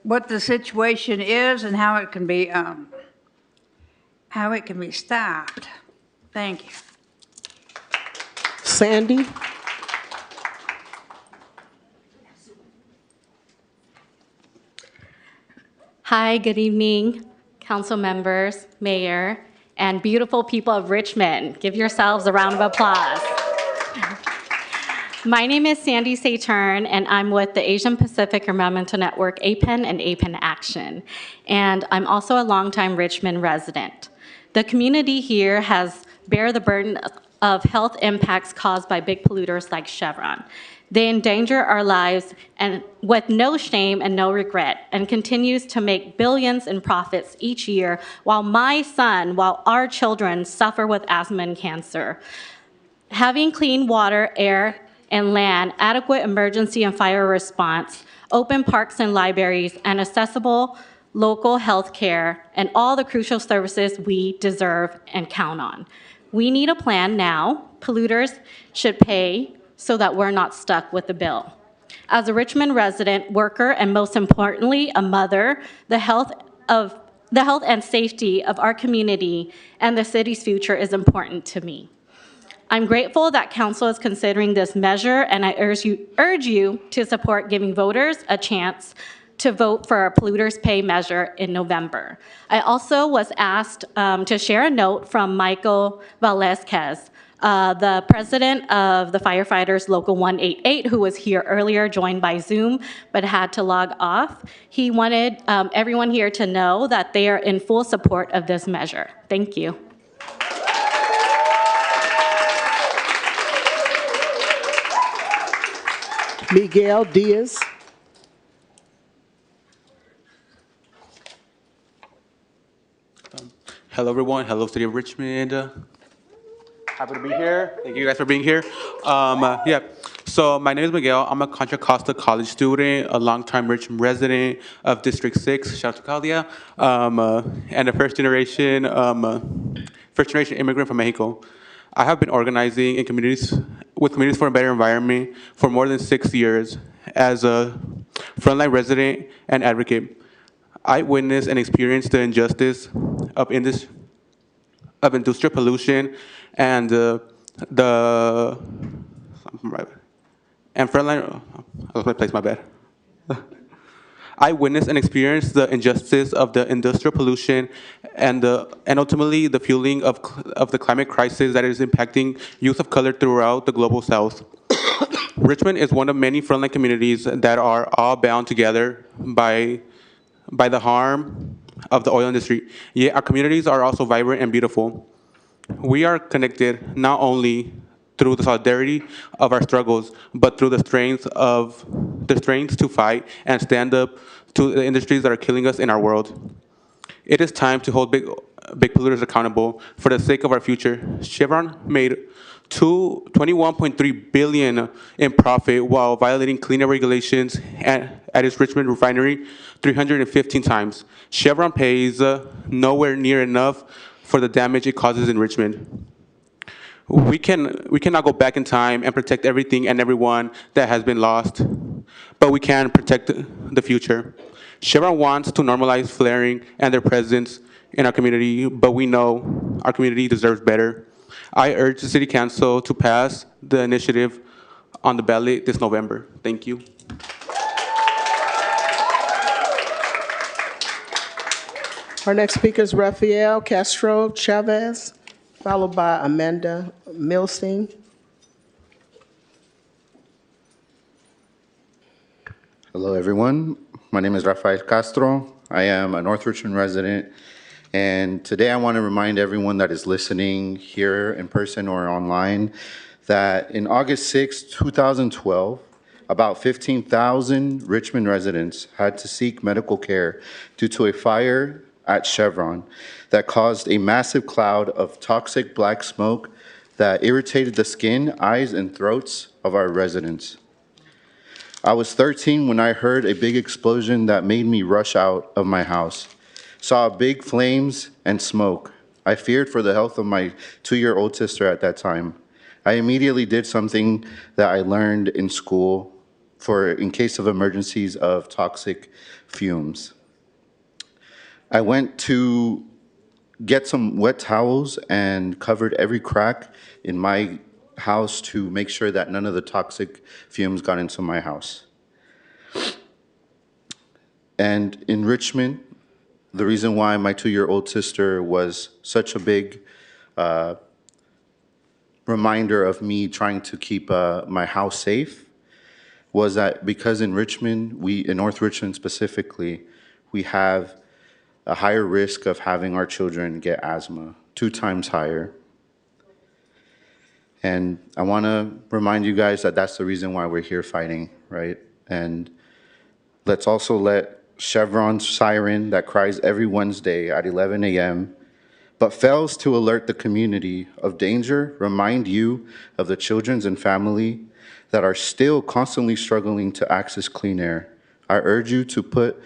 what the situation is and how it can be stopped. Thank you. Sandy? Hi, good evening, council members, mayor, and beautiful people of Richmond. Give yourselves a round of applause. My name is Sandy Saturn, and I'm with the Asian Pacific Environmental Network, APEN and APEN Action. And I'm also a longtime Richmond resident. The community here has bear the burden of health impacts caused by big polluters like Chevron. They endanger our lives and with no shame and no regret, and continues to make billions in profits each year while our children suffer with asthma and cancer. Having clean water, air, and land, adequate emergency and fire response, open parks and libraries, and accessible local health care, and all the crucial services we deserve and count on. We need a plan now. Polluters should pay so that we're not stuck with the bill. As a Richmond resident, worker, and most importantly, a mother, the health and safety of our community and the city's future is important to me. I'm grateful that council is considering this measure, and I urge you to support giving voters a chance to vote for our polluters pay measure in November. I also was asked to share a note from Michael Velasquez, the president of the Firefighters Local 188, who was here earlier, joined by Zoom, but had to log off. He wanted everyone here to know that they are in full support of this measure. Thank you. Miguel Diaz. Hello, everyone. Hello, City of Richmond. Happy to be here. Thank you guys for being here. So my name is Miguel. I'm a Contra Costa College student, a longtime Richmond resident of District 6, shout out to Claudia, and a first-generation immigrant from Mexico. I have been organizing in communities for a better environment for more than 6 years as a frontline resident and advocate. I witnessed and experienced the injustice of industrial pollution and frontline. I lost my place. My bad. I witnessed and experienced the injustice of the industrial pollution and ultimately the fueling of the climate crisis that is impacting youth of color throughout the global South. Richmond is one of many frontline communities that are all bound together by the harm of the oil industry. Yet our communities are also vibrant and beautiful. We are connected not only through the solidarity of our struggles, but through the strength to fight and stand up to the industries that are killing us in our world. It is time to hold big polluters accountable for the sake of our future. Chevron made $21.3 billion in profit while violating clean air regulations at its Richmond refinery 315 times. Chevron pays nowhere near enough for the damage it causes in Richmond. We cannot go back in time and protect everything and everyone that has been lost, but we can protect the future. Chevron wants to normalize flaring and their presence in our community, but we know our community deserves better. I urge the City Council to pass the initiative on the ballot this November. Thank you. Our next speaker is Rafael Castro Chavez, followed by Amanda Milstein. Hello, everyone. My name is Rafael Castro. I am a North Richmond resident, and today I want to remind everyone that is listening here in person or online that in August 6, 2012, about 15,000 Richmond residents had to seek medical care due to a fire at Chevron that caused a massive cloud of toxic black smoke that irritated the skin, eyes, and throats of our residents. I was 13 when I heard a big explosion that made me rush out of my house. Saw big flames and smoke. I feared for the health of my 2-year-old sister at that time. I immediately did something that I learned in school for in case of emergencies of toxic fumes. I went to get some wet towels and covered every crack in my house to make sure that none of the toxic fumes got into my house. And in Richmond, the reason why my 2-year-old sister was such a big reminder of me trying to keep my house safe was that because in Richmond, in North Richmond specifically, we have a higher risk of having our children get asthma, 2 times higher. And I want to remind you guys that that's the reason why we're here fighting, right? And let's also let Chevron's siren that cries every Wednesday at 11 a.m., but fails to alert the community of danger, remind you of the children and family that are still constantly struggling to access clean air. I urge you to put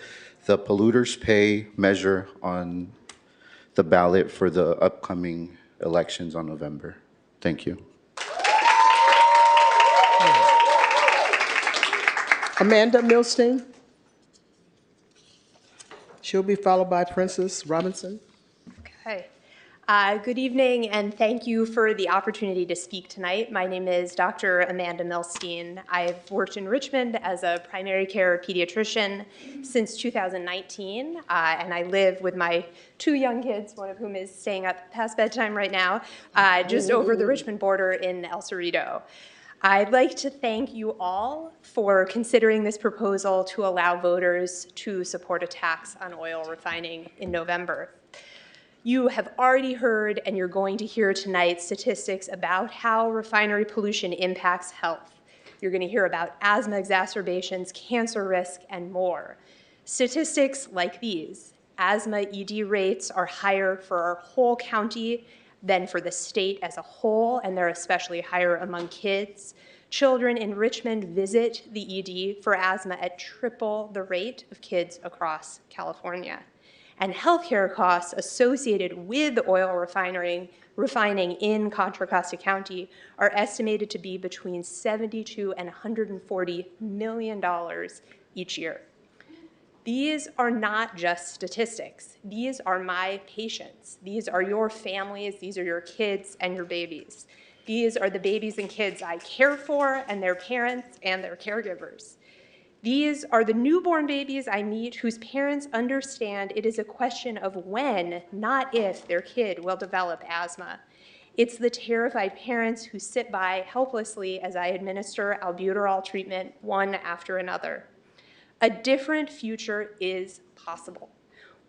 the polluters pay measure on the ballot for the upcoming elections on November. Thank you. Amanda Milstein. She'll be followed by Princess Robinson. Okay. Good evening, and thank you for the opportunity to speak tonight. My name is Dr. Amanda Milstein. I've worked in Richmond as a primary care pediatrician since 2019, and I live with my 2 young kids, one of whom is staying up past bedtime right now, just over the Richmond border in El Cerrito. I'd like to thank you all for considering this proposal to allow voters to support a tax on oil refining in November. You have already heard, and you're going to hear tonight, statistics about how refinery pollution impacts health. You're going to hear about asthma exacerbations, cancer risk, and more. Statistics like these: asthma ED rates are higher for our whole county than for the state as a whole, and they're especially higher among kids. Children in Richmond visit the ED for asthma at triple the rate of kids across California. And healthcare costs associated with oil refining in Contra Costa County are estimated to be between $72 and $140 million each year. These are not just statistics. These are my patients. These are your families. These are your kids and your babies. These are the babies and kids I care for, and their parents and their caregivers. These are the newborn babies I meet whose parents understand it is a question of when, not if, their kid will develop asthma. It's the terrified parents who sit by helplessly as I administer albuterol treatment one after another. A different future is possible,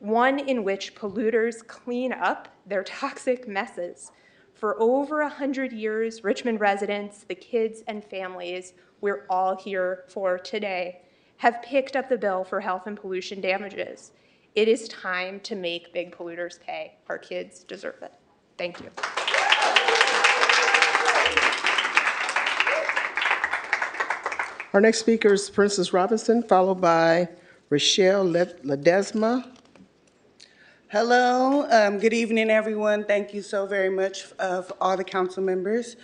one in which polluters clean up their toxic messes. For over 100 years, Richmond residents, the kids and families we're all here for today, have picked up the bill for health and pollution damages. It is time to make big polluters pay. Our kids deserve it. Thank you. Our next speaker is Princess Robinson, followed by Rochelle Ledesma. Hello, good evening, everyone. Thank you so very much for all the council members.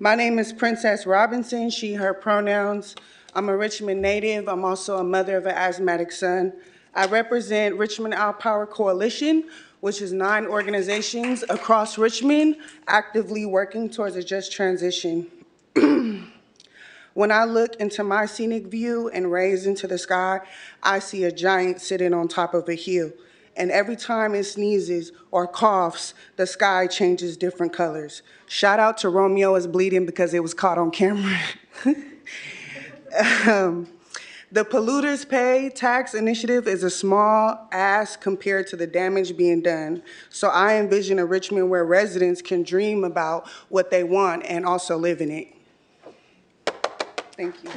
My name is Princess Robinson, she, her pronouns. I'm a Richmond native. I'm also a mother of an asthmatic son. I represent Richmond Our Power Coalition, which is 9 organizations across Richmond actively working towards a just transition. When I look into my scenic view and raise into the sky, I see a giant sitting on top of a hill. And every time it sneezes or coughs, the sky changes different colors. Shout out to Romeo is Bleeding because it was caught on camera. The Polluters Pay tax initiative is a small ask compared to the damage being done. So I envision a Richmond where residents can dream about what they want and also live in it. Thank you.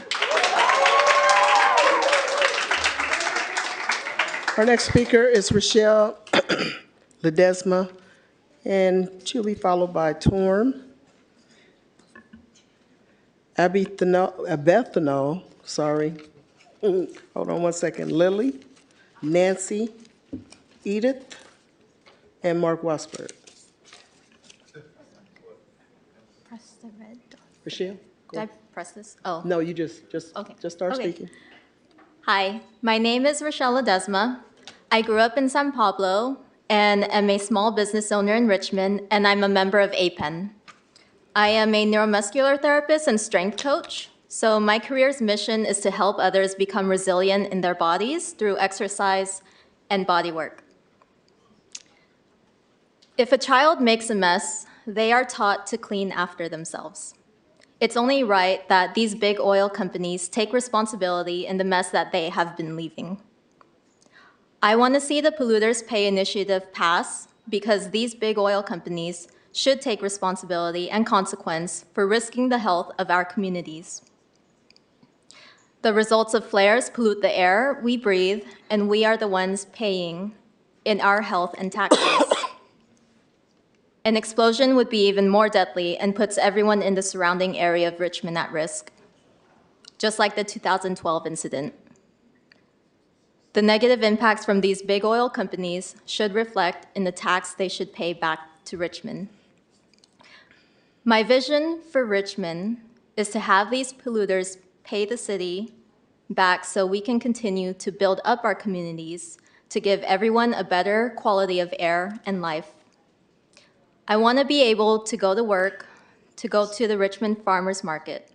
Our next speaker is Rochelle Ledesma, and she'll be followed by Torm, Abethano, sorry. Hold on one second. Lily, Nancy, Edith, and Mark Wasberg. Press the red dot. Rochelle? Did I press this? Oh. No, you just start Okay. speaking. Hi, my name is Rochelle Ledesma. I grew up in San Pablo and am a small business owner in Richmond, and I'm a member of APEN. I am a neuromuscular therapist and strength coach, so my career's mission is to help others become resilient in their bodies through exercise and body work. If a child makes a mess, they are taught to clean after themselves. It's only right that these big oil companies take responsibility in the mess that they have been leaving. I want to see the Polluters Pay initiative pass because these big oil companies should take responsibility and consequence for risking the health of our communities. The results of flares pollute the air we breathe, and we are the ones paying in our health and taxes. An explosion would be even more deadly and puts everyone in the surrounding area of Richmond at risk, just like the 2012 incident. The negative impacts from these big oil companies should reflect in the tax they should pay back to Richmond. My vision for Richmond is to have these polluters pay the city back so we can continue to build up our communities to give everyone a better quality of air and life. I want to be able to go to work, to go to the Richmond Farmers Market,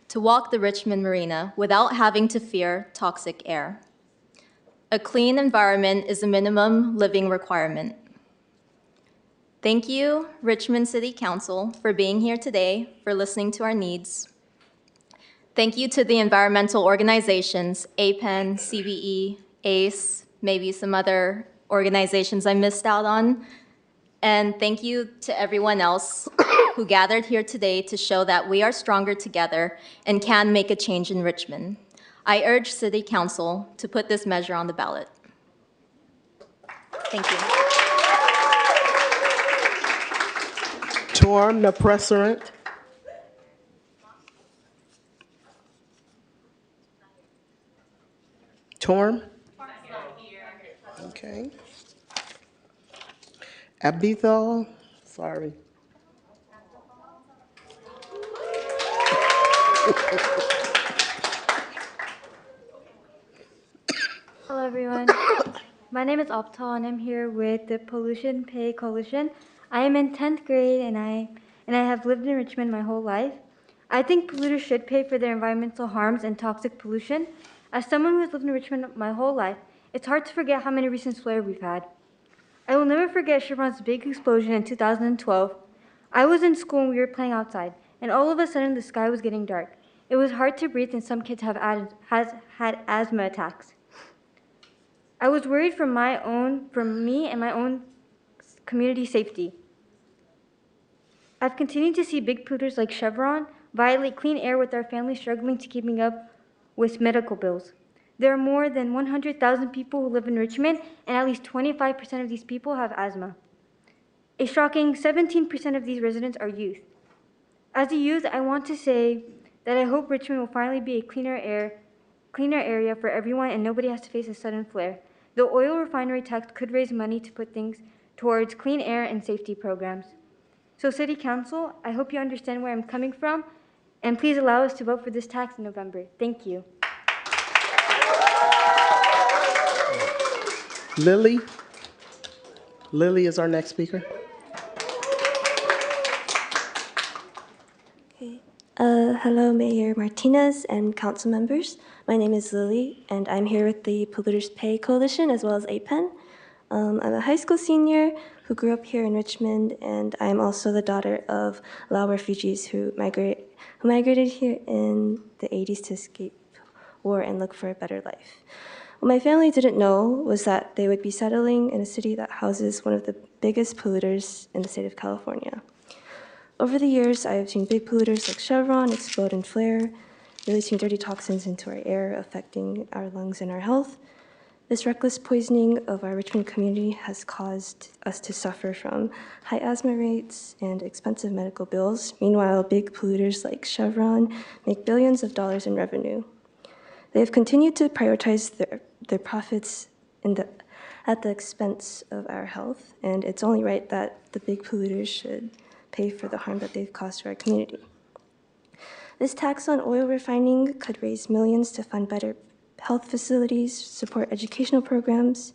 to walk the Richmond Marina without having to fear toxic air. A clean environment is a minimum living requirement. Thank you, Richmond City Council, for being here today, for listening to our needs. Thank you to the environmental organizations, APEN, CBE, ACE, maybe some other organizations I missed out on. And thank you to everyone else who gathered here today to show that we are stronger together and can make a change in Richmond. I urge City Council to put this measure on the ballot. Thank you. Torm Napresserant. Torm? Okay. Abithal, sorry. Hello, everyone. My name is Optal, and I'm here with the Pollution Pay Coalition. I am in 10th grade, and I have lived in Richmond my whole life. I think polluters should pay for their environmental harms and toxic pollution. As someone who has lived in Richmond my whole life, it's hard to forget how many recent flares we've had. I will never forget Chevron's big explosion in 2012. I was in school and we were playing outside, and all of a sudden the sky was getting dark. It was hard to breathe, and some kids have had asthma attacks. I was worried for me and my own community safety. I've continued to see big polluters like Chevron violate clean air with our families struggling to keeping up with medical bills. There are more than 100,000 people who live in Richmond, and at least 25% of these people have asthma. A shocking 17% of these residents are youth. As a youth, I want to say that I hope Richmond will finally be a cleaner area for everyone and nobody has to face a sudden flare. The oil refinery tax could raise money to put things towards clean air and safety programs. So City Council, I hope you understand where I'm coming from, and please allow us to vote for this tax in November. Thank you. Lily. Lily is our next speaker. Hello, Mayor Martinez and council members. My name is Lily, and I'm here with the Polluters Pay Coalition as well as APEN. I'm a high school senior who grew up here in Richmond, and I'm also the daughter of Lao refugees who migrated here in the 80s to escape war and look for a better life. What my family didn't know was that they would be settling in a city that houses one of the biggest polluters in the state of California. Over the years, I have seen big polluters like Chevron explode and flare, releasing dirty toxins into our air, affecting our lungs and our health. This reckless poisoning of our Richmond community has caused us to suffer from high asthma rates and expensive medical bills. Meanwhile, big polluters like Chevron make billions of dollars in revenue. They have continued to prioritize their profits at the expense of our health, and it's only right that the big polluters should pay for the harm that they've caused to our community. This tax on oil refining could raise millions to fund better health facilities, support educational programs,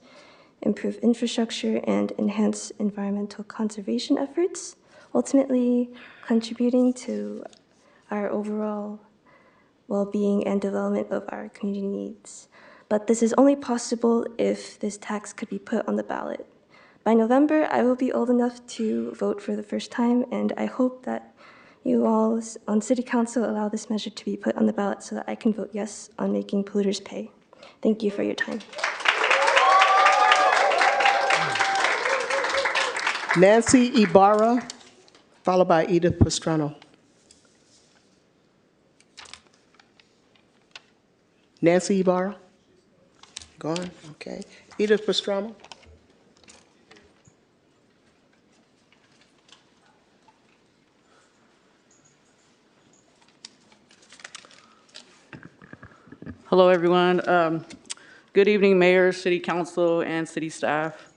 improve infrastructure, and enhance environmental conservation efforts, ultimately contributing to our overall well-being and development of our community needs. But this is only possible if this tax could be put on the ballot. By November, I will be old enough to vote for the first time, and I hope that you all on City Council allow this measure to be put on the ballot so that I can vote yes on making polluters pay. Thank you for your time. Nancy Ibarra, followed by Edith Pastrano. Nancy Ibarra? Gone, okay. Edith Pastrano? Hello, everyone. Good evening, Mayor, City Council, and City staff.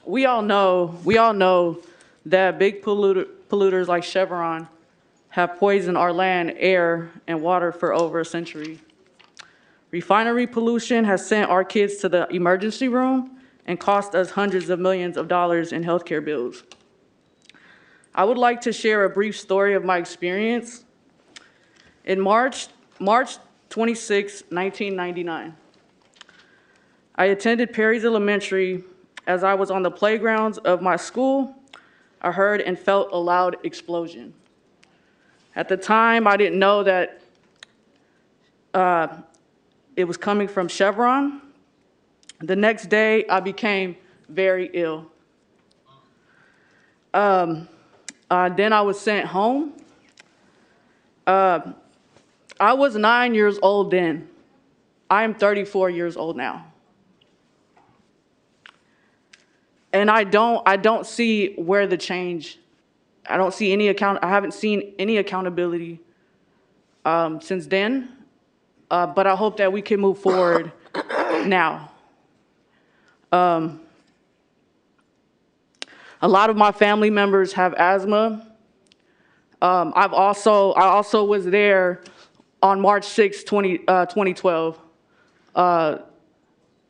We all know that big polluters like Chevron have poisoned our land, air, and water for over a century. Refinery pollution has sent our kids to the emergency room and cost us hundreds of millions of dollars in healthcare bills. I would like to share a brief story of my experience. In March 26, 1999. I attended Perry's Elementary. As I was on the playgrounds of my school, I heard and felt a loud explosion. At the time, I didn't know that it was coming from Chevron. The next day, I became very ill. Then I was sent home. I was 9 years old then. I am 34 years old now. And I don't see where the change, I haven't seen any accountability since then, but I hope that we can move forward now. A lot of my family members have asthma. I also was there on March 6, 2012. I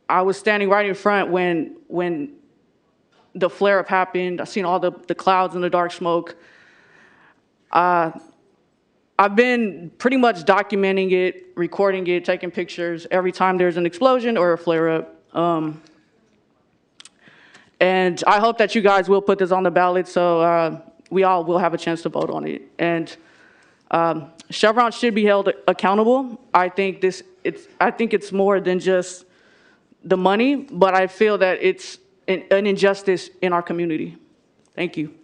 was standing right in front when the flare-up happened. I've seen all the clouds and the dark smoke. I've been pretty much documenting it, recording it, taking pictures every time there's an explosion or a flare-up. And I hope that you guys will put this on the ballot so we all will have a chance to vote on it. And Chevron should be held accountable. I think it's more than just the money, but I feel that it's an injustice in our community. Thank you.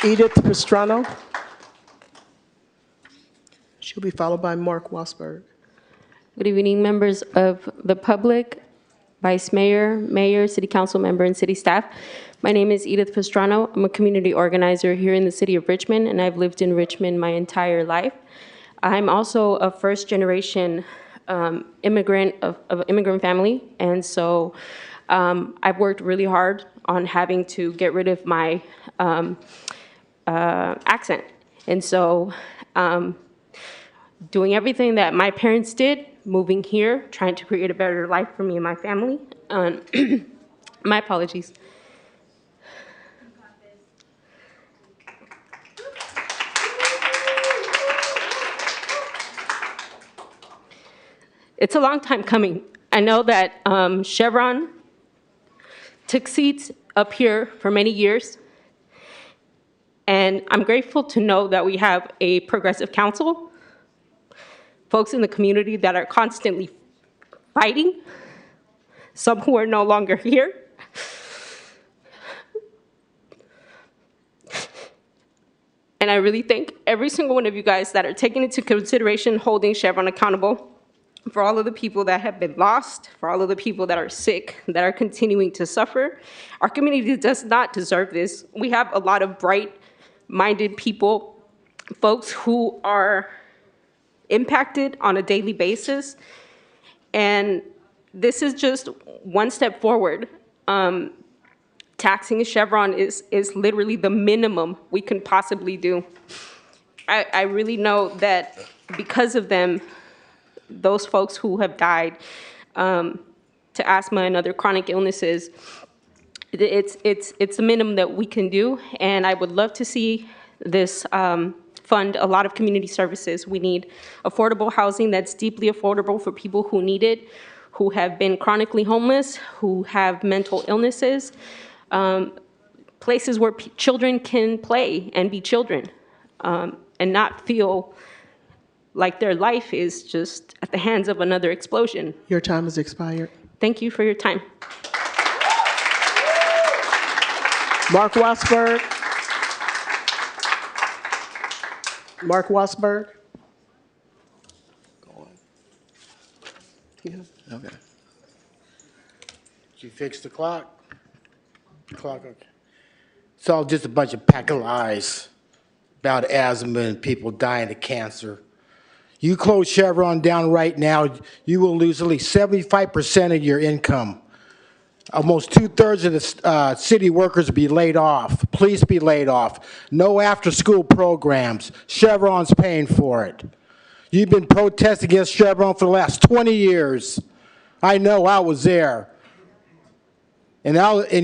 Edith Pastrano. She'll be followed by Mark Wasberg. Good evening, members of the public, Vice Mayor, Mayor, City Council member, and City staff. My name is Edith Pastrano. I'm a community organizer here in the city of Richmond, and I've lived in Richmond my entire life. I'm also a first-generation immigrant of immigrant family, and so I've worked really hard on having to get rid of my accent. And so doing everything that my parents did moving here, trying to create a better life for me and my family. My apologies. It's a long time coming. I know that Chevron took seats up here for many years, and I'm grateful to know that we have a progressive council, folks in the community that are constantly fighting, some who are no longer here. And I really thank every single one of you guys that are taking into consideration holding Chevron accountable, for all of the people that have been lost, for all of the people that are sick, that are continuing to suffer. Our community does not deserve this. We have a lot of bright-minded people, folks who are impacted on a daily basis, and this is just one step forward. Taxing Chevron is literally the minimum we can possibly do. I really know that because of them, those folks who have died to asthma and other chronic illnesses, it's a minimum that we can do, and I would love to see this fund a lot of community services. We need affordable housing that's deeply affordable for people who need it, who have been chronically homeless, who have mental illnesses, places where children can play and be children, and not feel like their life is just at the hands of another explosion. Your time has expired. Thank you for your time. Mark Wassberg. Mark Wassberg. Okay. Did you fix the clock? Okay. It's all just a bunch of pack of lies about asthma and people dying of cancer. You close Chevron down right now, you will lose at least 75% of your income. Almost 2/3 of the city workers will be laid off. Police be laid off. No after-school programs. Chevron's paying for it. You've been protesting against Chevron for the last 20 years. I know, I was there. And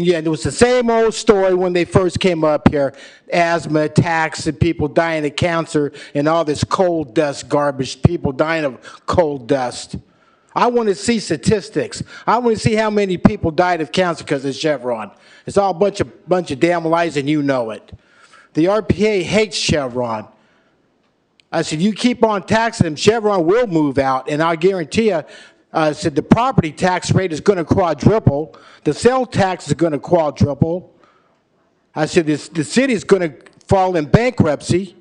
yeah, it was the same old story when they first came up here. Asthma attacks and people dying of cancer and all this coal dust garbage, people dying of coal dust. I want to see statistics. I want to see how many people died of cancer because of Chevron. It's all a bunch of damn lies, and you know it. The RPA hates Chevron. I said, you keep on taxing them, Chevron will move out, and I guarantee you, I said the property tax rate is going to quadruple. The sales tax is going to quadruple. I said the city is going to fall in bankruptcy.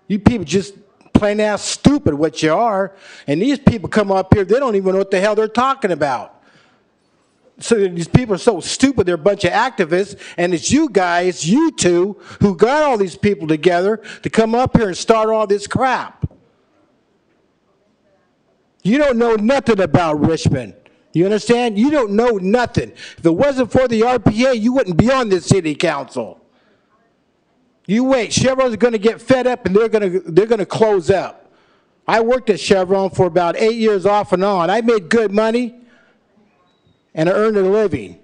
You people just plain ass stupid what you are. And these people come up here, they don't even know what the hell they're talking about. So these people are so stupid, they're a bunch of activists, and it's you guys, you two, who got all these people together to come up here and start all this crap. You don't know nothing about Richmond. You understand? You don't know nothing. If it wasn't for the RPA, you wouldn't be on this city council. You wait. Chevron's going to get fed up, and they're going to close up. I worked at Chevron for about 8 years off and on. I made good money, and I earned a living.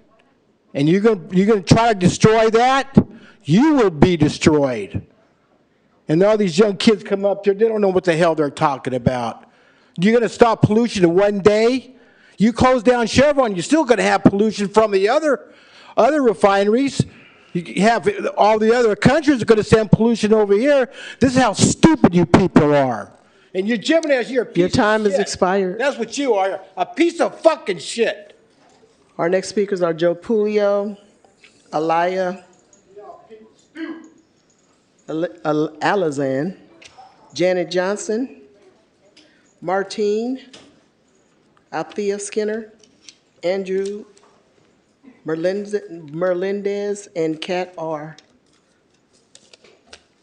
And you're going to try to destroy that? You will be destroyed. And all these young kids come up there, they don't know what the hell they're talking about. You're going to stop pollution in one day? You close down Chevron, you're still going to have pollution from the other refineries. You have all the other countries are going to send pollution over here. This is how stupid you people are. And you're Gemini, you're a piece of shit. Your time has expired. That's what you are, a piece of fucking shit. Our next speakers are Joe Pulio, Alaya Alazan, Janet Johnson, Martine, Althea Skinner, Andrew Merlindez, and Kat R.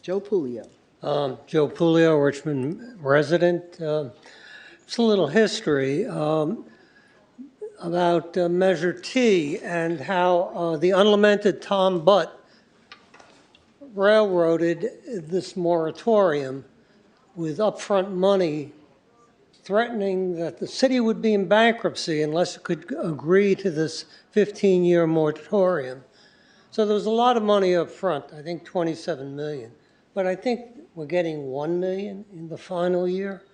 Joe Pulio. Joe Pulio, Richmond resident. It's a little history about Measure T and how the unlamented Tom Butt railroaded this moratorium with upfront money threatening that the city would be in bankruptcy unless it could agree to this 15-year moratorium. So there was a lot of money up front, I think 27 million. But I think we're getting 1 million in the final year.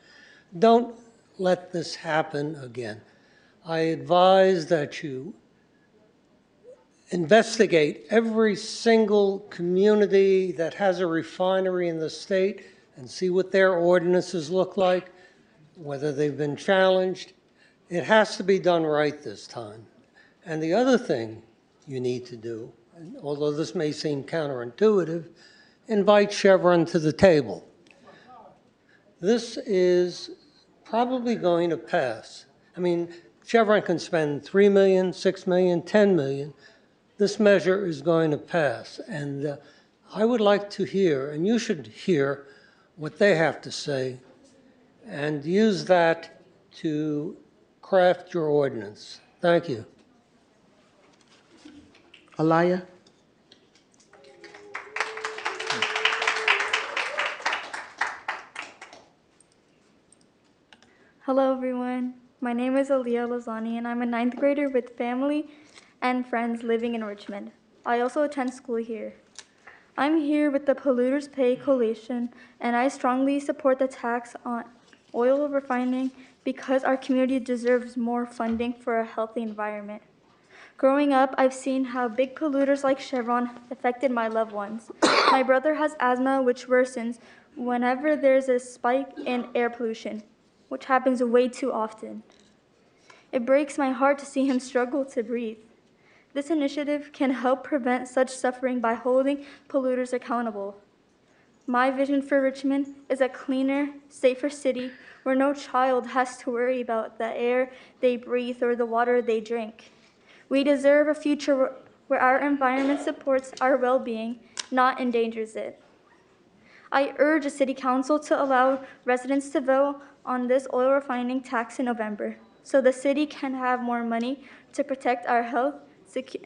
Don't let this happen again. I advise that you investigate every single community that has a refinery in the state and see what their ordinances look like, whether they've been challenged. It has to be done right this time. And the other thing you need to do, and although this may seem counterintuitive, invite Chevron to the table. This is probably going to pass. I mean, Chevron can spend 3 million, 6 million, 10 million. This measure is going to pass. And I would like to hear, and you should hear, what they have to say and use that to craft your ordinance. Thank you. Alaya? Hello, everyone. My name is Aliyah Lazani, and I'm a 9th grader with family and friends living in Richmond. I also attend school here. I'm here with the Polluters Pay Coalition, and I strongly support the tax on oil refining because our community deserves more funding for a healthy environment. Growing up, I've seen how big polluters like Chevron affected my loved ones. My brother has asthma, which worsens whenever there's a spike in air pollution, which happens way too often. It breaks my heart to see him struggle to breathe. This initiative can help prevent such suffering by holding polluters accountable. My vision for Richmond is a cleaner, safer city where no child has to worry about the air they breathe or the water they drink. We deserve a future where our environment supports our well-being, not endangers it. I urge the City Council to allow residents to vote on this oil refining tax in November, so the city can have more money to protect our health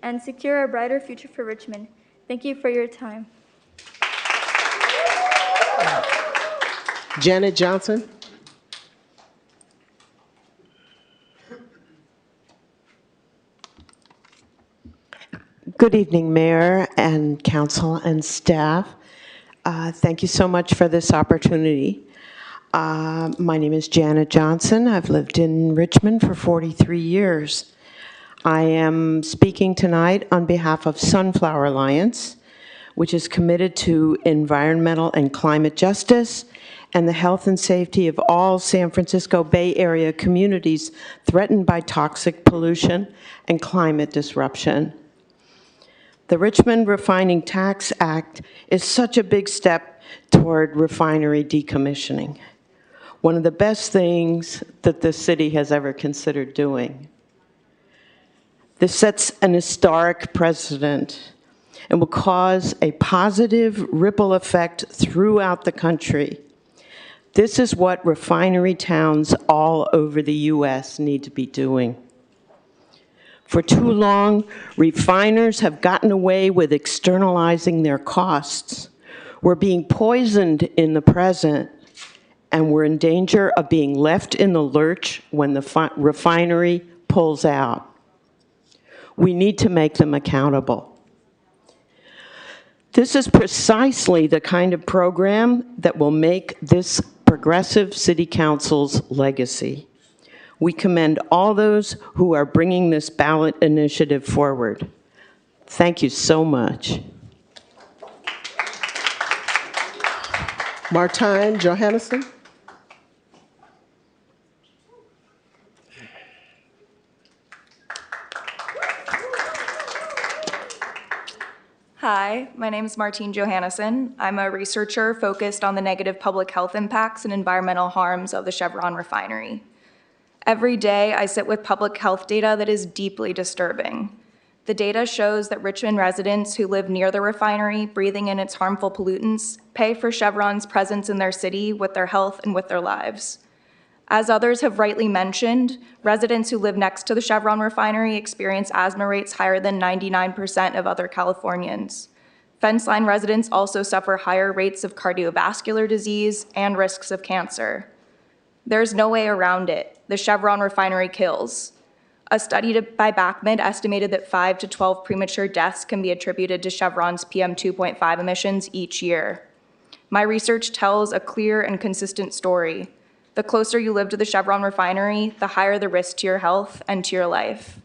and secure a brighter future for Richmond. Thank you for your time. Janet Johnson? Good evening, Mayor and Council and staff. Thank you so much for this opportunity. My name is Janet Johnson. I've lived in Richmond for 43 years. I am speaking tonight on behalf of Sunflower Alliance, which is committed to environmental and climate justice and the health and safety of all San Francisco Bay Area communities threatened by toxic pollution and climate disruption. The Richmond Refining Tax Act is such a big step toward refinery decommissioning, one of the best things that the city has ever considered doing. This sets an historic precedent and will cause a positive ripple effect throughout the country. This is what refinery towns all over the U.S. need to be doing. For too long, refiners have gotten away with externalizing their costs. We're being poisoned in the present, and we're in danger of being left in the lurch when the refinery pulls out. We need to make them accountable. This is precisely the kind of program that will make this progressive city council's legacy. We commend all those who are bringing this ballot initiative forward. Thank you so much. Martine Johannesson? Hi, my name is Martine Johannesson. I'm a researcher focused on the negative public health impacts and environmental harms of the Chevron refinery. Every day, I sit with public health data that is deeply disturbing. The data shows that Richmond residents who live near the refinery, breathing in its harmful pollutants, pay for Chevron's presence in their city with their health and with their lives. As others have rightly mentioned, residents who live next to the Chevron refinery experience asthma rates higher than 99% of other Californians. Fence line residents also suffer higher rates of cardiovascular disease and risks of cancer. There's no way around it. The Chevron refinery kills. A study by Backman estimated that 5 to 12 premature deaths can be attributed to Chevron's PM 2.5 emissions each year. My research tells a clear and consistent story. The closer you live to the Chevron refinery, the higher the risk to your health and to your life.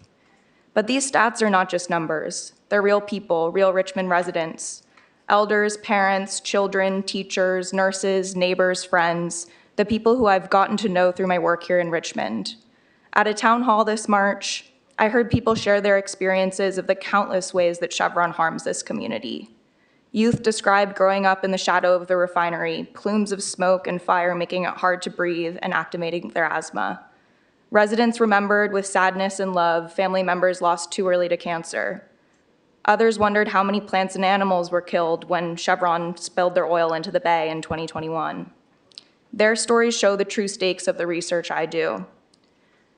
But these stats are not just numbers. They're real people, real Richmond residents. Elders, parents, children, teachers, nurses, neighbors, friends, the people who I've gotten to know through my work here in Richmond. At a town hall this March, I heard people share their experiences of the countless ways that Chevron harms this community. Youth described growing up in the shadow of the refinery, plumes of smoke and fire making it hard to breathe and activating their asthma. Residents remembered with sadness and love family members lost too early to cancer. Others wondered how many plants and animals were killed when Chevron spilled their oil into the bay in 2021. Their stories show the true stakes of the research I do.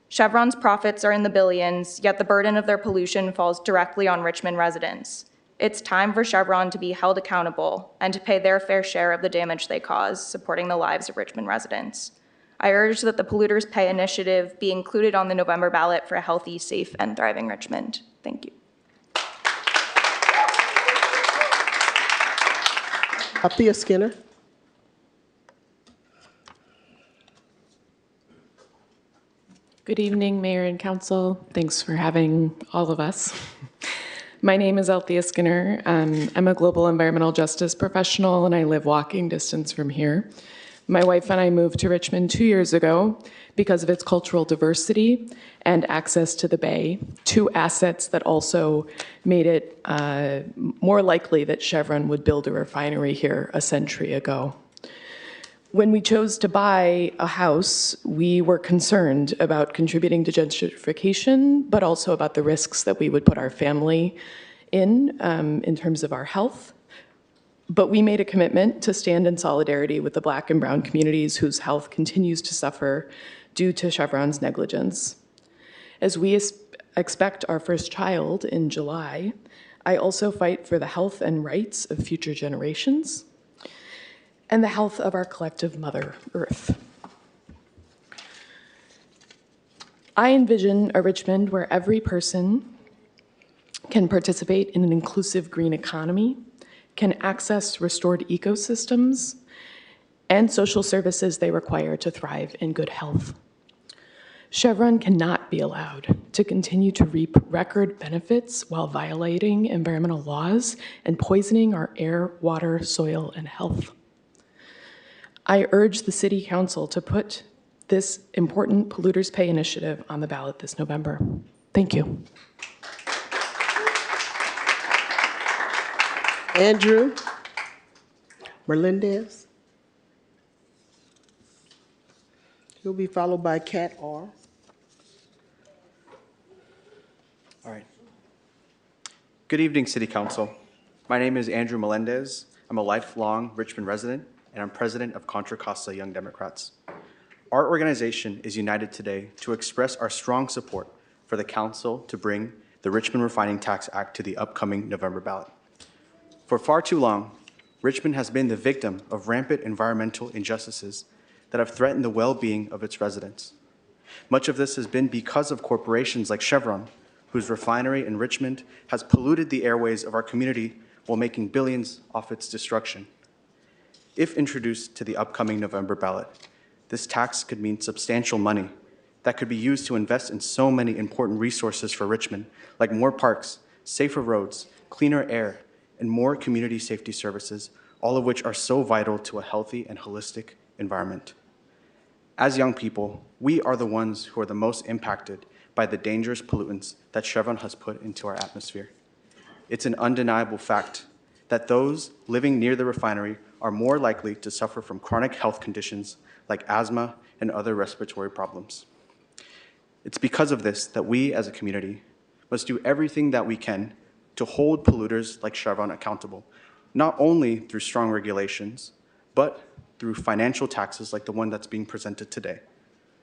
Chevron's profits are in the billions, yet the burden of their pollution falls directly on Richmond residents. It's time for Chevron to be held accountable and to pay their fair share of the damage they cause, supporting the lives of Richmond residents. I urge that the Polluters Pay initiative be included on the November ballot for a healthy, safe, and thriving Richmond. Thank you. Althea Skinner. Good evening, Mayor and Council. Thanks for having all of us. My name is Althea Skinner. I'm a global environmental justice professional, and I live walking distance from here. My wife and I moved to Richmond 2 years ago because of its cultural diversity and access to the Bay, two assets that also made it more likely that Chevron would build a refinery here a century ago. When we chose to buy a house, we were concerned about contributing to gentrification, but also about the risks that we would put our family in terms of our health. But we made a commitment to stand in solidarity with the Black and Brown communities whose health continues to suffer due to Chevron's negligence. As we expect our first child in July, I also fight for the health and rights of future generations and the health of our collective Mother Earth. I envision a Richmond where every person can participate in an inclusive green economy, can access restored ecosystems, and social services they require to thrive in good health. Chevron cannot be allowed to continue to reap record benefits while violating environmental laws and poisoning our air, water, soil, and health. I urge the City Council to put this important Polluters Pay initiative on the ballot this November. Thank you. Andrew Melendez. He'll be followed by Kat R. All right. Good evening, City Council. My name is Andrew Melendez. I'm a lifelong Richmond resident, and I'm president of Contra Costa Young Democrats. Our organization is united today to express our strong support for the Council to bring the Richmond Refining Tax Act to the upcoming November ballot. For far too long, Richmond has been the victim of rampant environmental injustices that have threatened the well-being of its residents. Much of this has been because of corporations like Chevron, whose refinery in Richmond has polluted the airways of our community while making billions off its destruction. If introduced to the upcoming November ballot, this tax could mean substantial money that could be used to invest in so many important resources for Richmond, like more parks, safer roads, cleaner air, and more community safety services, all of which are so vital to a healthy and holistic environment. As young people, we are the ones who are the most impacted by the dangerous pollutants that Chevron has put into our atmosphere. It's an undeniable fact that those living near the refinery are more likely to suffer from chronic health conditions like asthma and other respiratory problems. It's because of this that we as a community must do everything that we can to hold polluters like Chevron accountable, not only through strong regulations, but through financial taxes like the one that's being presented today,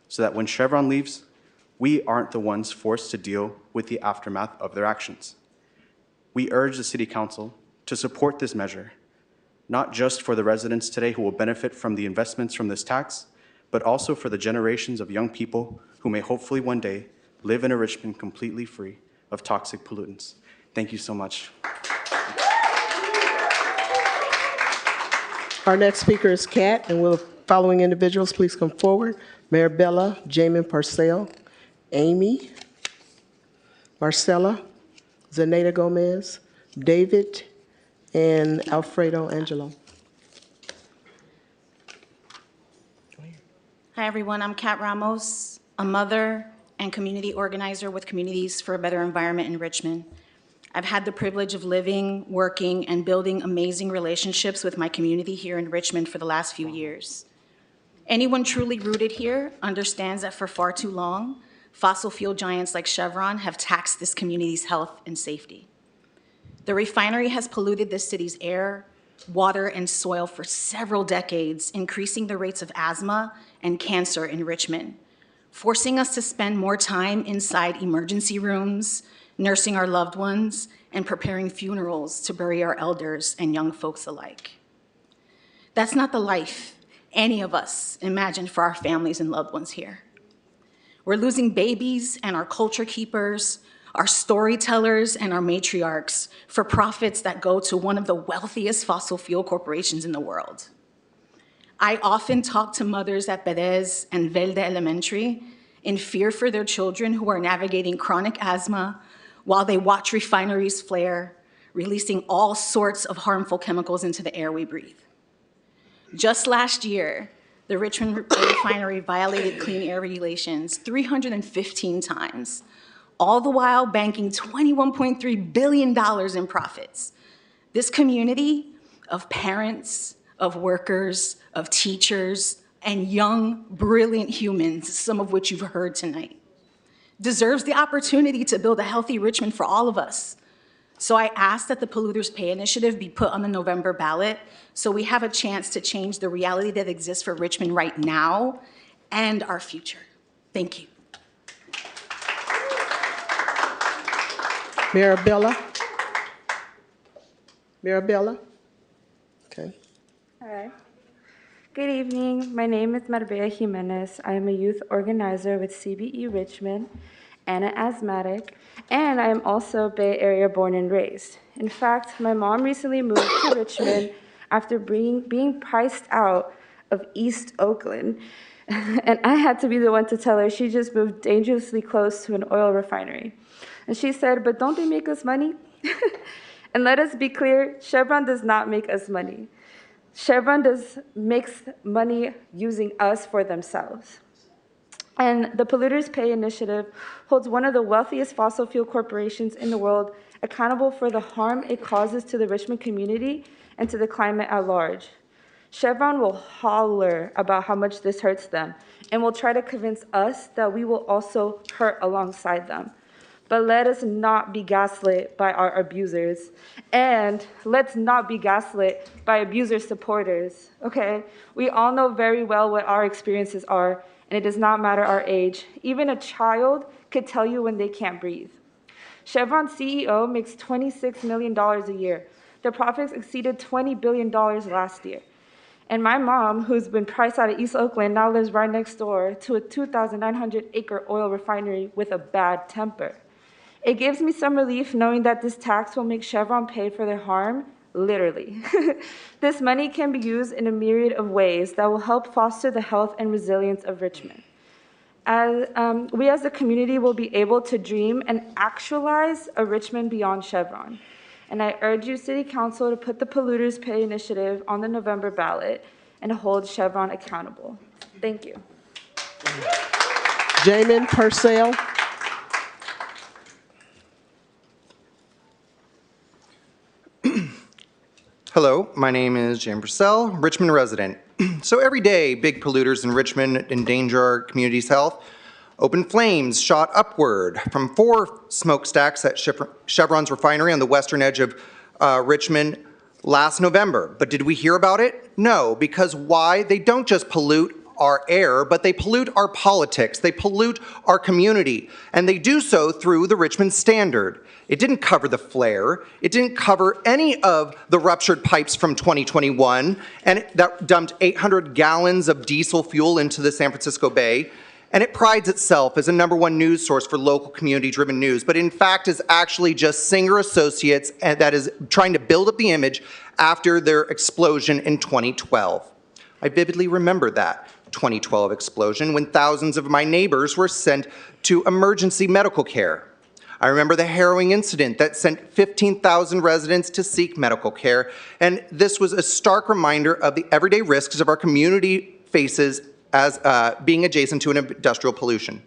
so that when Chevron leaves, we aren't the ones forced to deal with the aftermath of their actions. We urge the City Council to support this measure, not just for the residents today who will benefit from the investments from this tax, but also for the generations of young people who may hopefully one day live in a Richmond completely free of toxic pollutants. Thank you so much. Our next speaker is Kat, and will the following individuals please come forward? Mayor Bella, Jamin Purcell, Amy, Marcella, Zenaida Gomez, David, and Alfredo Angelo. Hi, everyone. I'm Kat Ramos, a mother and community organizer with Communities for a Better Environment in Richmond. I've had the privilege of living, working, and building amazing relationships with my community here in Richmond for the last few years. Anyone truly rooted here understands that for far too long, fossil fuel giants like Chevron have taxed this community's health and safety. The refinery has polluted this city's air, water, and soil for several decades, increasing the rates of asthma and cancer in Richmond, forcing us to spend more time inside emergency rooms, nursing our loved ones, and preparing funerals to bury our elders and young folks alike. That's not the life any of us imagined for our families and loved ones here. We're losing babies and our culture keepers, our storytellers and our matriarchs for profits that go to one of the wealthiest fossil fuel corporations in the world. I often talk to mothers at Perez and Velde Elementary in fear for their children who are navigating chronic asthma while they watch refineries flare, releasing all sorts of harmful chemicals into the air we breathe. Just last year, the Richmond refinery violated clean air regulations 315 times, all the while banking $21.3 billion in profits. This community of parents, of workers, of teachers, and young, brilliant humans, some of which you've heard tonight, deserves the opportunity to build a healthy Richmond for all of us. So I ask that the Polluters Pay Initiative be put on the November ballot so we have a chance to change the reality that exists for Richmond right now and our future. Thank you. Marabella? Marabella? Okay. All right. Good evening. My name is Marbella Jimenez. I am a youth organizer with CBE Richmond and an asthmatic, and I am also Bay Area born and raised. In fact, my mom recently moved to Richmond after being priced out of East Oakland, and I had to be the one to tell her she just moved dangerously close to an oil refinery. And she said, "But don't they make us money?" And let us be clear, Chevron does not make us money. Chevron makes money using us for themselves. And the Polluters Pay Initiative holds one of the wealthiest fossil fuel corporations in the world accountable for the harm it causes to the Richmond community and to the climate at large. Chevron will holler about how much this hurts them and will try to convince us that we will also hurt alongside them. But let us not be gaslit by our abusers. And let's not be gaslit by abuser supporters, okay? We all know very well what our experiences are, and it does not matter our age. Even a child could tell you when they can't breathe. Chevron's CEO makes $26 million a year. Their profits exceeded $20 billion last year. And my mom, who's been priced out of East Oakland, now lives right next door to a 2,900-acre oil refinery with a bad temper. It gives me some relief knowing that this tax will make Chevron pay for their harm, literally. This money can be used in a myriad of ways that will help foster the health and resilience of Richmond. We as a community will be able to dream and actualize a Richmond beyond Chevron. And I urge you, City Council, to put the Polluters Pay Initiative on the November ballot and hold Chevron accountable. Thank you. Jamin Purcell. Hello, my name is James Purcell, Richmond resident. So every day, big polluters in Richmond endanger our community's health. Open flames shot upward from 4 smokestacks at Chevron's refinery on the western edge of Richmond last November. But did we hear about it? No, because why? They don't just pollute our air, but they pollute our politics. They pollute our community, and they do so through the Richmond Standard. It didn't cover the flare. It didn't cover any of the ruptured pipes from 2021, and that dumped 800 gallons of diesel fuel into the San Francisco Bay. And it prides itself as a #1 news source for local community-driven news, but in fact is actually just Singer Associates that is trying to build up the image after their explosion in 2012. I vividly remember that 2012 explosion when thousands of my neighbors were sent to emergency medical care. I remember the harrowing incident that sent 15,000 residents to seek medical care, and this was a stark reminder of the everyday risks of our community faces as being adjacent to an industrial pollution.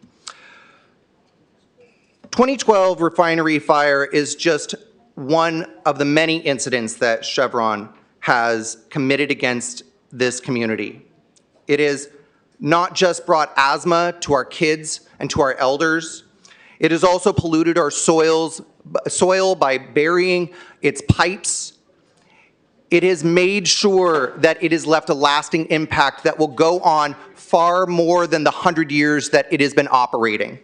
2012 refinery fire is just one of the many incidents that Chevron has committed against this community. It has not just brought asthma to our kids and to our elders, it has also polluted our soil by burying its pipes. It has made sure that it has left a lasting impact that will go on far more than the 100 years that it has been operating.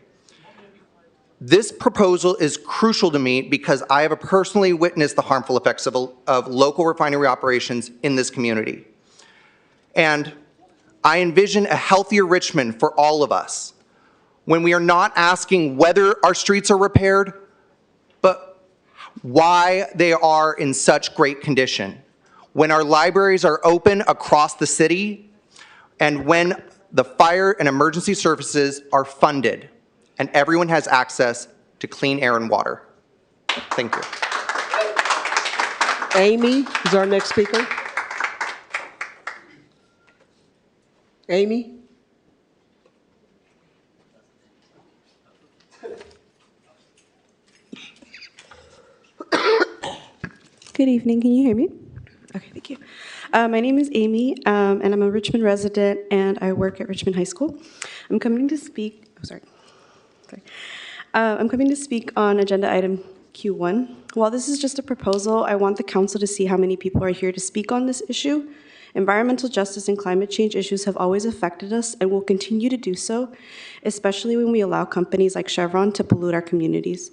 This proposal is crucial to me because I have personally witnessed the harmful effects of local refinery operations in this community. And I envision a healthier Richmond for all of us, when we are not asking whether our streets are repaired, but why they are in such great condition. When our libraries are open across the city, and when the fire and emergency services are funded, and everyone has access to clean air and water. Thank you. Amy is our next speaker. Amy? Good evening, can you hear me? Okay, thank you. My name is Amy, and I'm a Richmond resident, and I work at Richmond High School. I'm coming to speak, I'm coming to speak on agenda item Q1. While this is just a proposal, I want the council to see how many people are here to speak on this issue. Environmental justice and climate change issues have always affected us and will continue to do so, especially when we allow companies like Chevron to pollute our communities.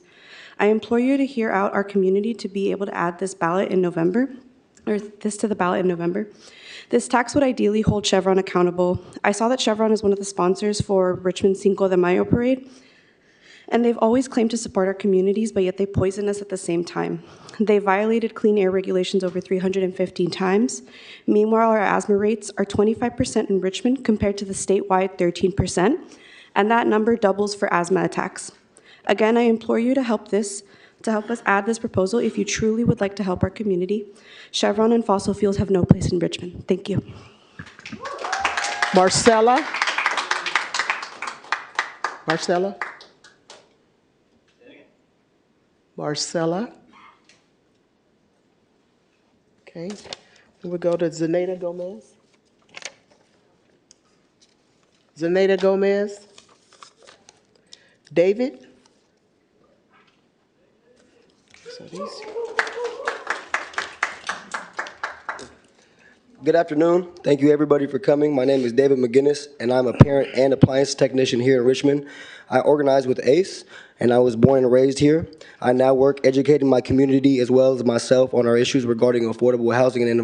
I implore you to hear out our community to be able to add this ballot in November, or this to the ballot in November. This tax would ideally hold Chevron accountable. I saw that Chevron is one of the sponsors for Richmond Cinco de Mayo parade, and they've always claimed to support our communities, but yet they poison us at the same time. They violated clean air regulations over 315 times. Meanwhile, our asthma rates are 25% in Richmond compared to the statewide 13%, and that number doubles for asthma attacks. Again, I implore you to help us add this proposal if you truly would like to help our community. Chevron and fossil fuels have no place in Richmond. Thank you. Marcella? Marcella? Marcella? Okay, we'll go to Zenaida Gomez. Zenaida Gomez? David? So these. Good afternoon. Thank you everybody for coming. My name is David McGinnis, and I'm a parent and appliance technician here in Richmond. I organize with ACE, and I was born and raised here. I now work educating my community as well as myself on our issues regarding affordable housing and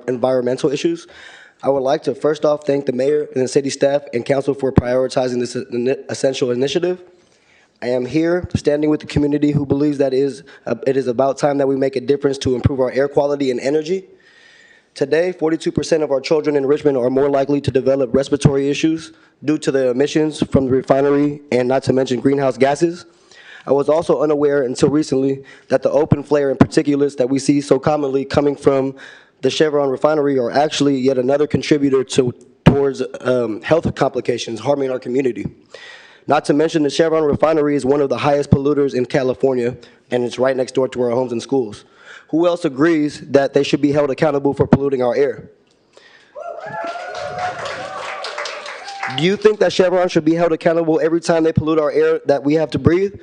environmental issues. I would like to first off thank the mayor and the city staff and council for prioritizing this essential initiative. I am here standing with the community who believes that it is about time that we make a difference to improve our air quality and energy. Today, 42% of our children in Richmond are more likely to develop respiratory issues due to the emissions from the refinery and not to mention greenhouse gases. I was also unaware until recently that the open flare and particulates that we see so commonly coming from the Chevron refinery are actually yet another contributor towards health complications harming our community. Not to mention the Chevron refinery is one of the highest polluters in California, and it's right next door to our homes and schools. Who else agrees that they should be held accountable for polluting our air? Do you think that Chevron should be held accountable every time they pollute our air that we have to breathe?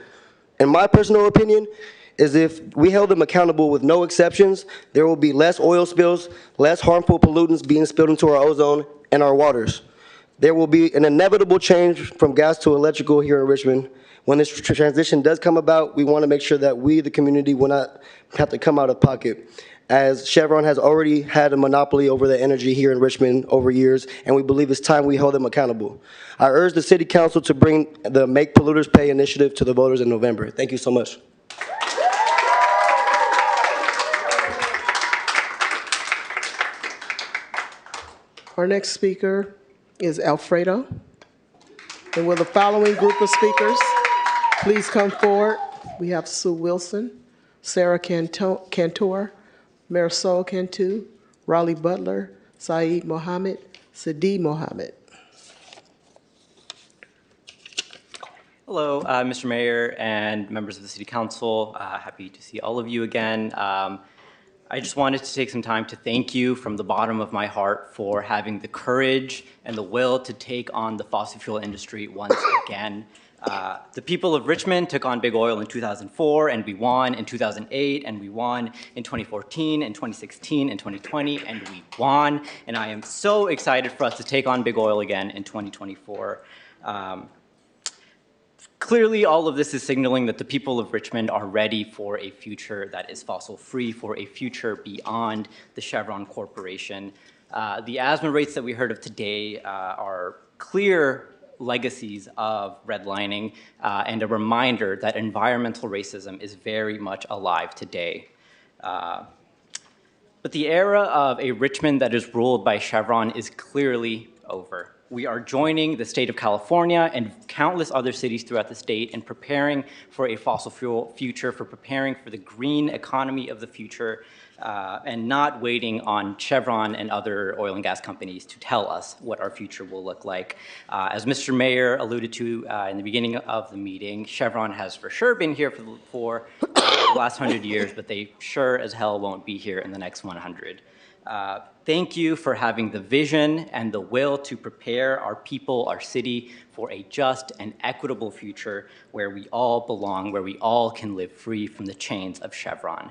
In my personal opinion, is if we held them accountable with no exceptions, there will be less oil spills, less harmful pollutants being spilled into our ozone and our waters. There will be an inevitable change from gas to electrical here in Richmond. When this transition does come about, we want to make sure that we, the community, will not have to come out of pocket, as Chevron has already had a monopoly over the energy here in Richmond over years, and we believe it's time we hold them accountable. I urge the City Council to bring the Make Polluters Pay initiative to the voters in November. Thank you so much. Our next speaker is Alfredo. And will the following group of speakers please come forward? We have Sue Wilson, Sarah Cantor, Marisol Cantu, Raleigh Butler, Saeed Mohammed, Sadi Mohammed. Hello, Mr. Mayor and members of the City Council. Happy to see all of you again. I just wanted to take some time to thank you from the bottom of my heart for having the courage and the will to take on the fossil fuel industry once again. The people of Richmond took on big oil in 2004, and we won in 2008, and we won in 2014, and 2016, and 2020, and we won. And I am so excited for us to take on big oil again in 2024. Clearly, all of this is signaling that the people of Richmond are ready for a future that is fossil-free, for a future beyond the Chevron Corporation. The asthma rates that we heard of today are clear legacies of redlining and a reminder that environmental racism is very much alive today. But the era of a Richmond that is ruled by Chevron is clearly over. We are joining the state of California and countless other cities throughout the state in preparing for a fossil fuel future, for preparing for the green economy of the future, and not waiting on Chevron and other oil and gas companies to tell us what our future will look like. As Mr. Mayor alluded to in the beginning of the meeting, Chevron has for sure been here for the last 100 years, but they sure as hell won't be here in the next 100. Thank you for having the vision and the will to prepare our people, our city, for a just and equitable future where we all belong, where we all can live free from the chains of Chevron.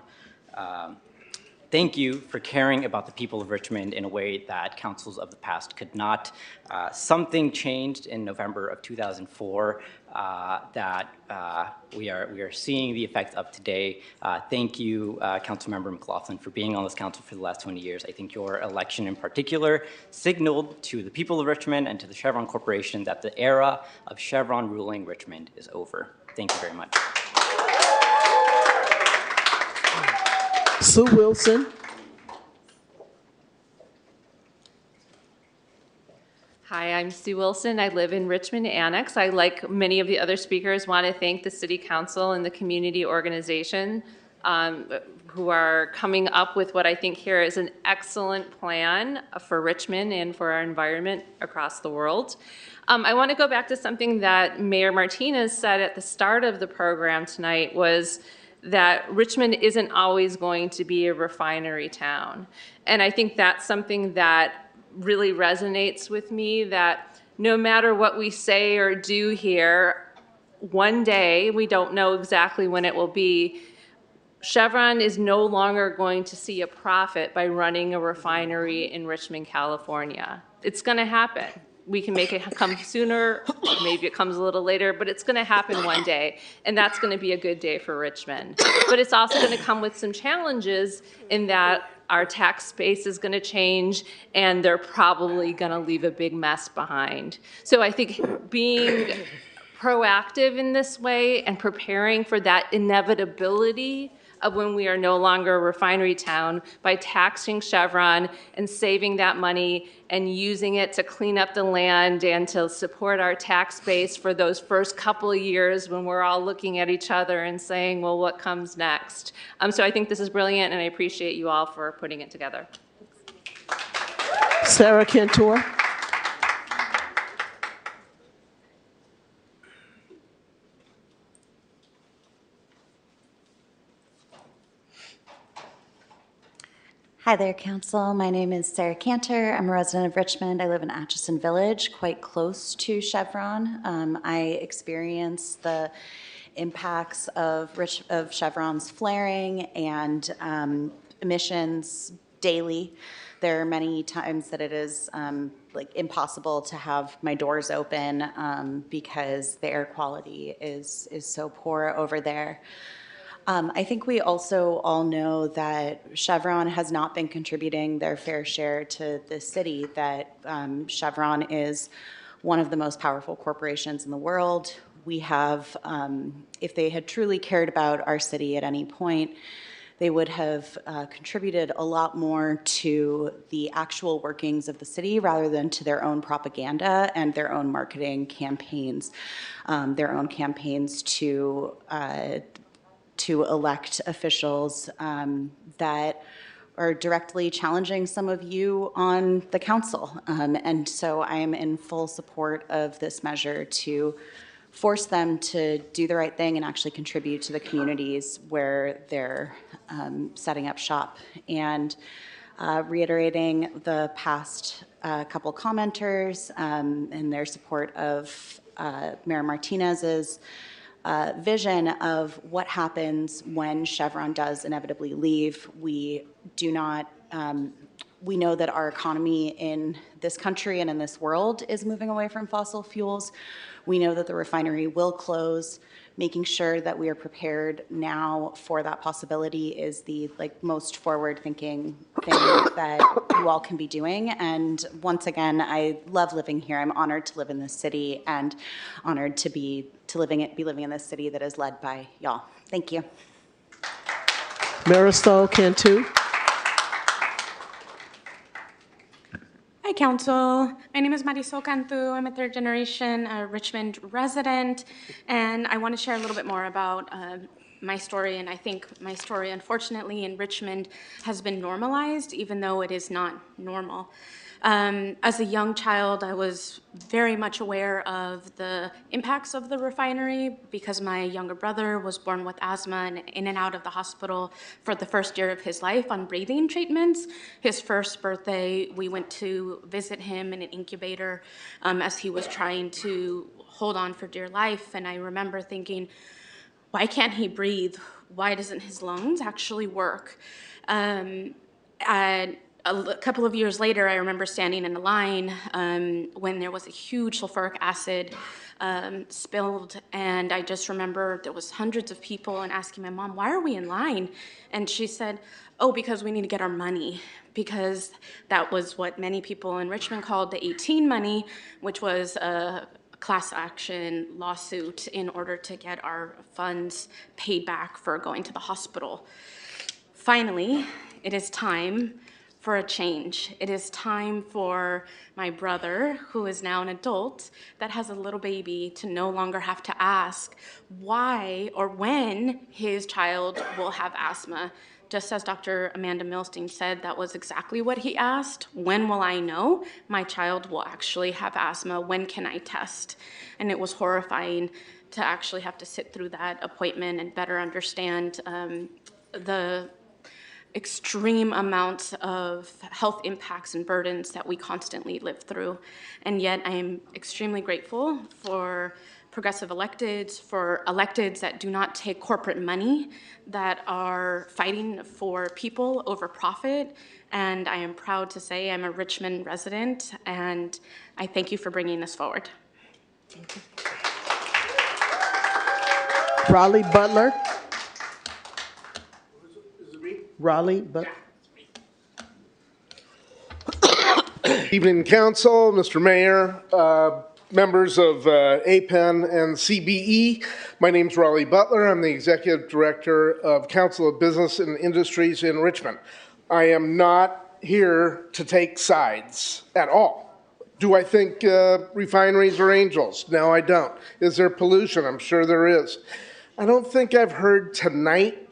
Thank you for caring about the people of Richmond in a way that councils of the past could not. Something changed in November of 2004 that we are seeing the effects of today. Thank you, Councilmember McLaughlin, for being on this council for the last 20 years. I think your election in particular signaled to the people of Richmond and to the Chevron Corporation that the era of Chevron ruling Richmond is over. Thank you very much. Sue Wilson. Hi, I'm Sue Wilson. I live in Richmond Annex. I, like many of the other speakers, want to thank the City Council and the community organization who are coming up with what I think here is an excellent plan for Richmond and for our environment across the world. I want to go back to something that Mayor Martinez said at the start of the program tonight, was that Richmond isn't always going to be a refinery town. And I think that's something that really resonates with me, that no matter what we say or do here, one day, we don't know exactly when it will be, Chevron is no longer going to see a profit by running a refinery in Richmond, California. It's going to happen. We can make it come sooner, maybe it comes a little later, but it's going to happen one day, and that's going to be a good day for Richmond. But it's also going to come with some challenges in that our tax base is going to change, and they're probably going to leave a big mess behind. So I think being proactive in this way and preparing for that inevitability of when we are no longer a refinery town by taxing Chevron and saving that money and using it to clean up the land and to support our tax base for those first couple of years when we're all looking at each other and saying, well, what comes next? So I think this is brilliant, and I appreciate you all for putting it together. Sarah Cantor. Hi there, Council. My name is Sarah Cantor. I'm a resident of Richmond. I live in Atchison Village, quite close to Chevron. I experience the impacts of Chevron's flaring and emissions daily. There are many times that it is like impossible to have my doors open because the air quality is so poor over there. I think we also all know that Chevron has not been contributing their fair share to the city, that Chevron is one of the most powerful corporations in the world. We have, if they had truly cared about our city at any point, they would have contributed a lot more to the actual workings of the city rather than to their own propaganda and their own marketing campaigns, their own campaigns to elect officials that are directly challenging some of you on the council. And so I am in full support of this measure to force them to do the right thing and actually contribute to the communities where they're setting up shop. And reiterating the past couple commenters and their support of Mayor Martinez's vision of what happens when Chevron does inevitably leave. We do not, we know that our economy in this country and in this world is moving away from fossil fuels. We know that the refinery will close. Making sure that we are prepared now for that possibility is the most forward-thinking thing that you all can be doing. And once again, I love living here. I'm honored to live in this city and honored to be living in this city that is led by y'all. Thank you. Marisol Cantu. Hi, Council. My name is Marisol Cantu. I'm a third-generation Richmond resident, and I want to share a little bit more about my story. And I think my story, unfortunately, in Richmond has been normalized, even though it is not normal. As a young child, I was very much aware of the impacts of the refinery because my younger brother was born with asthma and in and out of the hospital for the first year of his life on breathing treatments. His first birthday, we went to visit him in an incubator as he was trying to hold on for dear life. And I remember thinking, why can't he breathe? Why doesn't his lungs actually work? A couple of years later, I remember standing in a line when there was a huge sulfuric acid spilled, and I just remember there was hundreds of people and asking my mom, why are we in line? And she said, oh, because we need to get our money, because that was what many people in Richmond called the 18 money, which was a class action lawsuit in order to get our funds paid back for going to the hospital. Finally, it is time for a change. It is time for my brother, who is now an adult, that has a little baby, to no longer have to ask why or when his child will have asthma. Just as Dr. Amanda Milstein said, that was exactly what he asked. When will I know my child will actually have asthma? When can I test? And it was horrifying to actually have to sit through that appointment and better understand the extreme amounts of health impacts and burdens that we constantly live through. And yet I am extremely grateful for progressive electeds, for electeds that do not take corporate money, that are fighting for people over profit. And I am proud to say I'm a Richmond resident, and I thank you for bringing this forward. Raleigh Butler. Raleigh Butler. Evening, Council, Mr. Mayor, members of APEN and CBE. My name is Raleigh Butler. I'm the Executive Director of Council of Business and Industries in Richmond. I am not here to take sides at all. Do I think refineries are angels? No, I don't. Is there pollution? I'm sure there is. I don't think I've heard tonight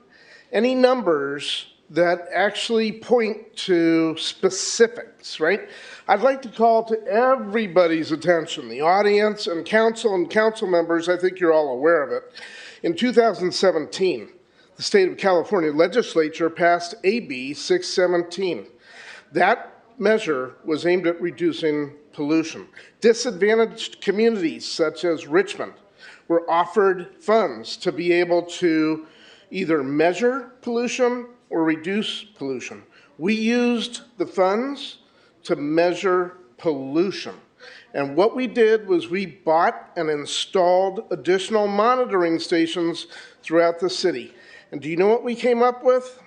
any numbers that actually point to specifics, right? I'd like to call to everybody's attention, the audience and council members, I think you're all aware of it. In 2017, the state of California legislature passed AB 617. That measure was aimed at reducing pollution. Disadvantaged communities such as Richmond were offered funds to be able to either measure pollution or reduce pollution. We used the funds to measure pollution. And what we did was we bought and installed additional monitoring stations throughout the city. And do you know what we came up with?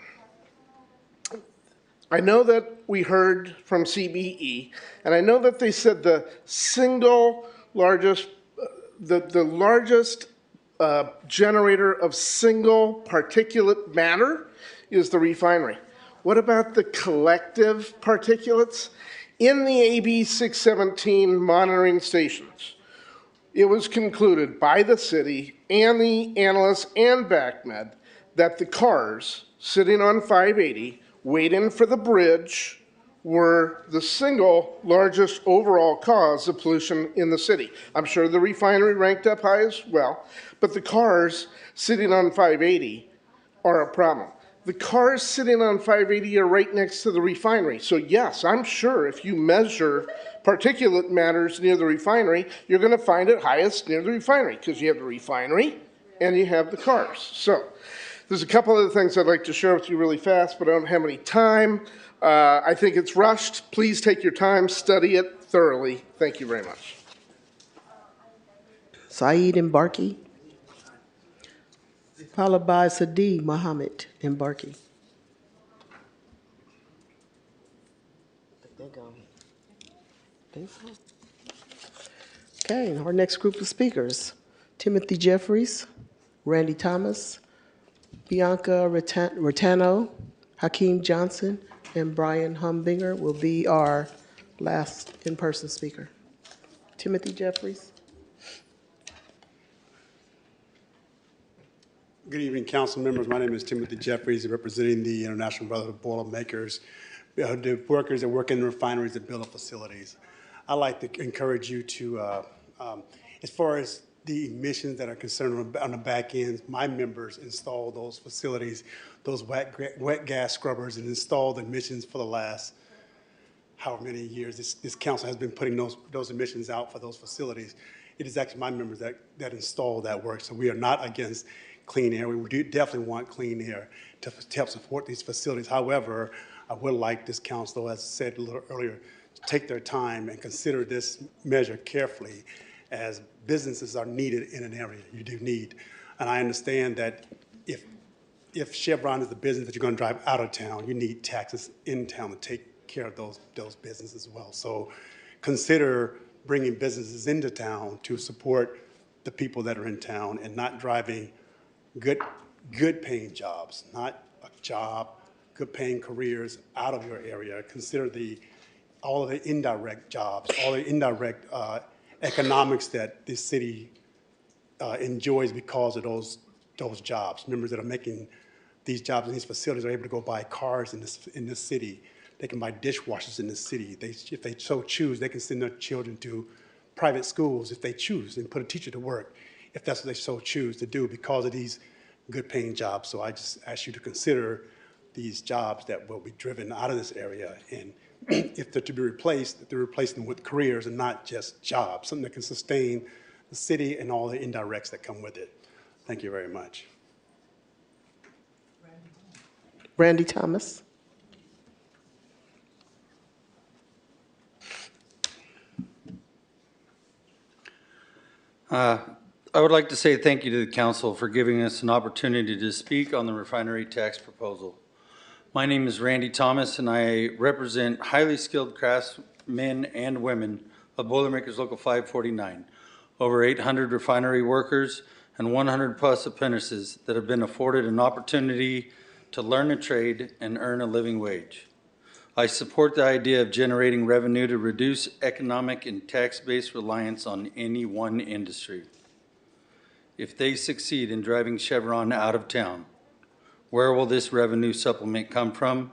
I know that we heard from CBE, and I know that they said the single largest, the largest generator of single particulate matter is the refinery. What about the collective particulates? In the AB 617 monitoring stations, it was concluded by the city and the analysts and BACMed that the cars sitting on 580 waiting for the bridge were the single largest overall cause of pollution in the city. I'm sure the refinery ranked up high as well, but the cars sitting on 580 are a problem. The cars sitting on 580 are right next to the refinery. So yes, I'm sure if you measure particulate matters near the refinery, you're going to find it highest near the refinery because you have the refinery and you have the cars. So there's a couple other things I'd like to share with you really fast, but I don't have any time. I think it's rushed. Please take your time, study it thoroughly. Thank you very much. Saeed Mbarki, followed by Sadiq Mohammed Mbarki. Okay, our next group of speakers, Timothy Jeffries, Randy Thomas, Bianca Ratano, Hakeem Johnson, and Brian Humbinger will be our last in-person speaker. Timothy Jeffries. Good evening, council members. My name is Timothy Jeffries, representing the International Brotherhood of Boilermakers, the workers that work in the refineries that build facilities. I'd like to encourage you to, as far as the emissions that are concerned on the back end, my members install those facilities, those wet gas scrubbers, and installed emissions for the last however many years. This council has been putting those emissions out for those facilities. It is actually my members that install that work, so we are not against clean air. We do definitely want clean air to help support these facilities. However, I would like this council, as I said a little earlier, to take their time and consider this measure carefully, as businesses are needed in an area you do need. And I understand that if Chevron is the business that you're going to drive out of town, you need taxes in town to take care of those businesses as well. So consider bringing businesses into town to support the people that are in town and not driving good paying jobs, not a job, good paying careers out of your area. Consider all of the indirect jobs, all the indirect economics that this city enjoys because of those jobs. Members that are making these jobs in these facilities are able to go buy cars in this city. They can buy dishwashers in this city. If they so choose, they can send their children to private schools if they choose and put a teacher to work if that's what they so choose to do because of these good paying jobs. So I just ask you to consider these jobs that will be driven out of this area, and if they're to be replaced, that they're replacing them with careers and not just jobs, something that can sustain the city and all the indirects that come with it. Thank you very much. Randy Thomas. I would like to say thank you to the council for giving us an opportunity to speak on the refinery tax proposal. My name is Randy Thomas, and I represent highly skilled craftsmen and women of Boilermakers Local 549, over 800 refinery workers and 100 plus apprentices that have been afforded an opportunity to learn a trade and earn a living wage. I support the idea of generating revenue to reduce economic and tax-based reliance on any one industry. If they succeed in driving Chevron out of town, where will this revenue supplement come from?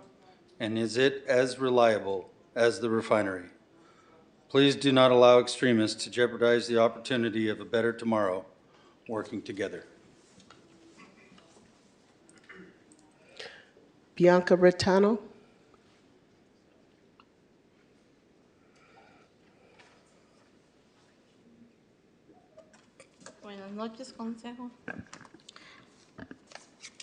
And is it as reliable as the refinery? Please do not allow extremists to jeopardize the opportunity of a better tomorrow working together. Bianca Ratano. Buenas noches, Consejo.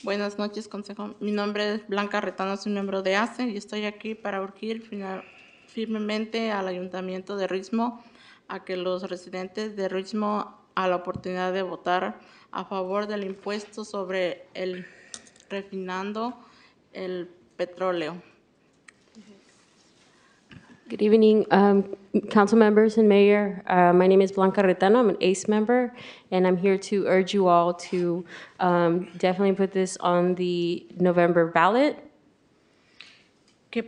Buenas noches, Consejo. Mi nombre es Blanca Retano, soy miembro de ACE y estoy aquí para urgir firmemente al Ayuntamiento de Richmond a que los residentes de Richmond a la oportunidad de votar a favor del impuesto sobre el refinando el petróleo. Good evening, council members and mayor. My name is Blanca Retano. I'm an ACE member, and I'm here to urge you all to definitely put this on the November ballot. Que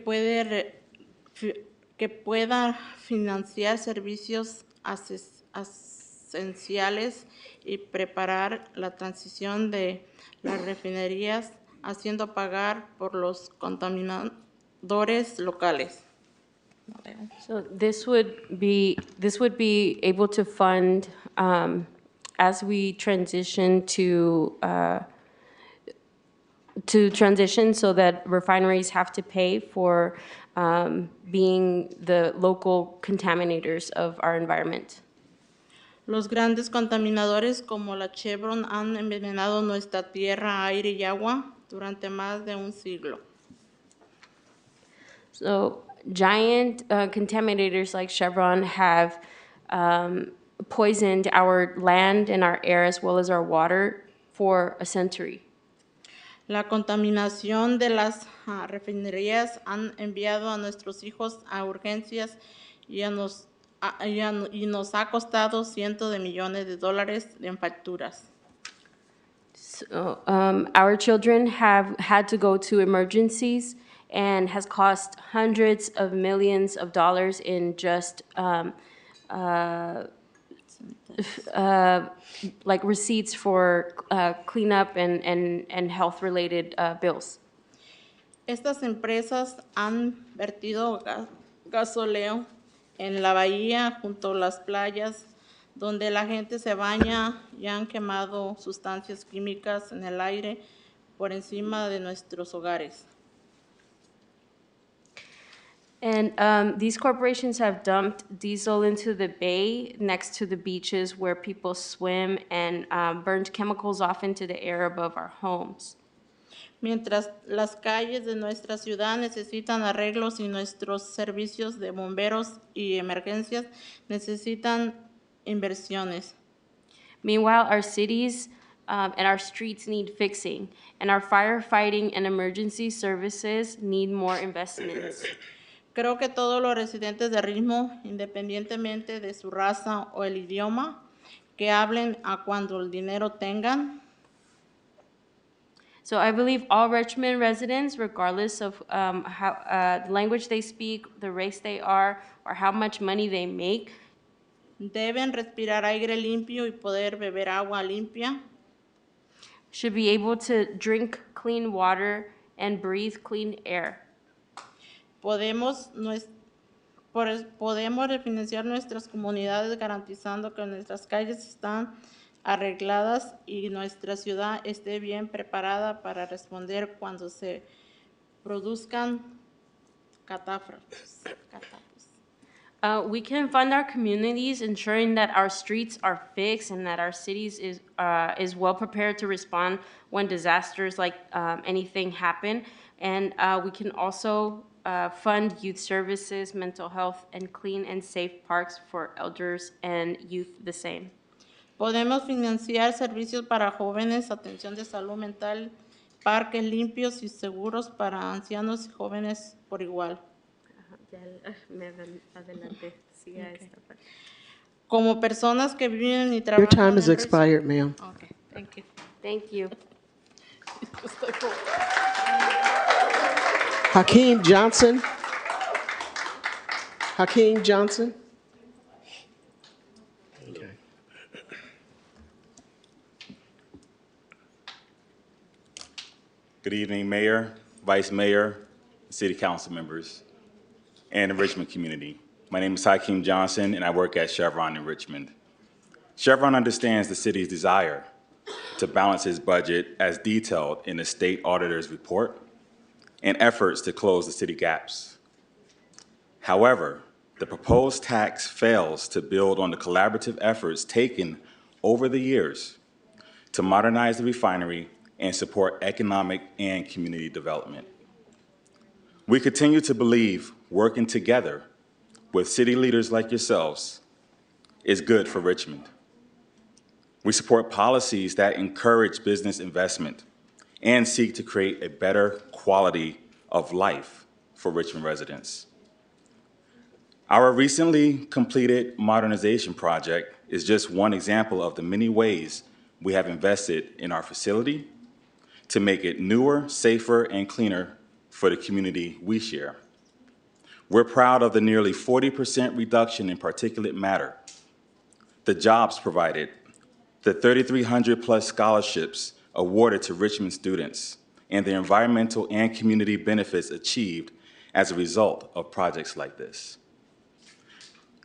pueda financiar servicios esenciales y preparar la transición de las refinerías, haciendo pagar por los contaminadores locales. So this would be able to fund as we transition to transition, so that refineries have to pay for being the local contaminators of our environment. Los grandes contaminadores como la Chevron han envenenado nuestra tierra, aire y agua durante más de un siglo. So giant contaminators like Chevron have poisoned our land and our air as well as our water for a century. La contaminación de las refinerías han enviado a nuestros hijos a urgencias y nos ha costado cientos de millones de dólares en facturas. So, our children have had to go to emergencies and has cost hundreds of millions of dollars in just like receipts for cleanup and health-related bills. Estas empresas han vertido gasoleo en la bahía junto a las playas donde la gente se baña y han quemado sustancias químicas en el aire por encima de nuestros hogares. And these corporations have dumped diesel into the bay next to the beaches where people swim and burned chemicals off into the air above our homes. Mientras las calles de nuestra ciudad necesitan arreglos y nuestros servicios de bomberos y emergencias necesitan inversiones. Meanwhile, our cities and our streets need fixing, and our firefighting and emergency services need more investments. Creo que todos los residentes de Richmond, independientemente de su raza o el idioma, que hablen a cuando el dinero tengan. So I believe all Richmond residents, regardless of the language they speak, the race they are, or how much money they make, deben respirar aire limpio y poder beber agua limpia. Should be able to drink clean water and breathe clean air. Podemos refinanciar nuestras comunidades garantizando que nuestras calles están arregladas y nuestra ciudad esté bien preparada para responder cuando se produzcan catástrofes. We can fund our communities, ensuring that our streets are fixed and that our cities is well prepared to respond when disasters like anything happen. And we can also fund youth services, mental health, and clean and safe parks for elders and youth the same. Podemos financiar servicios para jóvenes, atención de salud mental, parques limpios y seguros para ancianos y jóvenes por igual. Como personas que viven y trabajan. Your time has expired, ma'am. Okay, thank you. Thank you. Hakeem Johnson. Hakeem Johnson. Okay. Good evening, Mayor, Vice Mayor, City Council members, and the Richmond community. My name is Hakeem Johnson, and I work at Chevron in Richmond. Chevron understands the city's desire to balance its budget as detailed in the state auditor's report and efforts to close the city gaps. However, the proposed tax fails to build on the collaborative efforts taken over the years to modernize the refinery and support economic and community development. We continue to believe working together with city leaders like yourselves is good for Richmond. We support policies that encourage business investment and seek to create a better quality of life for Richmond residents. Our recently completed modernization project is just one example of the many ways we have invested in our facility to make it newer, safer, and cleaner for the community we share. We're proud of the nearly 40% reduction in particulate matter, the jobs provided, the 3,300 plus scholarships awarded to Richmond students, and the environmental and community benefits achieved as a result of projects like this.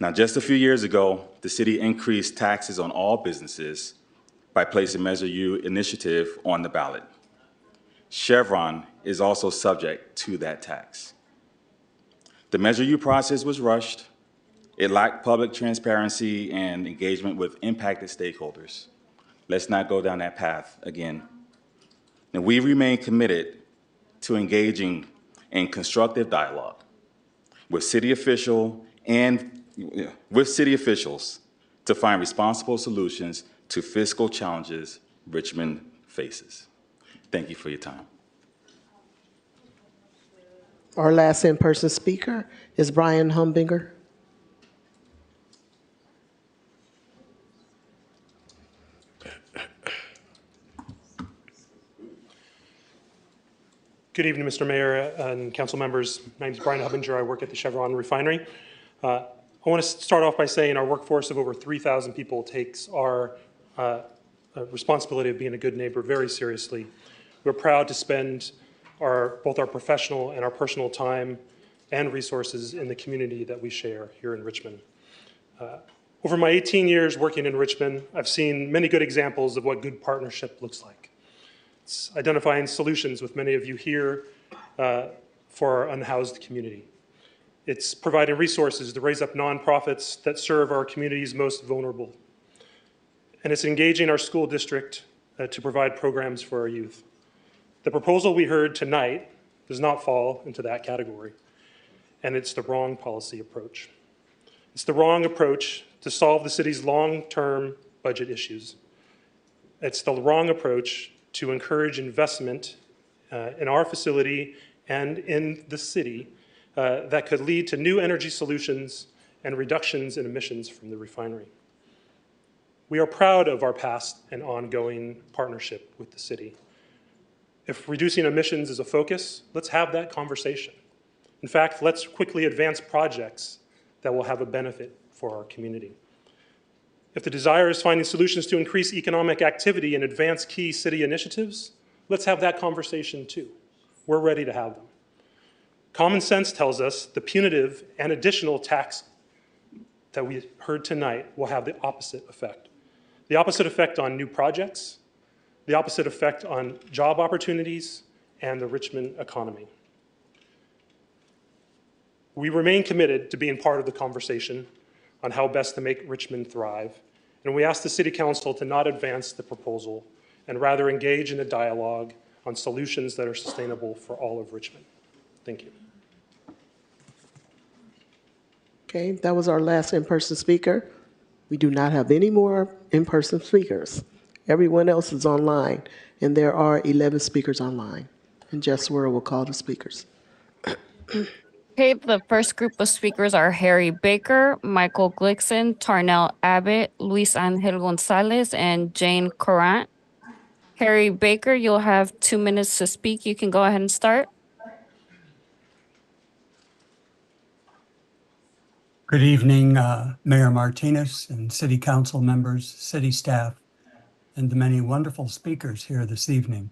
Now, just a few years ago, the city increased taxes on all businesses by placing Measure U initiative on the ballot. Chevron is also subject to that tax. The Measure U process was rushed. It lacked public transparency and engagement with impacted stakeholders. Let's not go down that path again. And we remain committed to engaging in constructive dialogue with city officials to find responsible solutions to fiscal challenges Richmond faces. Thank you for your time. Our last in-person speaker is Brian Humbinger. Good evening, Mr. Mayor and council members. My name is Brian Hubbinger. I work at the Chevron refinery. I want to start off by saying our workforce of over 3,000 people takes our responsibility of being a good neighbor very seriously. We're proud to spend both our professional and our personal time and resources in the community that we share here in Richmond. Over my 18 years working in Richmond, I've seen many good examples of what good partnership looks like. It's identifying solutions with many of you here for our unhoused community. It's providing resources to raise up nonprofits that serve our community's most vulnerable. And it's engaging our school district to provide programs for our youth. The proposal we heard tonight does not fall into that category, and it's the wrong policy approach. It's the wrong approach to solve the city's long-term budget issues. It's the wrong approach to encourage investment in our facility and in the city that could lead to new energy solutions and reductions in emissions from the refinery. We are proud of our past and ongoing partnership with the city. If reducing emissions is a focus, let's have that conversation. In fact, let's quickly advance projects that will have a benefit for our community. If the desire is finding solutions to increase economic activity and advance key city initiatives, let's have that conversation too. We're ready to have them. Common sense tells us the punitive and additional tax that we heard tonight will have the opposite effect. The opposite effect on new projects, the opposite effect on job opportunities, and the Richmond economy. We remain committed to being part of the conversation on how best to make Richmond thrive, and we ask the City Council to not advance the proposal and rather engage in a dialogue on solutions that are sustainable for all of Richmond. Thank you. Okay, that was our last in-person speaker. We do not have any more in-person speakers. Everyone else is online, and there are 11 speakers online. And Jess Word will call the speakers. Okay, the first group of speakers are Harry Baker, Michael Glickson, Tarnell Abbott, Luis Angel Gonzalez, and Jane Corrant. Harry Baker, you'll have 2 minutes to speak. You can go ahead and start. Good evening, Mayor Martinez and City Council members, city staff, and the many wonderful speakers here this evening.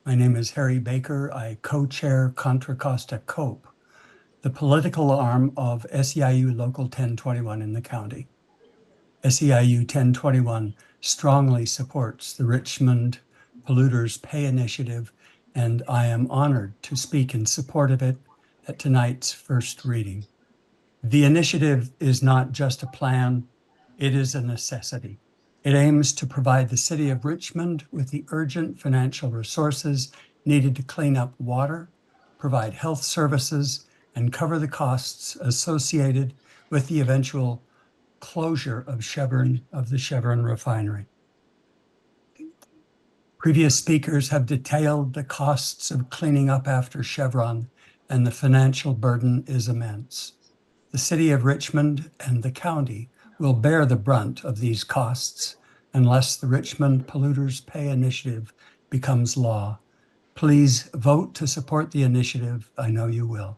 My name is Harry Baker. I co-chair Contra Costa COPE, the political arm of SEIU Local 1021 in the county. SEIU 1021 strongly supports the Richmond Polluters Pay Initiative, and I am honored to speak in support of it at tonight's first reading. The initiative is not just a plan, it is a necessity. It aims to provide the city of Richmond with the urgent financial resources needed to clean up water, provide health services, and cover the costs associated with the eventual closure of the Chevron refinery. Previous speakers have detailed the costs of cleaning up after Chevron, and the financial burden is immense. The city of Richmond and the county will bear the brunt of these costs unless the Richmond Polluters Pay Initiative becomes law. Please vote to support the initiative. I know you will.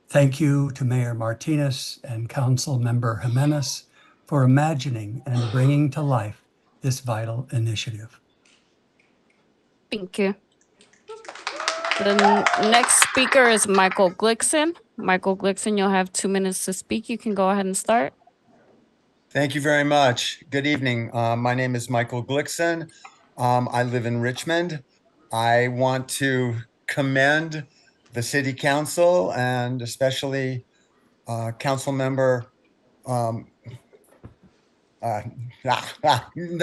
Thank you to Mayor Martinez and Council Member Jimenez for imagining and bringing to life this vital initiative. Thank you. The next speaker is Michael Glickson. Michael Glickson, you'll have 2 minutes to speak. You can go ahead and start. Thank you very much. Good evening. My name is Michael Glickson. I live in Richmond. I want to commend the city council and especially council member, the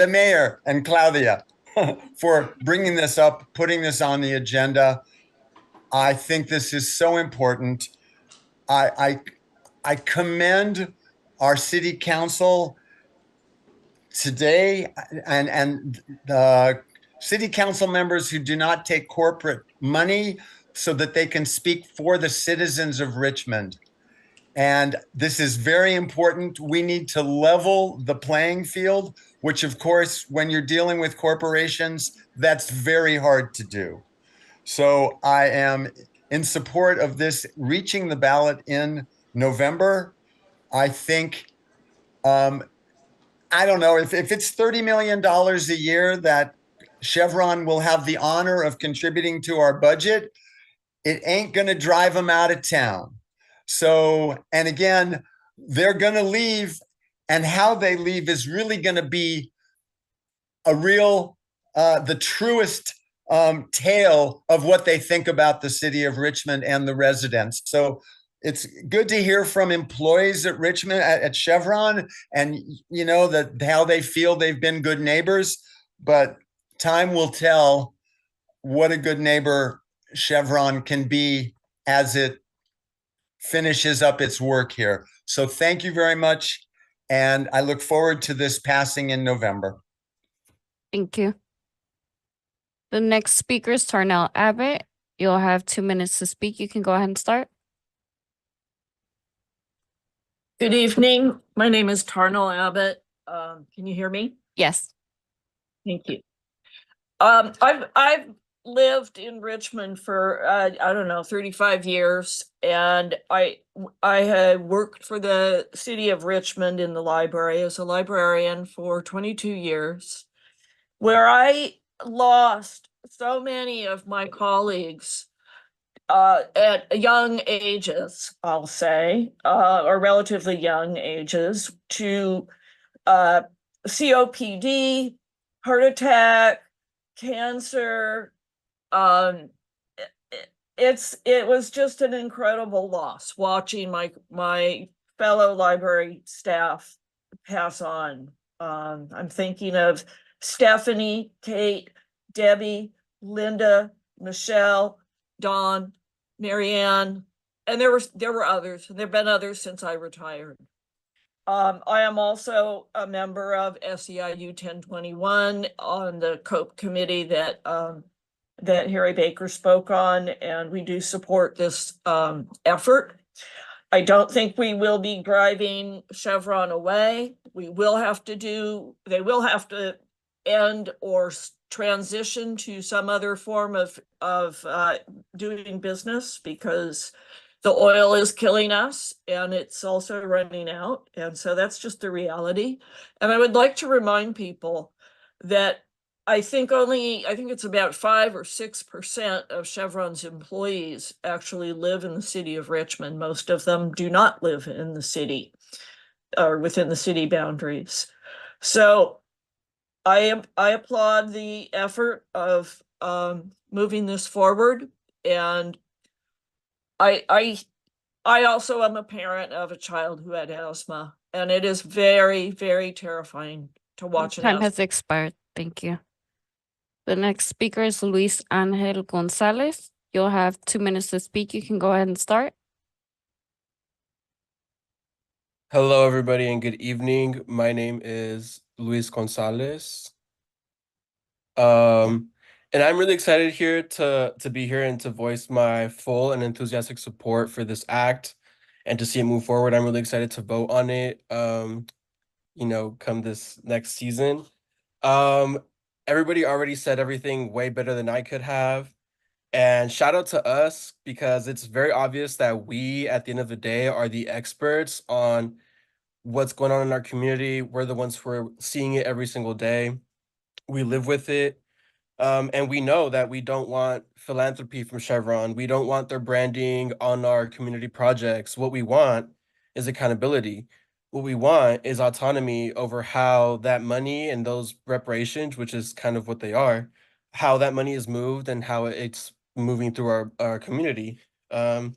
mayor and Claudia for bringing this up, putting this on the agenda. I think this is so important. I commend our city council today and the city council members who do not take corporate money so that they can speak for the citizens of Richmond. And this is very important. We need to level the playing field, which of course, when you're dealing with corporations, that's very hard to do. So I am in support of this reaching the ballot in November. I think, I don't know, if it's $30 million a year that Chevron will have the honor of contributing to our budget, it ain't going to drive them out of town. So, and again, they're going to leave, and how they leave is really going to be a real, the truest tale of what they think about the city of Richmond and the residents. So it's good to hear from employees at Richmond, at Chevron, and you know that how they feel they've been good neighbors, but time will tell what a good neighbor Chevron can be as it finishes up its work here. So thank you very much, and I look forward to this passing in November. Thank you. The next speaker is Tarnell Abbott. You'll have 2 minutes to speak. You can go ahead and start. Good evening. My name is Tarnell Abbott. Can you hear me? Yes. Thank you. I've lived in Richmond for I don't know, 35 years, and I had worked for the city of Richmond in the library as a librarian for 22 years, where I lost so many of my colleagues at young ages, I'll say, or relatively young ages, to COPD, heart attack, cancer. It was just an incredible loss watching my fellow library staff pass on. I'm thinking of Stephanie, Kate, Debbie, Linda, Michelle, Dawn, Marianne, and there were others. There have been others since I retired. I am also a member of SEIU 1021 on the COPE committee that Harry Baker spoke on, and we do support this effort. I don't think we will be driving Chevron away. They will have to end or transition to some other form of doing business, because the oil is killing us and it's also running out. And so that's just the reality. And I would like to remind people that I think it's about 5 or 6% of Chevron's employees actually live in the city of Richmond. Most of them do not live in the city or within the city boundaries. So I applaud the effort of moving this forward, and I also am a parent of a child who had asthma, and it is very, very terrifying to watch an Time has expired. Thank you. The next speaker is Luis Angel Gonzalez. You'll have 2 minutes to speak. You can go ahead and start. Hello, everybody, and good evening. My name is Luis Gonzalez. And I'm really excited here to be here and to voice my full and enthusiastic support for this act and to see it move forward. I'm really excited to vote on it, come this next season. Everybody already said everything way better than I could have. And shout out to us because it's very obvious that we, at the end of the day, are the experts on what's going on in our community. We're the ones who are seeing it every single day. We live with it. And we know that we don't want philanthropy from Chevron. We don't want their branding on our community projects. What we want is accountability. What we want is autonomy over how that money and those reparations, which is kind of what they are, how that money is moved and how it's moving through our community. And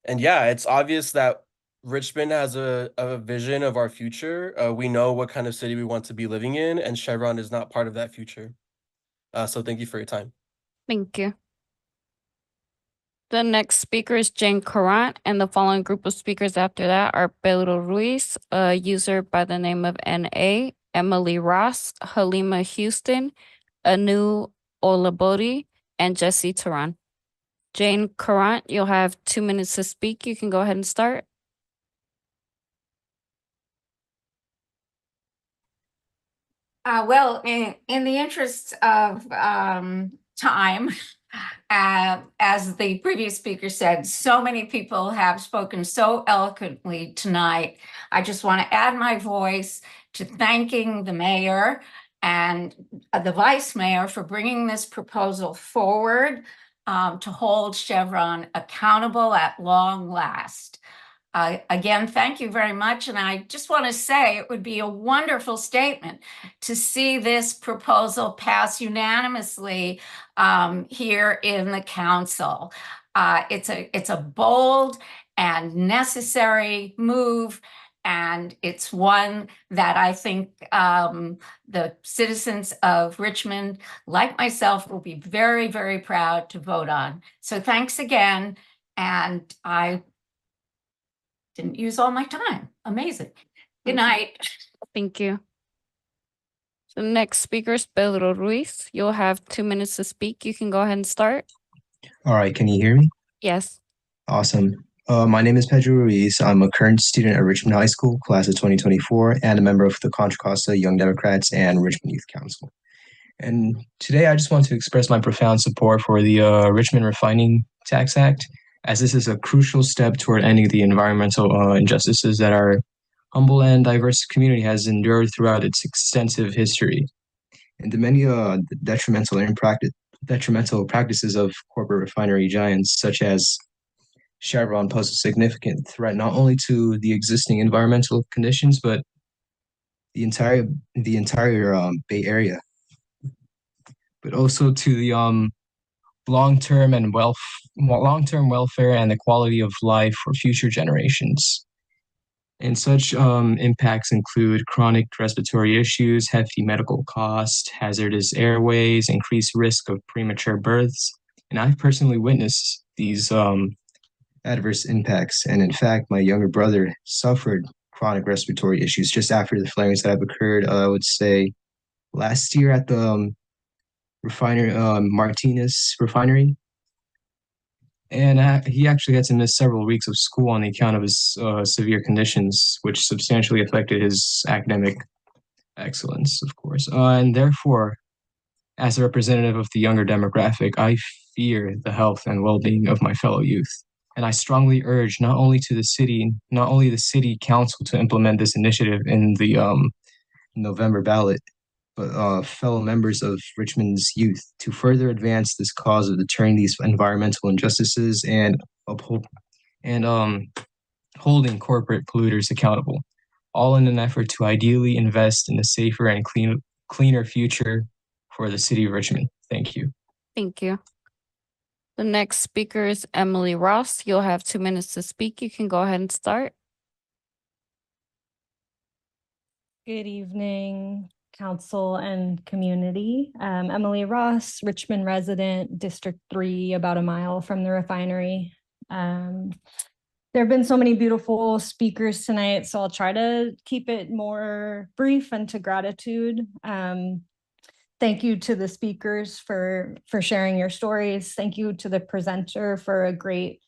yeah, it's obvious that Richmond has a vision of our future. We know what kind of city we want to be living in, and Chevron is not part of that future. So thank you for your time. Thank you. The next speaker is Jane Corrant, and the following group of speakers after that are Pedro Ruiz, a user by the name of NA, Emily Ross, Halima Houston, Anu Olabodi, and Jesse Turan. Jane Corrant, you'll have 2 minutes to speak. You can go ahead and start. Well, in the interest of time, as the previous speaker said, so many people have spoken so eloquently tonight. I just want to add my voice to thanking the mayor and the vice mayor for bringing this proposal forward to hold Chevron accountable at long last. Again, thank you very much. And I just want to say it would be a wonderful statement to see this proposal pass unanimously here in the council. It's a bold and necessary move. And it's one that I think the citizens of Richmond, like myself, will be very, very proud to vote on. So thanks again. And I didn't use all my time. Amazing. Good night. Thank you. The next speaker is Pedro Ruiz. You'll have 2 minutes to speak. You can go ahead and start. All right, can you hear me? Yes. Awesome. My name is Pedro Ruiz. I'm a current student at Richmond High School, class of 2024, and a member of the Contra Costa Young Democrats and Richmond Youth Council. And today I just want to express my profound support for the Richmond Refining Tax Act, as this is a crucial step toward ending the environmental injustices that our humble and diverse community has endured throughout its extensive history. And the many detrimental practices of corporate refinery giants such as Chevron pose a significant threat not only to the existing environmental conditions, but the entire Bay Area, but also to the long-term welfare and the quality of life for future generations. And such impacts include chronic respiratory issues, hefty medical costs, hazardous airways, increased risk of premature births. And I've personally witnessed these adverse impacts. And in fact, my younger brother suffered chronic respiratory issues just after the flares that have occurred, I would say, last year at the Martinez refinery. And he actually had to miss several weeks of school on the account of his severe conditions, which substantially affected his academic excellence, of course. And therefore, as a representative of the younger demographic, I fear the health and well-being of my fellow youth. And I strongly urge not only the city council to implement this initiative in the November ballot, but fellow members of Richmond's youth to further advance this cause of deterring these environmental injustices and holding corporate polluters accountable, all in an effort to ideally invest in a safer and cleaner future for the city of Richmond. Thank you. Thank you. The next speaker is Emily Ross. You'll have 2 minutes to speak. You can go ahead and start. Good evening, council and community. Emily Ross, Richmond resident, District 3, about a mile from the refinery. There have been so many beautiful speakers tonight, so I'll try to keep it more brief and to gratitude. Thank you to the speakers for sharing your stories. Thank you to the presenter for a great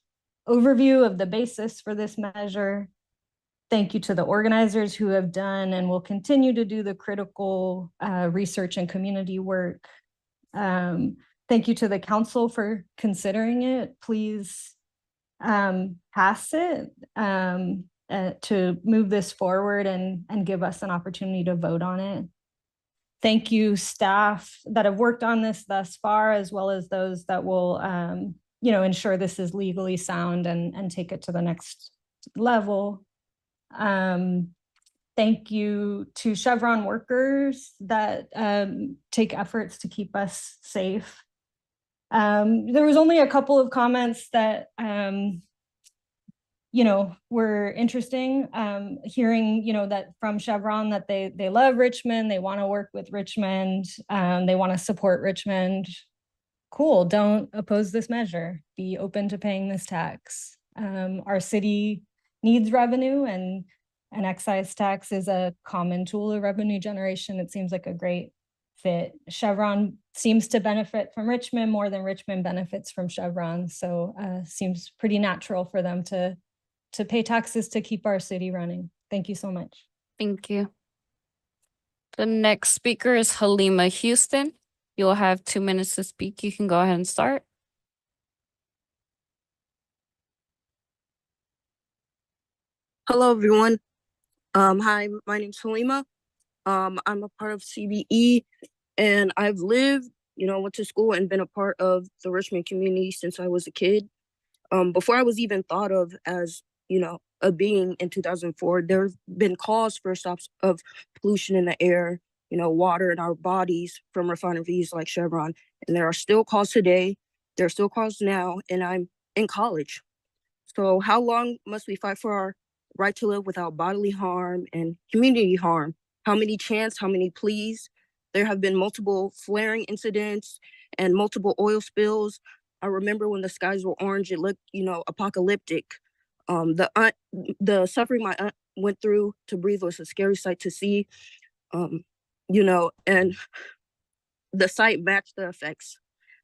overview of the basis for this measure. Thank you to the organizers who have done and will continue to do the critical research and community work. Thank you to the council for considering it. Please pass it to move this forward and give us an opportunity to vote on it. Thank you, staff that have worked on this thus far, as well as those that will ensure this is legally sound and take it to the next level. Thank you to Chevron workers that take efforts to keep us safe. There was only a couple of comments that were interesting. Hearing that from Chevron that they love Richmond, they want to work with Richmond, they want to support Richmond. Cool, don't oppose this measure. Be open to paying this tax. Our city needs revenue, and an excise tax is a common tool of revenue generation. It seems like a great fit. Chevron seems to benefit from Richmond more than Richmond benefits from Chevron. So seems pretty natural for them to pay taxes to keep our city running. Thank you so much. Thank you. The next speaker is Halima Houston. You'll have 2 minutes to speak. You can go ahead and start. Hello, everyone. Hi, my name's Halima. I'm a part of CBE, and I've lived, went to school and been a part of the Richmond community since I was a kid. Before I was even thought of as, a being in 2004, there's been calls for stops of pollution in the air, water in our bodies from refineries like Chevron. And there are still calls today. There are still calls now, and I'm in college. So how long must we fight for our right to live without bodily harm and community harm? How many chants, how many pleas? There have been multiple flaring incidents and multiple oil spills. I remember when the skies were orange, it looked, apocalyptic. The suffering my aunt went through to breathe was a scary sight to see, and the sight matched the effects,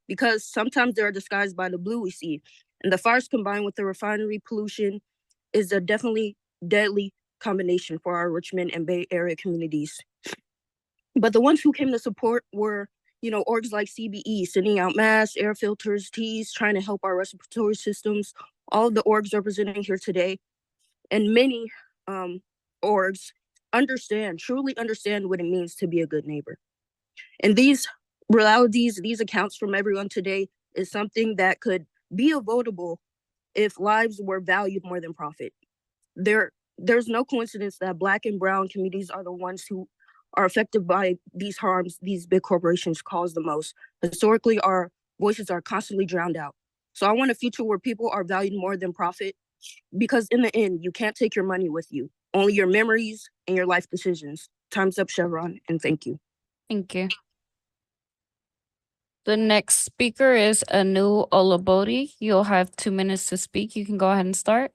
because sometimes they are disguised by the blue we see. And the fires combined with the refinery pollution is a definitely deadly combination for our Richmond and Bay Area communities. But the ones who came to support were, orgs like CBE, sending out masks, air filters, teas, trying to help our respiratory systems, all of the orgs representing here today. And many orgs truly understand what it means to be a good neighbor. And these realities, these accounts from everyone today is something that could be avoidable if lives were valued more than profit. There's no coincidence that Black and Brown communities are the ones who are affected by these harms these big corporations cause the most. Historically, our voices are constantly drowned out. So I want a future where people are valued more than profit, because in the end, you can't take your money with you, only your memories and your life decisions. Time's up, Chevron, and thank you. Thank you. The next speaker is Anu Olabodi. You'll have 2 minutes to speak. You can go ahead and start.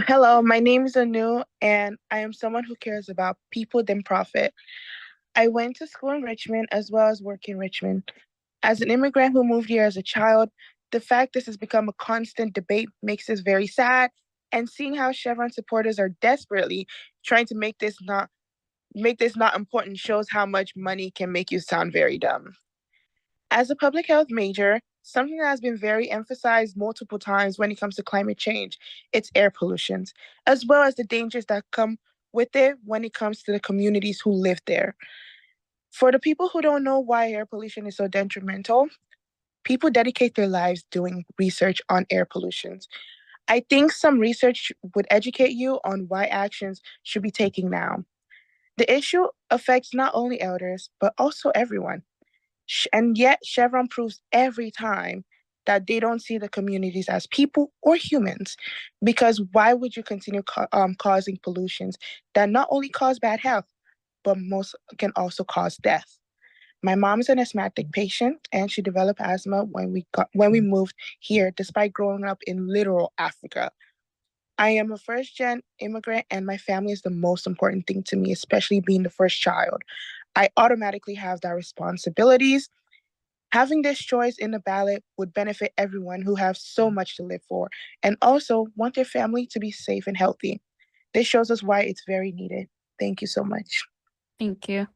Hello, my name is Anu, and I am someone who cares about people than profit. I went to school in Richmond as well as work in Richmond. As an immigrant who moved here as a child, the fact this has become a constant debate makes this very sad, and seeing how Chevron supporters are desperately trying to make this not important shows how much money can make you sound very dumb. As a public health major, something that has been very emphasized multiple times when it comes to climate change, it's air pollution, as well as the dangers that come with it when it comes to the communities who live there. For the people who don't know why air pollution is so detrimental, people dedicate their lives doing research on air pollution. I think some research would educate you on why actions should be taken now. The issue affects not only elders, but also everyone. And yet Chevron proves every time that they don't see the communities as people or humans. Because why would you continue causing pollutions that not only cause bad health, but most can also cause death? My mom is an asthmatic patient, and she developed asthma when we moved here, despite growing up in literal Africa. I am a first-gen immigrant, and my family is the most important thing to me, especially being the first child. I automatically have that responsibilities. Having this choice in the ballot would benefit everyone who have so much to live for, and also want their family to be safe and healthy. This shows us why it's very needed. Thank you so much. Thank you.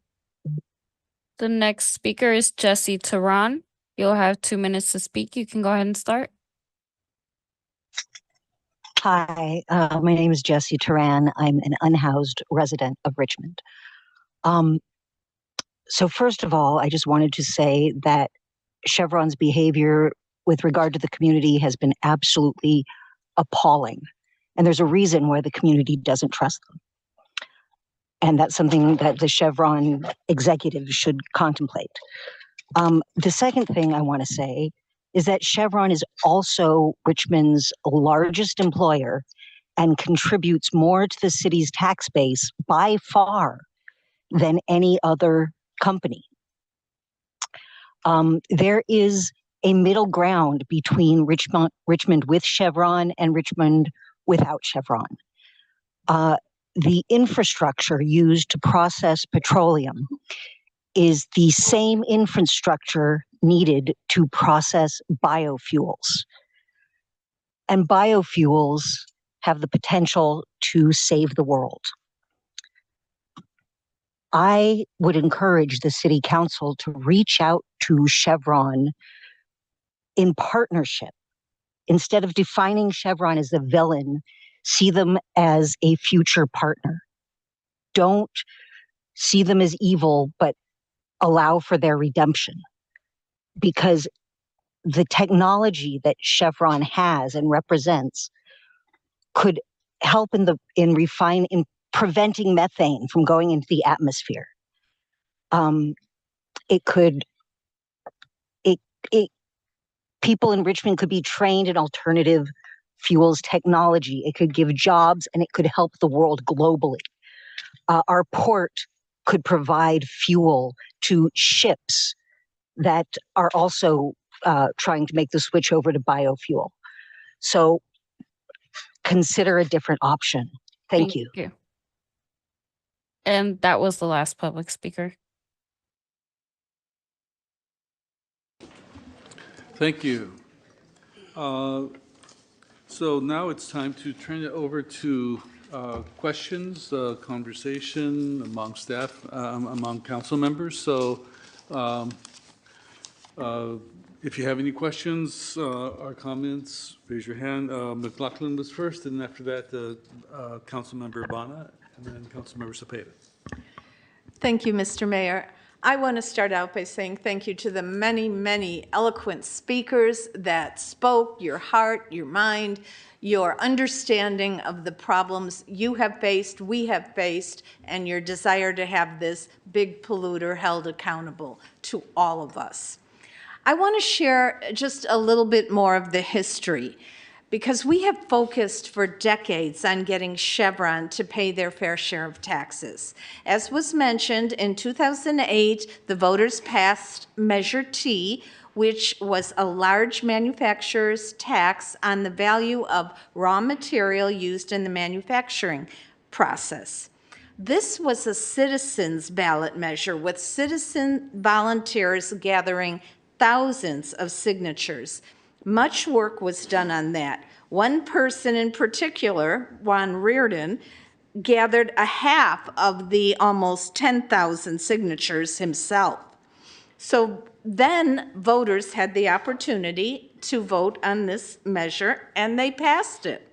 The next speaker is Jesse Tehran. You'll have 2 minutes to speak. You can go ahead and start. Hi, my name is Jessie Tehran. I'm an unhoused resident of Richmond. So first of all, I just wanted to say that Chevron's behavior with regard to the community has been absolutely appalling. And there's a reason why the community doesn't trust them. And that's something that the Chevron executive should contemplate. The second thing I want to say is that Chevron is also Richmond's largest employer and contributes more to the city's tax base by far than any other company. There is a middle ground between Richmond with Chevron and Richmond without Chevron. The infrastructure used to process petroleum is the same infrastructure needed to process biofuels. And biofuels have the potential to save the world. I would encourage the city council to reach out to Chevron in partnership. Instead of defining Chevron as a villain, see them as a future partner. Don't see them as evil, but allow for their redemption. Because the technology that Chevron has and represents could help in preventing methane from going into the atmosphere. People in Richmond could be trained in alternative fuels technology. It could give jobs and it could help the world globally. Our port could provide fuel to ships that are also trying to make the switch over to biofuel. So consider a different option. Thank you. And that was the last public speaker. Thank you. So now it's time to turn it over to questions, conversation among staff, among council members. So if you have any questions or comments, raise your hand. McLaughlin was first, and after that, Councilmember Bana, and then Councilmember Cepeda. Thank you, Mr. Mayor. I want to start out by saying thank you to the many, many eloquent speakers that spoke your heart, your mind, your understanding of the problems you have faced, we have faced, and your desire to have this big polluter held accountable to all of us. I want to share just a little bit more of the history, because we have focused for decades on getting Chevron to pay their fair share of taxes. As was mentioned, in 2008, the voters passed Measure T, which was a large manufacturer's tax on the value of raw material used in the manufacturing process. This was a citizens' ballot measure with citizen volunteers gathering thousands of signatures. Much work was done on that. One person in particular, Juan Reardon, gathered a half of the almost 10,000 signatures himself. So then voters had the opportunity to vote on this measure, and they passed it.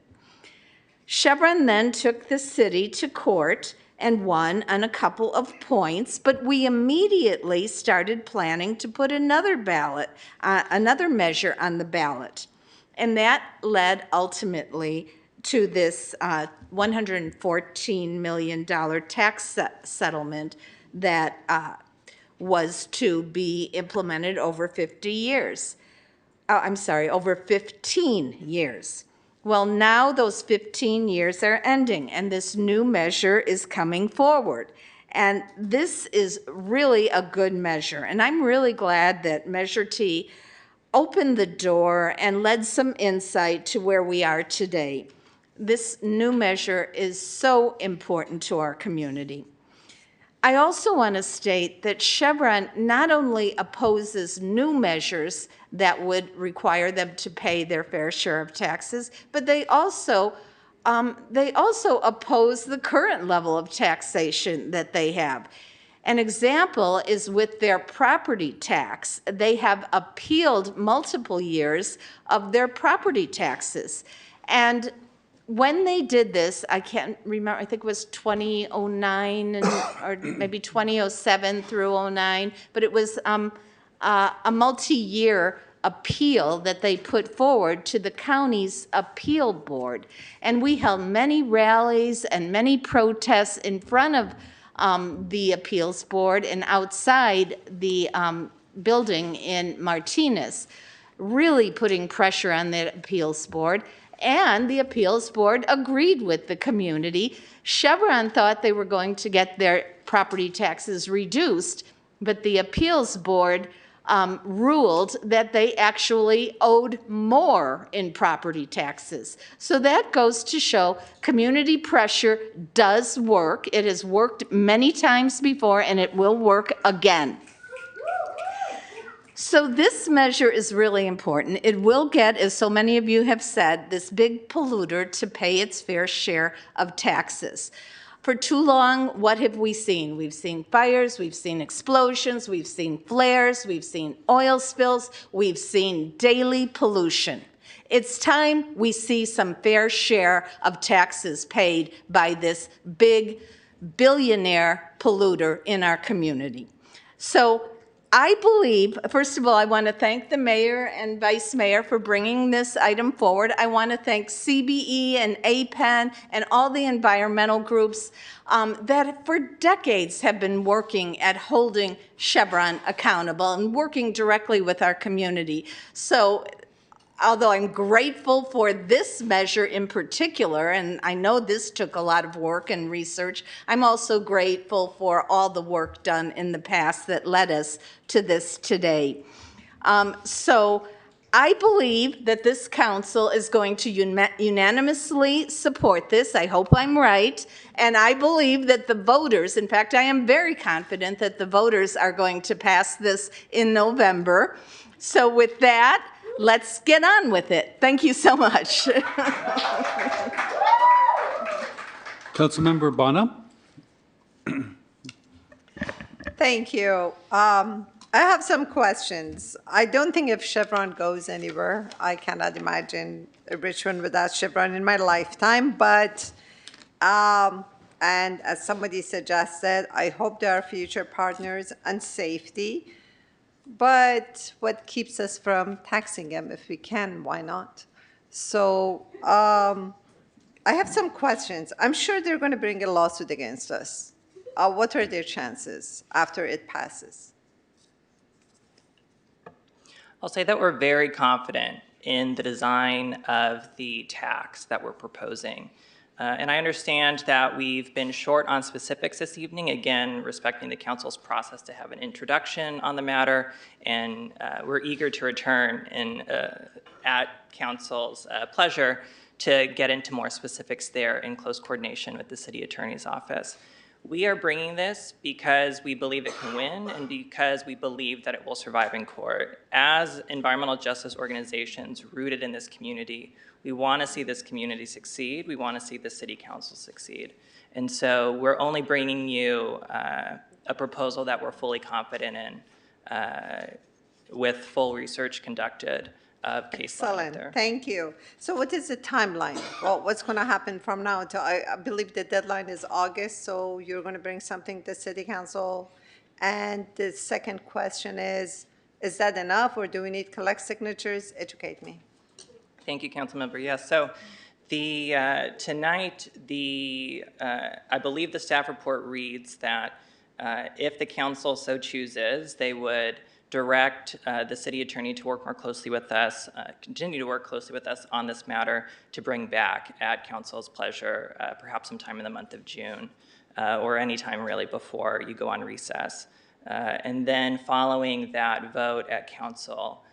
Chevron then took the city to court and won on a couple of points, but we immediately started planning to put another measure on the ballot. And that led ultimately to this $114 million tax settlement that was to be implemented over 50 years. I'm sorry, over 15 years. Well, now those 15 years are ending and this new measure is coming forward. And this is really a good measure. And I'm really glad that Measure T opened the door and led some insight to where we are today. This new measure is so important to our community. I also want to state that Chevron not only opposes new measures that would require them to pay their fair share of taxes, but they also oppose the current level of taxation that they have. An example is with their property tax. They have appealed multiple years of their property taxes. And when they did this, I can't remember, I think it was 2009 or maybe 2007 through 09, but it was a multi-year appeal that they put forward to the county's appeal board. And we held many rallies and many protests in front of the appeals board and outside the building in Martinez, really putting pressure on the appeals board. And the appeals board agreed with the community. Chevron thought they were going to get their property taxes reduced, but the appeals board ruled that they actually owed more in property taxes. So that goes to show community pressure does work. It has worked many times before, and it will work again. So this measure is really important. It will get, as so many of you have said, this big polluter to pay its fair share of taxes. For too long, what have we seen? We've seen fires, we've seen explosions, we've seen flares, we've seen oil spills, we've seen daily pollution. It's time we see some fair share of taxes paid by this big billionaire polluter in our community. So I believe, first of all, I want to thank the mayor and vice mayor for bringing this item forward. I want to thank CBE and APEN and all the environmental groups that for decades have been working at holding Chevron accountable and working directly with our community. So although I'm grateful for this measure in particular, and I know this took a lot of work and research, I'm also grateful for all the work done in the past that led us to this today. So I believe that this council is going to unanimously support this. I hope I'm right. And I believe that the voters, in fact, I am very confident that the voters are going to pass this in November. So with that, let's get on with it. Thank you so much. Councilmember Bonner? Thank you. I have some questions. I don't think if Chevron goes anywhere, I cannot imagine Richmond without Chevron in my lifetime, but, and as somebody suggested, I hope there are future partners on safety. But what keeps us from taxing them if we can? Why not? So I have some questions. I'm sure they're going to bring a lawsuit against us. What are their chances after it passes? I'll say that we're very confident in the design of the tax that we're proposing. And I understand that we've been short on specifics this evening, again, respecting the council's process to have an introduction on the matter, and we're eager to return at council's pleasure to get into more specifics there in close coordination with the city attorney's office. We are bringing this because we believe it can win and because we believe that it will survive in court. As environmental justice organizations rooted in this community, we want to see this community succeed. We want to see the city council succeed. And so we're only bringing you a proposal that we're fully confident in with full research conducted of case law. Excellent, thank you. So what is the timeline? Well, what's going to happen from now until, I believe the deadline is August, so you're going to bring something to city council? And the second question is that enough, or do we need collect signatures? Educate me. Thank you, Councilmember. Yes, so tonight, I believe the staff report reads that if the council so chooses, they would direct the city attorney to work more closely with us, continue to work closely with us on this matter to bring back at council's pleasure, perhaps sometime in the month of June, or any time really before you go on recess. And then following that vote at council,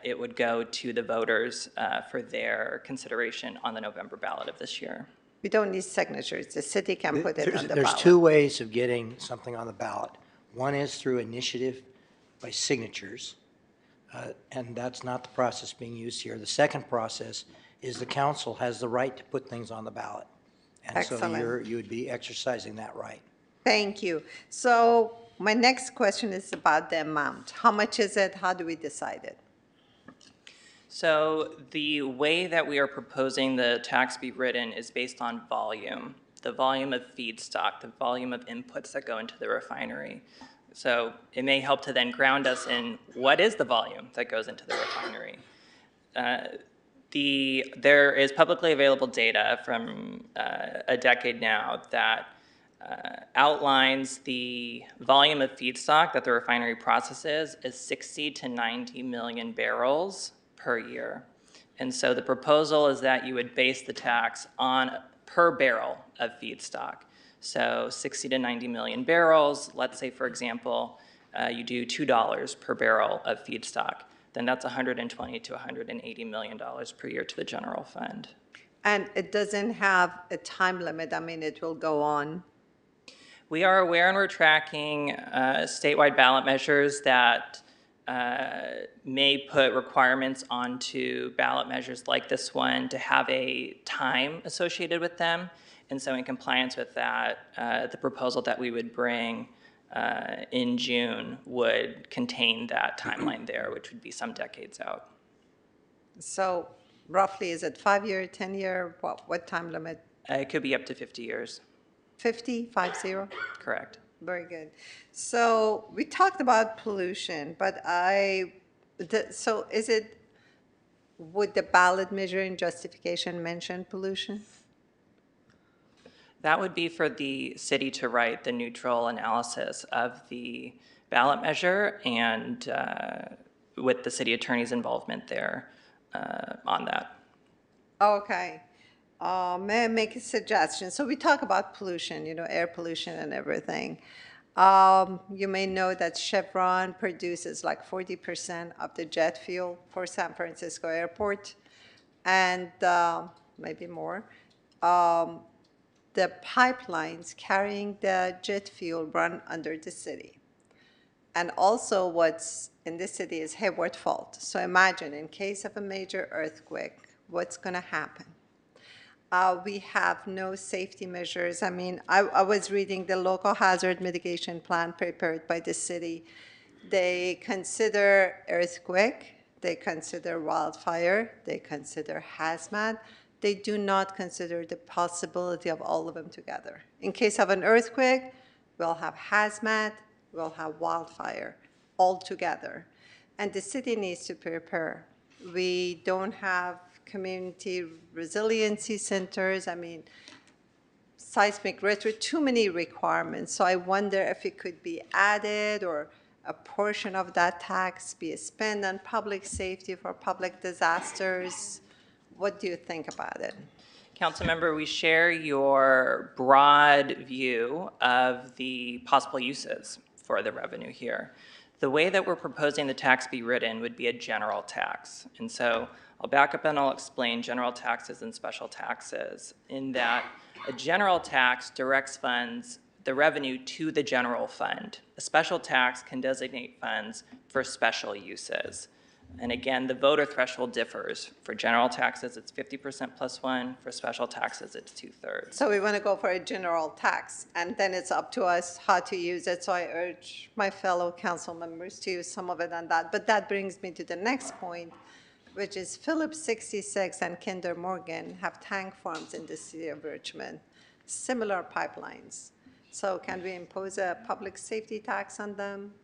it would go to the voters for their consideration on the November ballot of this year. We don't need signatures. The city can put it on the There's ballot. two ways of getting something on the ballot. One is through initiative by signatures, and that's not the process being used here. The second process is the council has the right to put things on the ballot. And so Excellent. you would be exercising that right. Thank you. So my next question is about the amount. How much is it? How do we decide it? So the way that we are proposing the tax be written is based on volume, the volume of feedstock, the volume of inputs that go into the refinery. So it may help to then ground us in what is the volume that goes into the refinery. There is publicly available data from a decade now that outlines the volume of feedstock that the refinery processes is 60 to 90 million barrels per year. And so the proposal is that you would base the tax on per barrel of feedstock. So 60 to 90 million barrels, let's say, for example, you do $2 per barrel of feedstock, then that's $120 to $180 million per year to the general fund. And it doesn't have a time limit. I mean, it will go on. We are aware and we're tracking statewide ballot measures that may put requirements onto ballot measures like this one to have a time associated with them. And so in compliance with that, the proposal that we would bring in June would contain that timeline there, which would be some decades out. So roughly, is it 5-year, 10-year? What time limit? It could be up to 50 years. 50, 50? Correct. Very good. So we talked about pollution, but so would the ballot measure in justification mention pollution? That would be for the city to write the neutral analysis of the ballot measure and with the city attorney's involvement there on that. Okay. May I make a suggestion? So we talk about pollution, air pollution and everything. You may know that Chevron produces like 40% of the jet fuel for San Francisco Airport, and maybe more. The pipelines carrying the jet fuel run under the city. And also what's in the city is Hayward Fault. So imagine in case of a major earthquake, what's going to happen? We have no safety measures. I mean, I was reading the local hazard mitigation plan prepared by the city. They consider earthquake, they consider wildfire, they consider hazmat. They do not consider the possibility of all of them together. In case of an earthquake, we'll have hazmat, we'll have wildfire all together. And the city needs to prepare. We don't have community resiliency centers. I mean, seismic retro, too many requirements. So I wonder if it could be added or a portion of that tax be spent on public safety for public disasters. What do you think about it? Councilmember, we share your broad view of the possible uses for the revenue here. The way that we're proposing the tax be written would be a general tax. And so I'll back up and I'll explain general taxes and special taxes in that a general tax directs funds, the revenue to the general fund. A special tax can designate funds for special uses. And again, the voter threshold differs. For general taxes, it's 50% plus one. For special taxes, it's 2/3. So we want to go for a general tax, and then it's up to us how to use it. So I urge my fellow council members to use some of it on that. But that brings me to the next point, which is Phillips 66 and Kinder Morgan have tank farms in the city of Richmond, similar pipelines. So can we impose a public safety tax on them?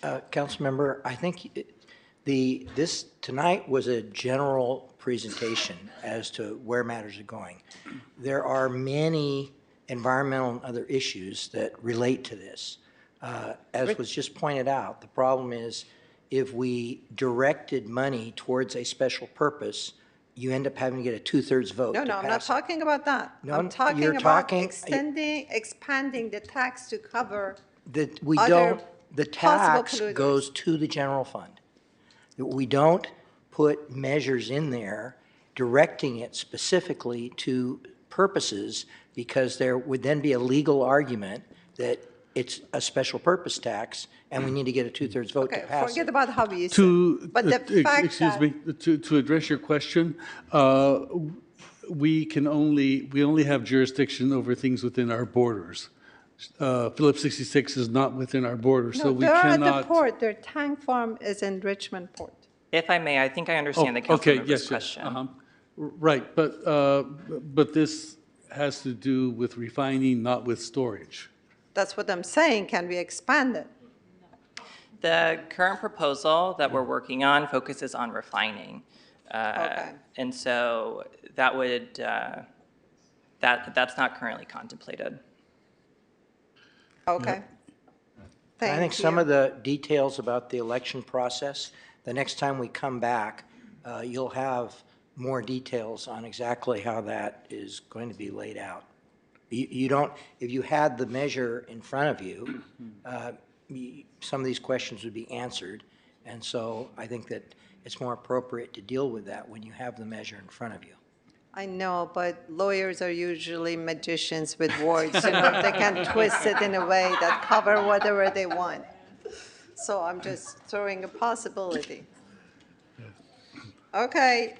Councilmember, I think this tonight was a general presentation as to where matters are going. There are many environmental and other issues that relate to this. As was just pointed out, the problem is if we directed money towards a special purpose, you end up having to get a 2/3 vote No, to no, I'm not pass it. talking about that. No, I'm talking you're about talking- expanding the tax to cover That we other don't, the possible tax polluters. goes to the general fund. We don't put measures in there directing it specifically to purposes because there would then be a legal argument that it's a special purpose tax and we need to get a 2/3 vote to Okay, pass forget it. about how we used To, to, but the fact excuse that. me, to address your question, we only have jurisdiction over things within our borders. Phillips 66 is not within our borders, so No, we they're at the cannot. port, their tank farm is in Richmond Port. If I may, I think I understand the Oh, council okay, member's yes, question. Right, but this has to do with refining, not with storage. That's what I'm saying, can we expand it? The current proposal that we're working on focuses on refining. Okay. And so that would, that's not currently contemplated. Okay. I think some of the details about the election process, the next time we come back, you'll have more details on exactly how that is going to be laid out. You don't, if you had the measure in front of you, some of these questions would be answered. And so I think that it's more appropriate to deal with that when you have the measure in front of you. I know, but lawyers are usually magicians with words, you know, they can twist it in a way that cover whatever they want. So I'm just throwing a possibility. Okay,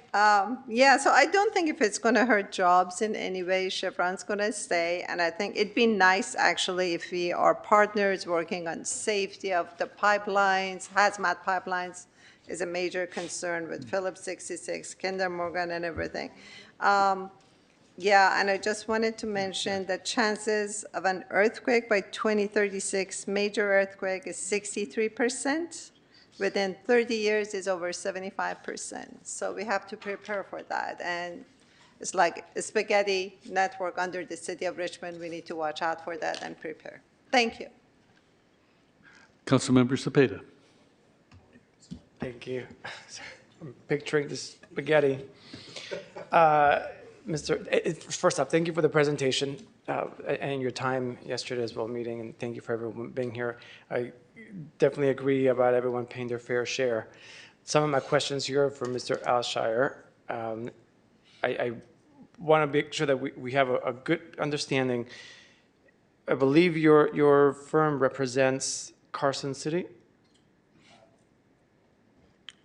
yeah, so I don't think if it's gonna hurt jobs in any way, Chevron's gonna stay. And I think it'd be nice, actually, if we are partners working on safety of the pipelines, hazmat pipelines is a major concern with Phillips 66, Kinder Morgan and everything. Yeah, and I just wanted to mention the chances of an earthquake by 2036, major earthquake is 63%. Within 30 years is over 75%. So we have to prepare for that. And it's like a spaghetti network under the city of Richmond. We need to watch out for that and prepare. Thank you. Councilmember Cepeda. Thank you. I'm picturing this spaghetti. First off, thank you for the presentation and your time yesterday as well, meeting, and thank you for everyone being here. I definitely agree about everyone paying their fair share. Some of my questions here are for Mr. Alshire. I want to make sure that we have a good understanding. I believe your firm represents Carson City?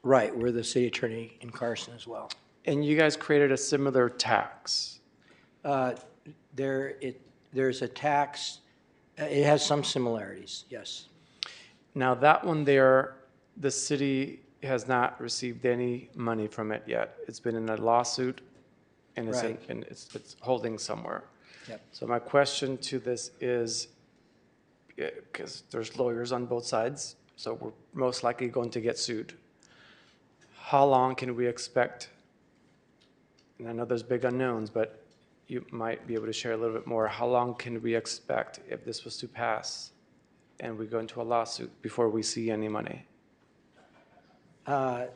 Right, we're the city attorney in Carson as well. And you guys created a similar tax? There's a tax, it has some similarities, yes. Now, that one there, the city has not received any money from it yet. It's been in a lawsuit, and it's, Right. and it's holding somewhere. Yep. So my question to this is, because there's lawyers on both sides, so we're most likely going to get sued. How long can we expect? And I know there's big unknowns, but you might be able to share a little bit more. How long can we expect if this was to pass and we go into a lawsuit before we see any money? You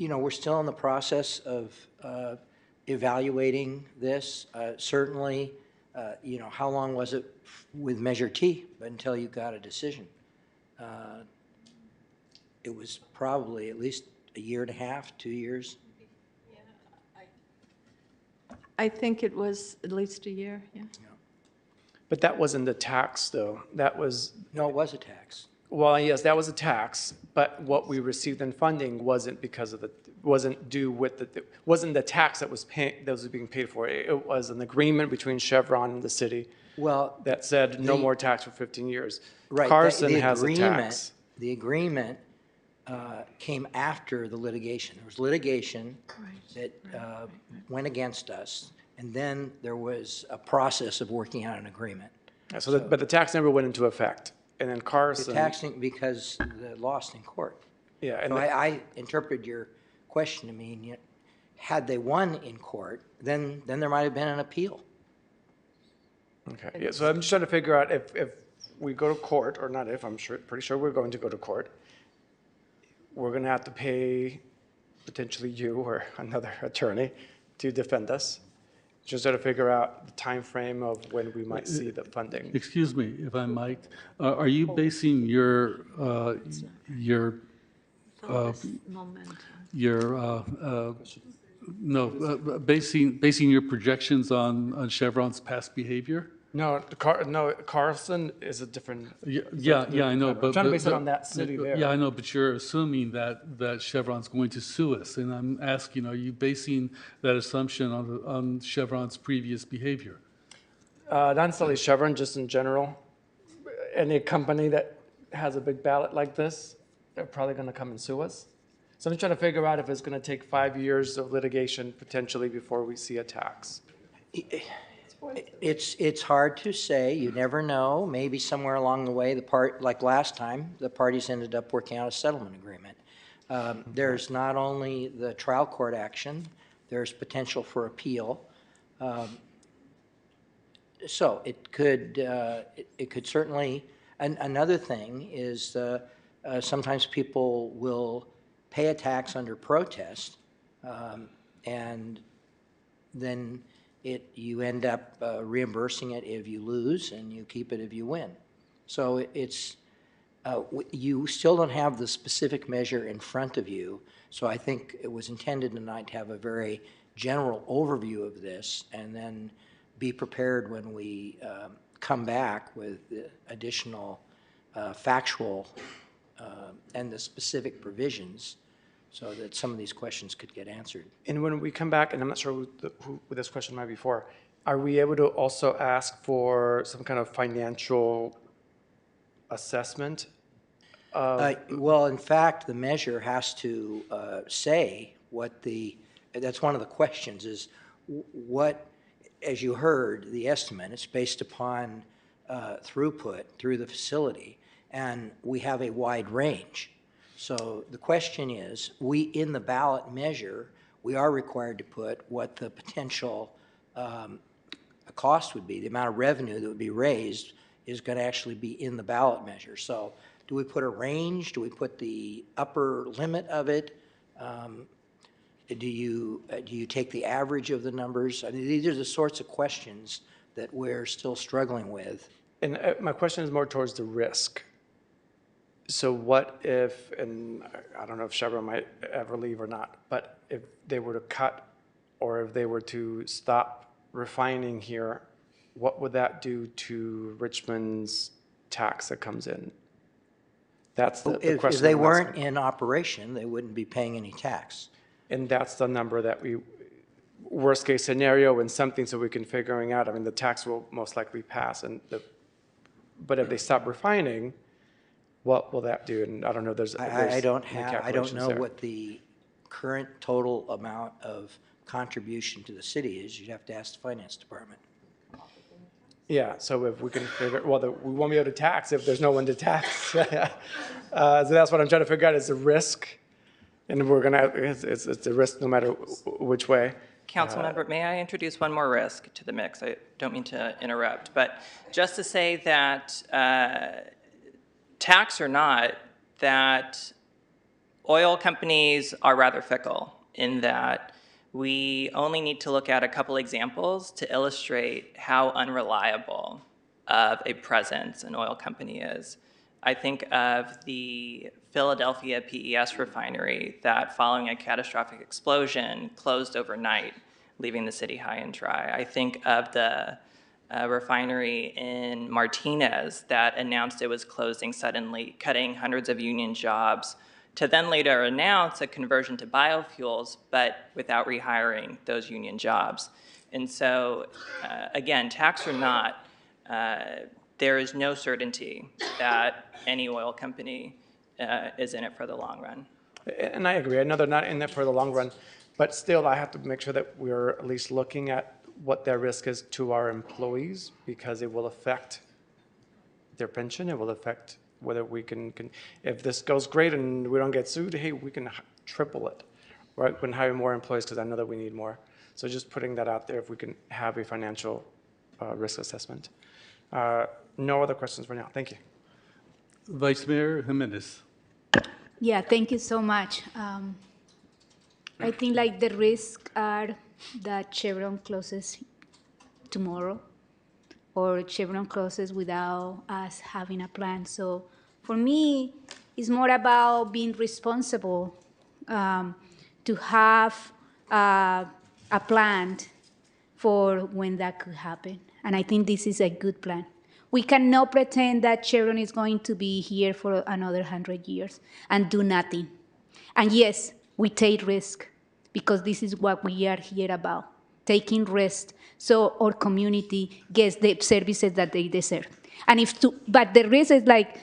know, we're still in the process of evaluating this. Certainly, you know, how long was it with Measure T until you got a decision? It was probably at least a year and a half, 2 years. I think it was at least a year, yeah. But that wasn't the tax, though. That was. No, it was a tax. Well, yes, that was a tax, but what we received in funding wasn't because of wasn't due with wasn't the tax that was being paid for. It was an agreement between Chevron and the city. Well, that said no more tax for 15 years. Right. Carson has a tax. The agreement came after the litigation. There was litigation that went against us, and then there was a process of working out an agreement. But the tax never went into effect. And then Carson. The taxing, because they lost in court. Yeah. And so I interpret your question to mean, had they won in court, then there might have been an appeal. Okay. Yeah. So I'm just trying to figure out if we go to court, or not if, I'm sure, pretty sure we're going to go to court, we're going to have to pay potentially you or another attorney to defend us. Just sort of figure out the time frame of when we might see the funding. Excuse me, if I might, are you basing your basing your projections on Chevron's past behavior? No, Carlson is a different. Yeah, I know, but I'm trying to base it on that city there. Yeah, I know, but you're assuming that Chevron's going to sue us, and I'm asking, are you basing that assumption on Chevron's previous behavior? Not necessarily Chevron, just in general. Any company that has a big ballot like this, they're probably going to come and sue us. So I'm trying to figure out if it's going to take 5 years of litigation potentially before we see a tax. It's hard to say. You never know. Maybe somewhere along the way, like last time, the parties ended up working out a settlement agreement. There's not only the trial court action, there's potential for appeal. So it could certainly. Another thing is sometimes people will pay a tax under protest, and then you end up reimbursing it if you lose, and you keep it if you win. So you still don't have the specific measure in front of you. So I think it was intended tonight to have a very general overview of this, and then be prepared when we come back with additional factual and the specific provisions, so that some of these questions could get answered. And when we come back, and I'm not sure who this question might be for, are we able to also ask for some kind of financial assessment? Well, in fact, the measure has to say what that's one of the questions is what, as you heard, the estimate, it's based upon throughput through the facility, and we have a wide range. So the question is, in the ballot measure, we are required to put what the potential cost would be. The amount of revenue that would be raised is going to actually be in the ballot measure. So do we put a range? Do we put the upper limit of it? Do you take the average of the numbers? I mean, these are the sorts of questions that we're still struggling with. And my question is more towards the risk. So what if, and I don't know if Chevron might ever leave or not, but if they were to cut or if they were to stop refining here, what would that do to Richmond's tax that comes in? That's the question. If they weren't in operation, they wouldn't be paying any tax. And that's the number that worst case scenario, and something so we can figuring out, I mean, the tax will most likely pass, but if they stop refining, what will that do? And I don't know, I don't know there. what the current total amount of contribution to the city is. You'd have to ask the finance department. Yeah, so if we can figure, we won't be able to tax if there's no one to tax. So that's what I'm trying to figure out is the risk. And it's a risk no matter which way. Councilmember, may I introduce one more risk to the mix? I don't mean to interrupt, but just to say that tax or not, that oil companies are rather fickle in that we only need to look at a couple examples to illustrate how unreliable of a presence an oil company is. I think of the Philadelphia PES refinery that, following a catastrophic explosion, closed overnight, leaving the city high and dry. I think of the refinery in Martinez that announced it was closing suddenly, cutting hundreds of union jobs, to then later announce a conversion to biofuels, but without rehiring those union jobs. And so, again, tax or not, there is no certainty that any oil company is in it for the long run. And I agree. I know they're not in it for the long run, but still I have to make sure that we're at least looking at what their risk is to our employees, because it will affect their pension. It will affect whether we can if this goes great and we don't get sued, hey, we can triple it, right? We can hire more employees because I know that we need more. So just putting that out there, if we can have a financial risk assessment. No other questions for now. Thank you. Vice Mayor Jimenez. Yeah, thank you so much. I think like the risks are that Chevron closes tomorrow or Chevron closes without us having a plan. So for me, it's more about being responsible to have a plan for when that could happen. And I think this is a good plan. We cannot pretend that Chevron is going to be here for another 100 years and do nothing. And yes, we take risk because this is what we are here about, taking risk so our community gets the services that they deserve. And but the risk is like,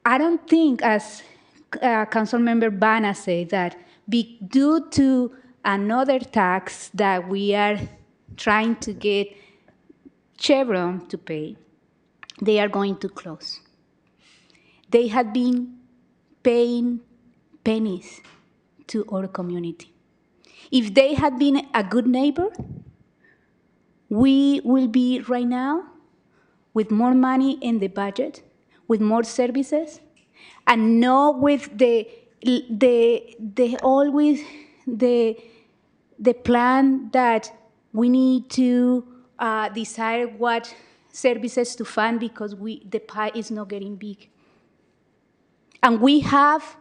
I don't think, as Councilmember Bana said, that due to another tax that we are trying to get Chevron to pay, they are going to close. They have been paying pennies to our community. If they had been a good neighbor, we will be right now with more money in the budget, with more services, and not with the plan that we need to decide what services to fund because the pie is not getting big. And we have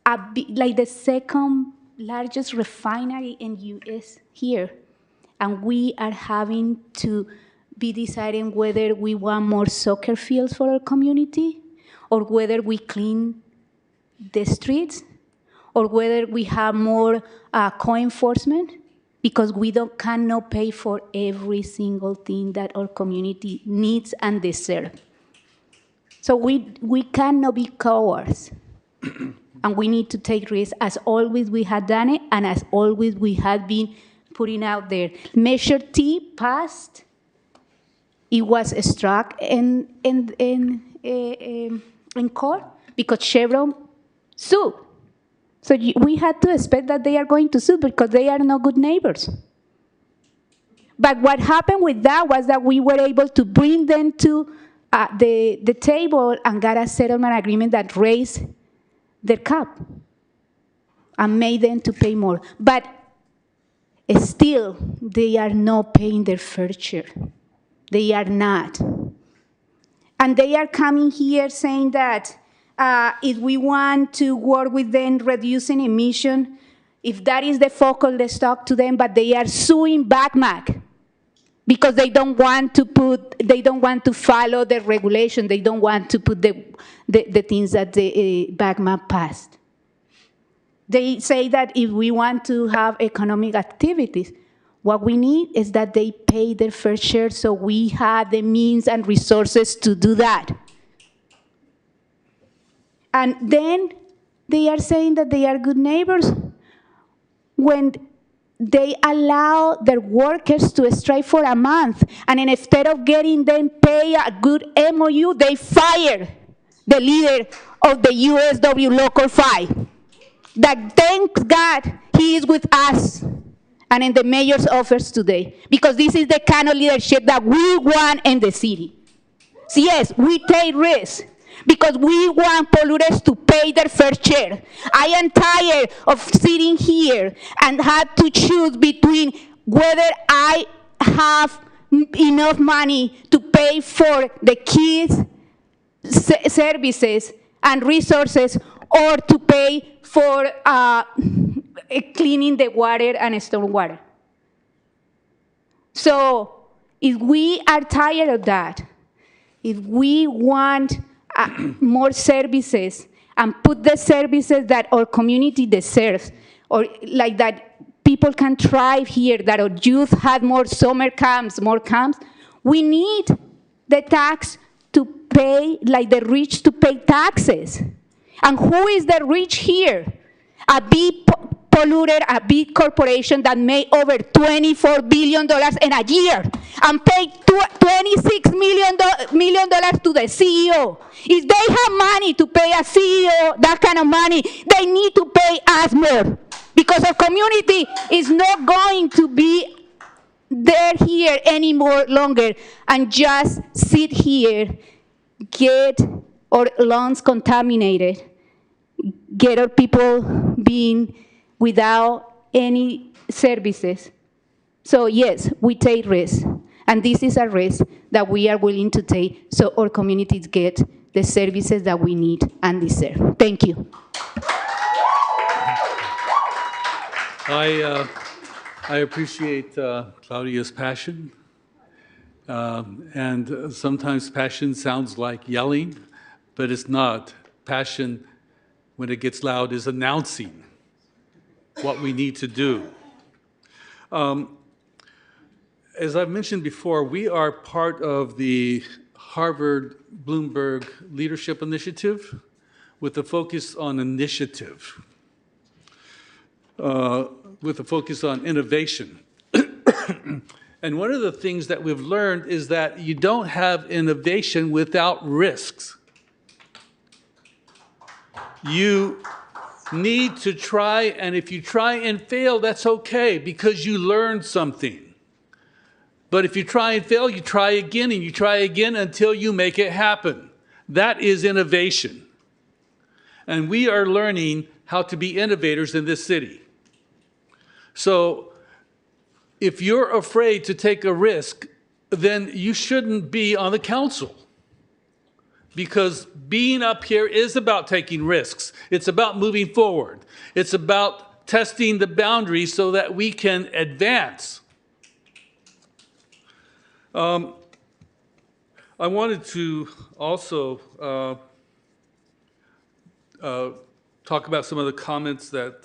like the second largest refinery in US here. And we are having to be deciding whether we want more soccer fields for our community, or whether we clean the streets, or whether we have more co-enforcement, because we cannot pay for every single thing that our community needs and deserves. So we cannot be cowards. And we need to take risks, as always we had done it, and as always we had been putting out there. Measure T passed. It was struck in court because Chevron sued. So we had to expect that they are going to sue because they are not good neighbors. But what happened with that was that we were able to bring them to the table and got a settlement agreement that raised their cap and made them to pay more. But still, they are not paying their fair share. They are not. And they are coming here saying that if we want to work with them reducing emission, if that is the focal, let's talk to them, but they are suing BACMAC because they don't want to follow the regulation. They don't want to put the things that the BACMAC passed. They say that if we want to have economic activities, what we need is that they pay their fair share so we have the means and resources to do that. And then they are saying that they are good neighbors when they allow their workers to strike for a month, and instead of getting them pay a good MOU, they fire the leader of the USW Local 5. That thank God he is with us and in the mayor's office today, because this is the kind of leadership that we want in the city. So yes, we take risks because we want polluters to pay their fair share. I am tired of sitting here and have to choose between whether I have enough money to pay for the kids' services and resources, or to pay for cleaning the water and storm water. So if we are tired of that, if we want more services and put the services that our community deserves, or like that people can thrive here, that our youth have more summer camps, more camps, we need the tax to pay, like the rich to pay taxes. And who is the rich here? A big polluter, a big corporation that made over $24 billion in a year and paid $26 million to the CEO. If they have money to pay a CEO that kind of money, they need to pay us more, because our community is not going to be dare here any more longer and just sit here, get our lungs contaminated, get our people being without any services. So yes, we take risks, and this is a risk that we are willing to take so our communities get the services that we need and deserve. Thank you. I appreciate Claudia's passion. And sometimes passion sounds like yelling, but it's not. Passion, when it gets loud, is announcing what we need to do. As I've mentioned before, we are part of the Harvard Bloomberg Leadership Initiative with a focus on initiative, with a focus on innovation. And one of the things that we've learned is that you don't have innovation without risks. You need to try, and if you try and fail, that's okay, because you learned something. But if you try and fail, you try again, and you try again until you make it happen. That is innovation. And we are learning how to be innovators in this city. So if you're afraid to take a risk, then you shouldn't be on the council. Because being up here is about taking risks. It's about moving forward. It's about testing the boundaries so that we can advance. I wanted to also talk about some of the comments that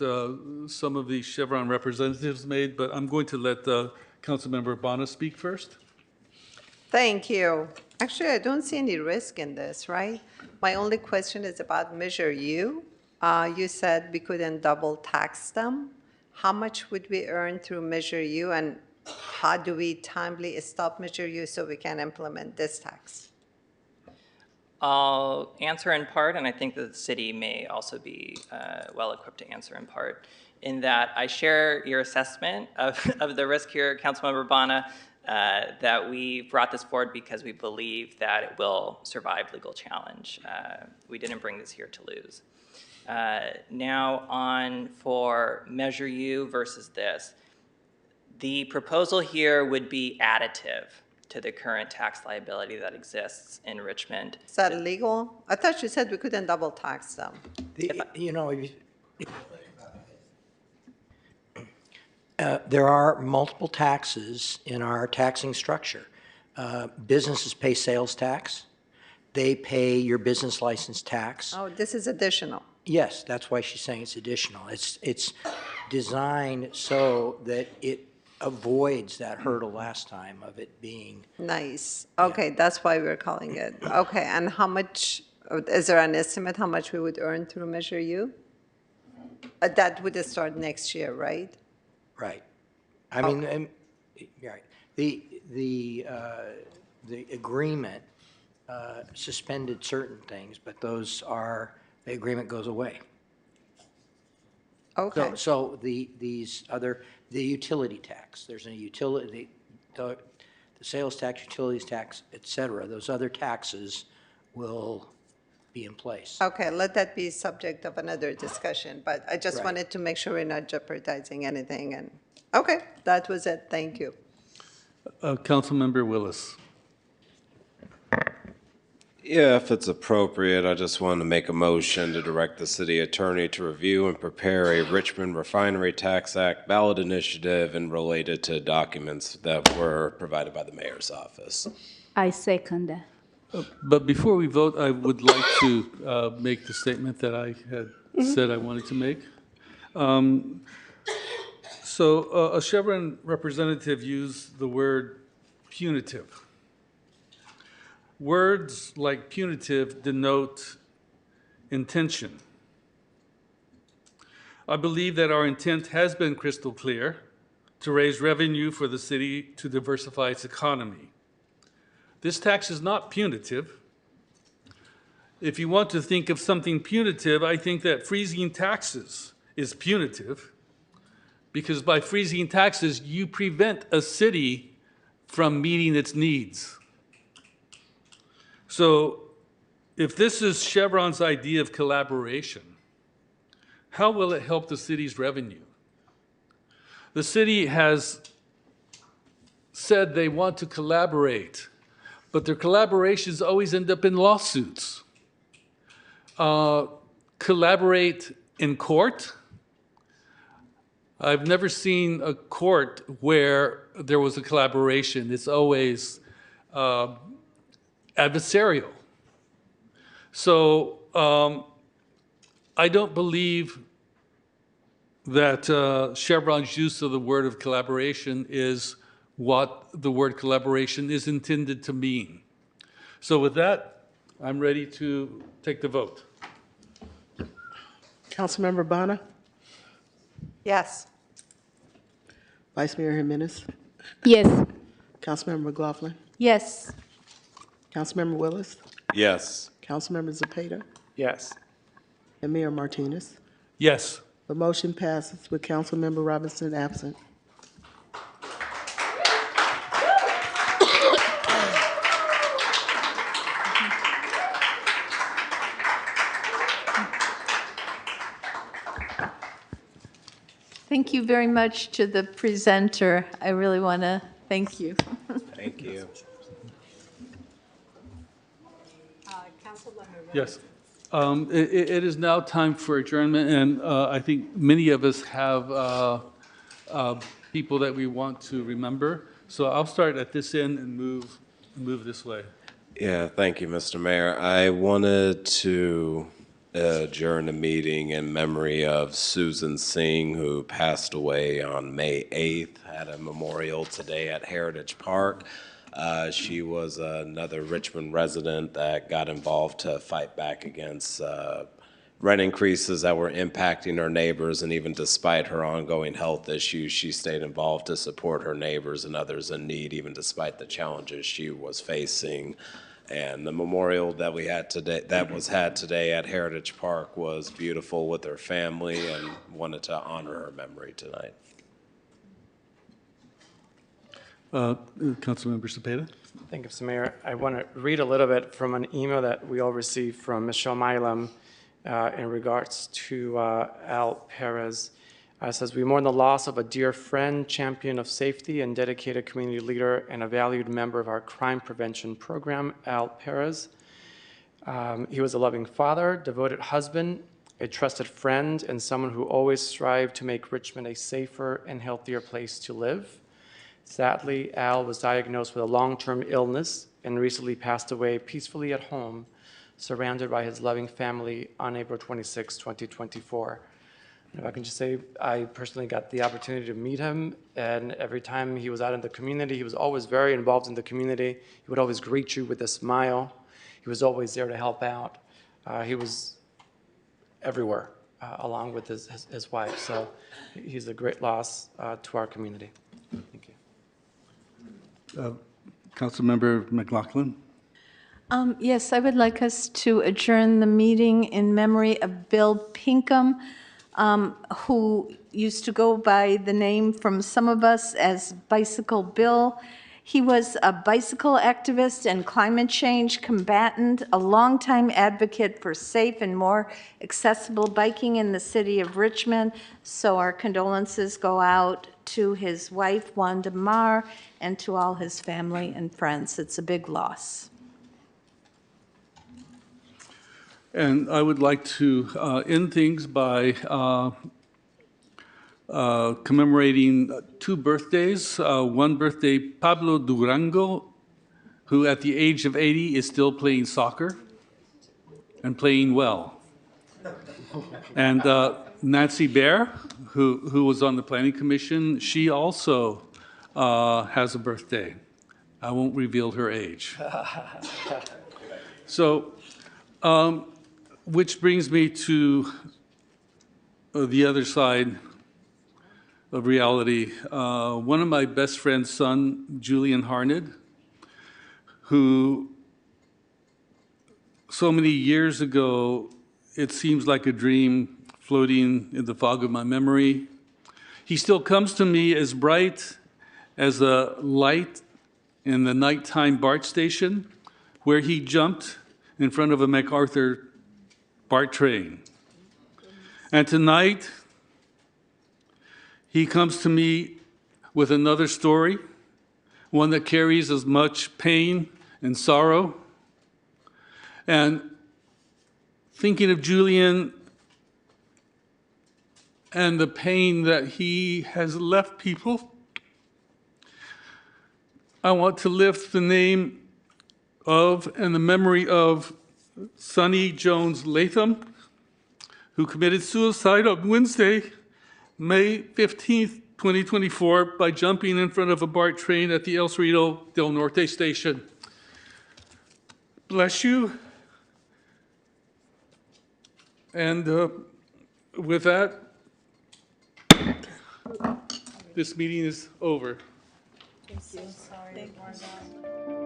some of the Chevron representatives made, but I'm going to let Councilmember Bonner speak first. Thank you. Actually, I don't see any risk in this, right? My only question is about Measure U. You said we couldn't double tax them. How much would we earn through Measure U, and how do we timely stop Measure U so we can implement this tax? I'll answer in part, and I think that the city may also be well-equipped to answer in part, in that I share your assessment of the risk here, Councilmember Bonner, that we brought this forward because we believe that it will survive legal challenge. We didn't bring this here to lose. Now on for Measure U versus this. The proposal here would be additive to the current tax liability that exists in Richmond. Is that illegal? I thought you said we couldn't double tax them. There are multiple taxes in our taxing structure. Businesses pay sales tax. They pay your business license tax. Oh, this is additional. Yes, that's why she's saying it's additional. It's designed so that it avoids that hurdle last time of it being. Nice. Okay, that's why we're calling it. Okay, and how much, is there an estimate how much we would earn through Measure U? That would start next year, right? Right. I mean, right. The agreement suspended certain things, but those are, the agreement goes away. Okay. So these other, the utility tax, there's a utility, the sales tax, utilities tax, et cetera, those other taxes will be in place. Okay, let that be subject of another discussion, but I just Right. wanted to make sure we're not jeopardizing anything, and, okay, that was it, thank you. Councilmember Willis. Yeah, if it's appropriate, I just want to make a motion to direct the city attorney to review and prepare a Richmond Refinery Tax Act ballot initiative and related to documents that were provided by the mayor's office. I second that. But before we vote, I would like to make the statement that I had said I wanted to make. So a Chevron representative used the word punitive. Words like punitive denote intention. I believe that our intent has been crystal clear to raise revenue for the city to diversify its economy. This tax is not punitive. If you want to think of something punitive, I think that freezing taxes is punitive. because by freezing taxes, you prevent a city from meeting its needs. So if this is Chevron's idea of collaboration, how will it help the city's revenue? The city has said they want to collaborate, but their collaborations always end up in lawsuits. Collaborate in court. I've never seen a court where there was a collaboration. It's always adversarial. So I don't believe that Chevron's use of the word of collaboration is what the word collaboration is intended to mean. So with that, I'm ready to take the vote. Councilmember Bonner, Yes. Vice Mayor Jimenez, Yes. Councilmember McLaughlin, Yes. Councilmember Willis, Yes. Councilmember Zepeda, Yes. and Mayor Martinez. Yes. The motion passes with Councilmember Robinson absent. Thank you very much to the presenter. I really want to thank you. Thank you. Yes. It is now time for adjournment, and I think many of us have people that we want to remember. So I'll start at this end and move this way. Yeah, thank you, Mr. Mayor. I wanted to adjourn a meeting in memory of Susan Singh, who passed away on May 8th, at a memorial today at Heritage Park. She was another Richmond resident that got involved to fight back against rent increases that were impacting her neighbors, and even despite her ongoing health issues, she stayed involved to support her neighbors and others in need, even despite the challenges she was facing. And the memorial that we had today, had today at Heritage Park, was beautiful with her family, and wanted to honor her memory tonight. Councilmember Zepeda. Thank you, Mr. Mayor. I want to read a little bit from an email that we all received from Michelle Milam in regards to Al Perez. It says, we mourn the loss of a dear friend, champion of safety, and dedicated community leader, and a valued member of our crime prevention program, Al Perez. He was a loving father, devoted husband, a trusted friend, and someone who always strived to make Richmond a safer and healthier place to live. Sadly, Al was diagnosed with a long-term illness and recently passed away peacefully at home, surrounded by his loving family on April 26, 2024. If I can just say, I personally got the opportunity to meet him, and every time he was out in the community, he was always very involved in the community. He would always greet you with a smile. He was always there to help out. He was everywhere, along with his wife. So he's a great loss to our community. Thank you. Councilmember McLaughlin. Yes, I would like us to adjourn the meeting in memory of Bill Pinkham, who used to go by the name from some of us as Bicycle Bill. He was a bicycle activist and climate change combatant, a longtime advocate for safe and more accessible biking in the city of Richmond. So our condolences go out to his wife, Wanda Marr, and to all his family and friends. It's a big loss. And I would like to end things by commemorating two birthdays. One birthday, Pablo Durango, who at the age of 80 is still playing soccer and playing well. And Nancy Bear, who was on the Planning Commission, she also has a birthday. I won't reveal her age. So, which brings me to the other side of reality. One of my best friend's son, Julian Harned, who so many years ago, it seems like a dream floating in the fog of my memory. He still comes to me as bright as a light in the nighttime BART station where he jumped in front of a MacArthur BART train. And tonight, he comes to me with another story, one that carries as much pain and sorrow. And thinking of Julian and the pain that he has left people, I want to lift the name of and the memory of Sonny Jones Latham, who committed suicide on Wednesday, May 15th, 2024, by jumping in front of a BART train at the El Cerrito del Norte station. Bless you. And with that, this meeting is over. Thank you.